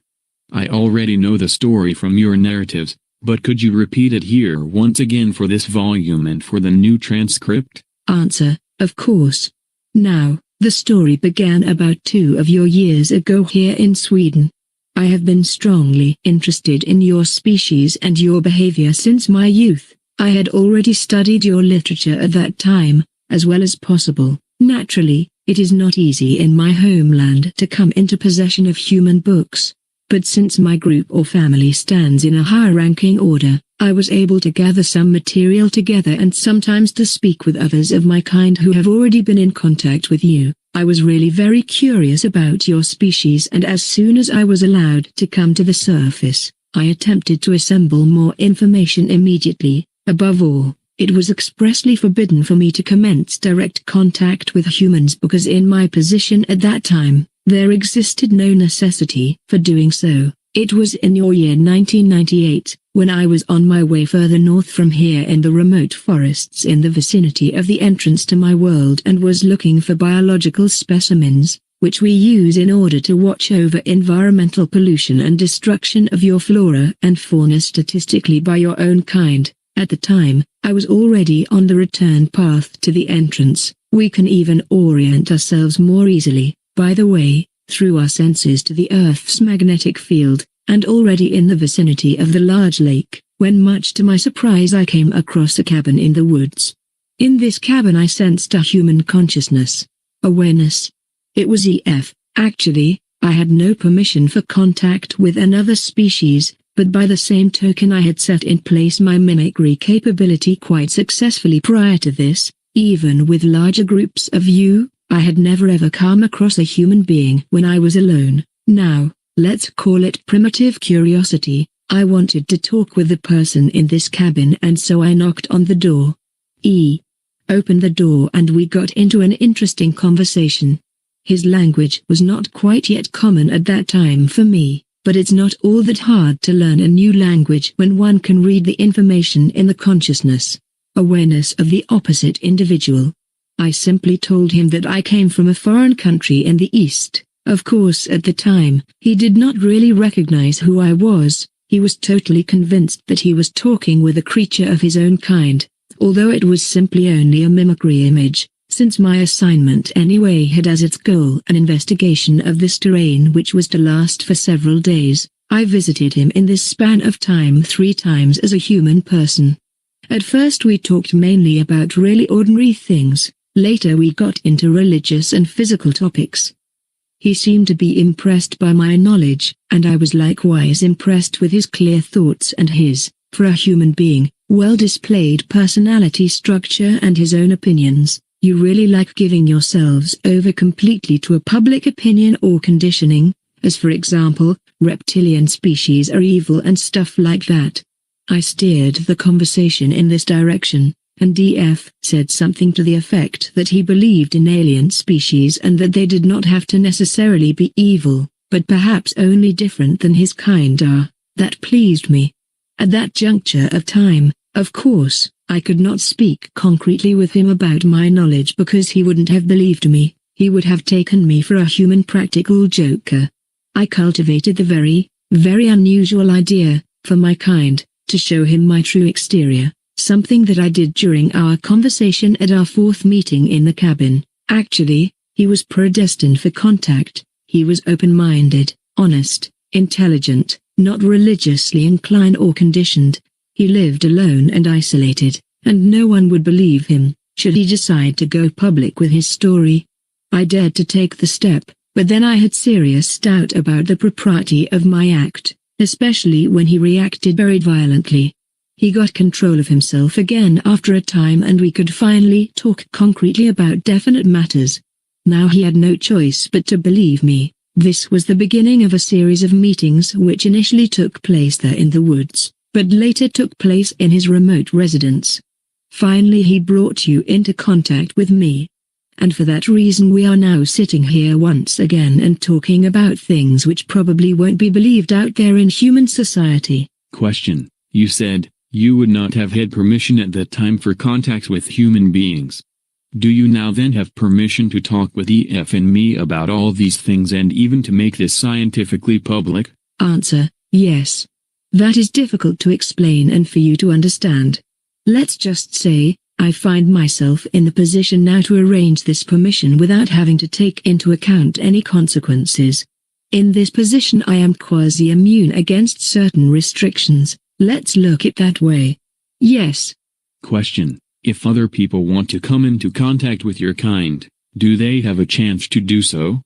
I already know the story from your narratives, but could you repeat it here once again for this volume and for the new transcript? Answer: of course. Now, the story began about 2 of your years ago here in Sweden. I have been strongly interested in your species and your behavior since my youth. I had already studied your literature at that time, as well as possible. Naturally, it is not easy in my homeland to come into possession of human books. But since my group or family stands in a higher-ranking order, I was able to gather some material together and sometimes to speak with others of my kind who have already been in contact with you. I was really very curious about your species, and as soon as I was allowed to come to the surface, I attempted to assemble more information immediately. Above all, it was expressly forbidden for me to commence direct contact with humans because in my position at that time, there existed no necessity for doing so. It was in your year 1998, when I was on my way further north from here in the remote forests in the vicinity of the entrance to my world and was looking for biological specimens, which we use in order to watch over environmental pollution and destruction of your flora and fauna statistically by your own kind. At the time, I was already on the return path to the entrance. We can even orient ourselves more easily, by the way, through our senses to the Earth's magnetic field, and already in the vicinity of the large lake, when much to my surprise I came across a cabin in the woods. In this cabin I sensed a human consciousness. Awareness. It was EF. Actually, I had no permission for contact with another species, but by the same token I had set in place my mimicry capability quite successfully prior to this. Even with larger groups of you, I had never ever come across a human being when I was alone. Now, let's call it primitive curiosity. I wanted to talk with the person in this cabin, and so I knocked on the door. Opened the door and we got into an interesting conversation. His language was not quite yet common at that time for me, but it's not all that hard to learn a new language when one can read the information in the consciousness, awareness of the opposite individual. I simply told him that I came from a foreign country in the East. Of course at the time, he did not really recognize who I was. He was totally convinced that he was talking with a creature of his own kind, although it was simply only a mimicry image, since my assignment anyway had as its goal an investigation of this terrain which was to last for several days. I visited him in this span of time 3 times as a human person. At first we talked mainly about really ordinary things, later we got into religious and physical topics. He seemed to be impressed by my knowledge, and I was likewise impressed with his clear thoughts and his, for a human being, well-displayed personality structure and his own opinions. You really like giving yourselves over completely to a public opinion or conditioning, as for example, reptilian species are evil and stuff like that. I steered the conversation in this direction, and DF said something to the effect that he believed in alien species and that they did not have to necessarily be evil, but perhaps only different than his kind are. That pleased me. At that juncture of time, of course, I could not speak concretely with him about my knowledge because he wouldn't have believed me. He would have taken me for a human practical joker. I cultivated the very, very unusual idea, for my kind, to show him my true exterior, something that I did during our conversation at our 4th meeting in the cabin. Actually, he was predestined for contact. He was open-minded, honest, intelligent, not religiously inclined or conditioned. He lived alone and isolated, and no one would believe him, should he decide to go public with his story. I dared to take the step, but then I had serious doubt about the propriety of my act, especially when he reacted very violently. He got control of himself again after a time and we could finally talk concretely about definite matters. Now he had no choice but to believe me. This was the beginning of a series of meetings which initially took place there in the woods, but later took place in his remote residence. Finally he brought you into contact with me. And for that reason we are now sitting here once again and talking about things which probably won't be believed out there in human society. Question. You said you would not have had permission at that time for contacts with human beings. Do you now then have permission to talk with EF and me about all these things and even to make this scientifically public? Answer. Yes. That is difficult to explain and for you to understand. Let's just say, I find myself in the position now to arrange this permission without having to take into account any consequences. In this position I am quasi-immune against certain restrictions. Let's look it that way. Yes. Question. If other people want to come into contact with your kind, do they have a chance to do so?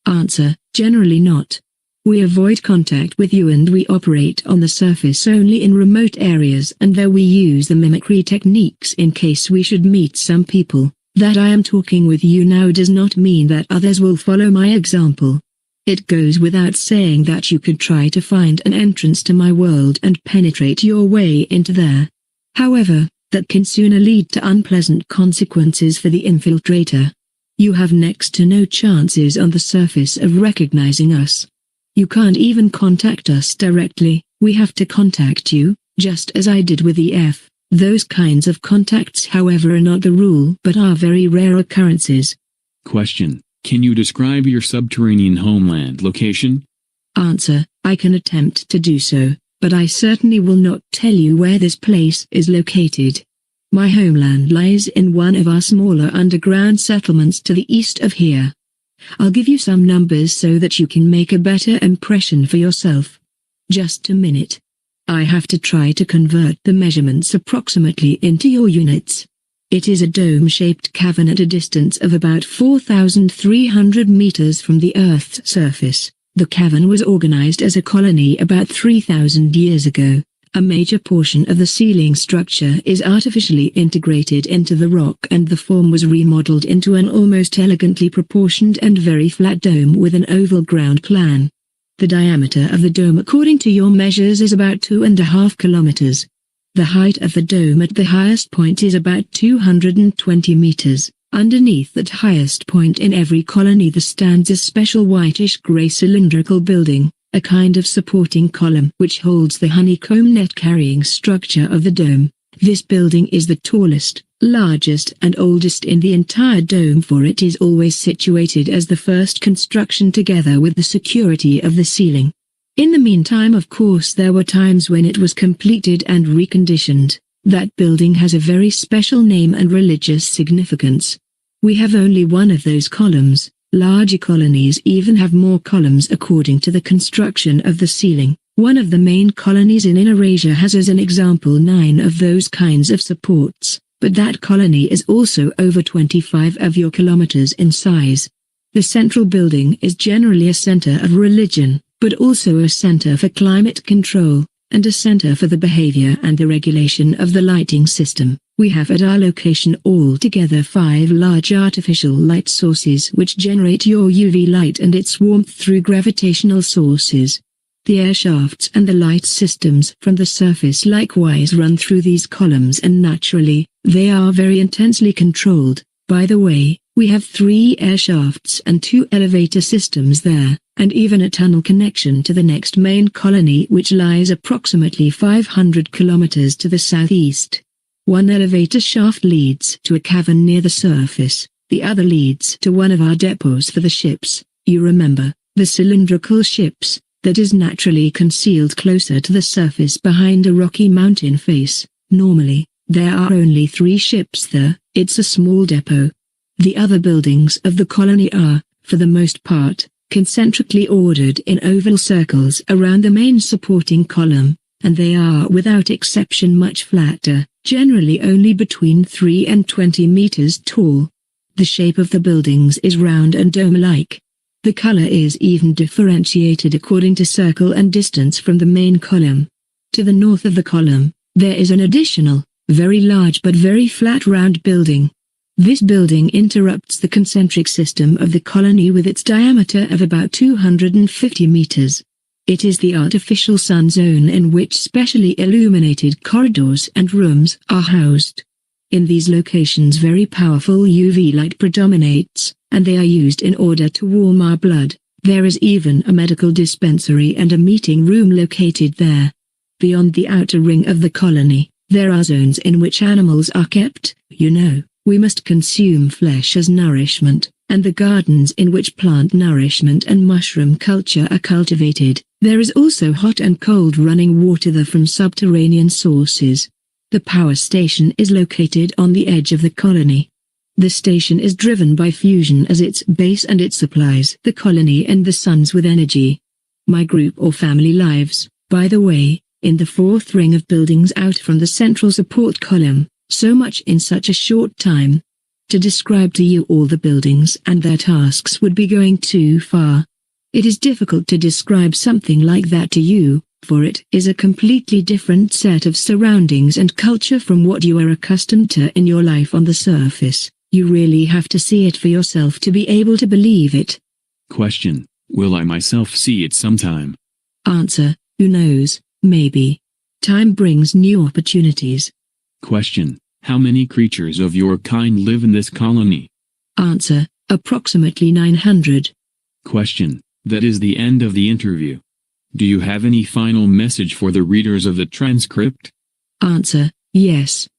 Answer. Generally not. We avoid contact with you and we operate on the surface only in remote areas, and there we use the mimicry techniques in case we should meet some people. That I am talking with you now does not mean that others will follow my example. It goes without saying that you could try to find an entrance to my world and penetrate your way into there. However, that can sooner lead to unpleasant consequences for the infiltrator. You have next to no chances on the surface of recognizing us. You can't even contact us directly, we have to contact you, just as I did with EF. Those kinds of contacts however are not the rule but are very rare occurrences. Question. Can you describe your subterranean homeland location? Answer. I can attempt to do so, but I certainly will not tell you where this place is located. My homeland lies in one of our smaller underground settlements to the east of here. I'll give you some numbers so that you can make a better impression for yourself. Just a minute. I have to try to convert the measurements approximately into your units. It is a dome-shaped cavern at a distance of about 4,300 meters from the Earth's surface. The cavern was organized as a colony about 3,000 years ago. A major portion of the ceiling structure is artificially integrated into the rock and the form was remodeled into an almost elegantly proportioned and very flat dome with an oval ground plan. The diameter of the dome according to your measures is about 2.5 kilometers. The height of the dome at the highest point is about 220 meters. Underneath that highest point in every colony there stands a special whitish-gray cylindrical building, a kind of supporting column which holds the honeycomb net-carrying structure of the dome. This building is the tallest, largest and oldest in the entire dome, for it is always situated as the first construction together with the security of the ceiling. In the meantime, of course, there were times when it was completed and reconditioned. That building has a very special name and religious significance. We have only one of those columns. Larger colonies even have more columns according to the construction of the ceiling. One of the main colonies in Inner Asia has as an example 9 of those kinds of supports, but that colony is also over 25 of your kilometers in size. The central building is generally a center of religion, but also a center for climate control, and a center for the behavior and the regulation of the lighting system. We have at our location altogether 5 large artificial light sources which generate your UV light and its warmth through gravitational sources. The air shafts and the light systems from the surface likewise run through these columns, and naturally, they are very intensely controlled. By the way, we have 3 air shafts and 2 elevator systems there, and even a tunnel connection to the next main colony which lies approximately 500 kilometers to the southeast. One elevator shaft leads to a cavern near the surface, the other leads to one of our depots for the ships, you remember, the cylindrical ships, that is naturally concealed closer to the surface behind a rocky mountain face. Normally, there are only 3 ships there. It's a small depot. The other buildings of the colony are, for the most part, concentrically ordered in oval circles around the main supporting column, and they are without exception much flatter, generally only between 3 and 20 meters tall. The shape of the buildings is round and dome-like. The color is even differentiated according to circle and distance from the main column. To the north of the column, there is an additional, very large but very flat round building. This building interrupts the concentric system of the colony with its diameter of about 250 meters. It is the artificial sun zone in which specially illuminated corridors and rooms are housed. In these locations very powerful UV light predominates, and they are used in order to warm our blood. There is even a medical dispensary and a meeting room located there. Beyond the outer ring of the colony, there are zones in which animals are kept. You know, we must consume flesh as nourishment, and the gardens in which plant nourishment and mushroom culture are cultivated. There is also hot and cold running water there from subterranean sources. The power station is located on the edge of the colony. The station is driven by fusion as its base, and it supplies the colony and the suns with energy. My group or family lives, by the way, in the 4th ring of buildings out from the central support column, so much in such a short time. To describe to you all the buildings and their tasks would be going too far. It is difficult to describe something like that to you, for it is a completely different set of surroundings and culture from what you are accustomed to in your life on the surface. You really have to see it for yourself to be able to believe it. Question: will I myself see it sometime? Answer: who knows, maybe. Time brings new opportunities. Question: how many creatures of your kind live in this colony? Answer: approximately 900. Question: that is the end of the interview. Do you have any final message for the readers of the transcript? Answer: yes.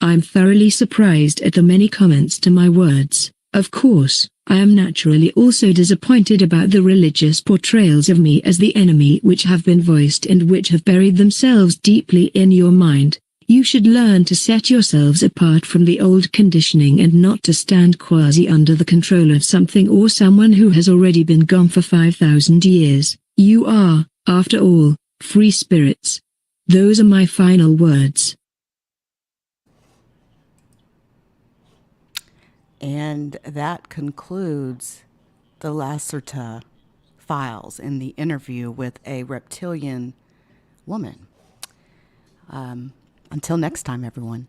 I'm thoroughly surprised at the many comments to my words. Of course, I am naturally also disappointed about the religious portrayals of me as the enemy which have been voiced and which have buried themselves deeply in your mind. You should learn to set yourselves apart from the old conditioning and not to stand quasi under the control of something or someone who has already been gone for 5,000 years. You are, after all, free spirits. Those are my final words. And that concludes the Lacerta files in the interview with a reptilian woman. Until next time, everyone.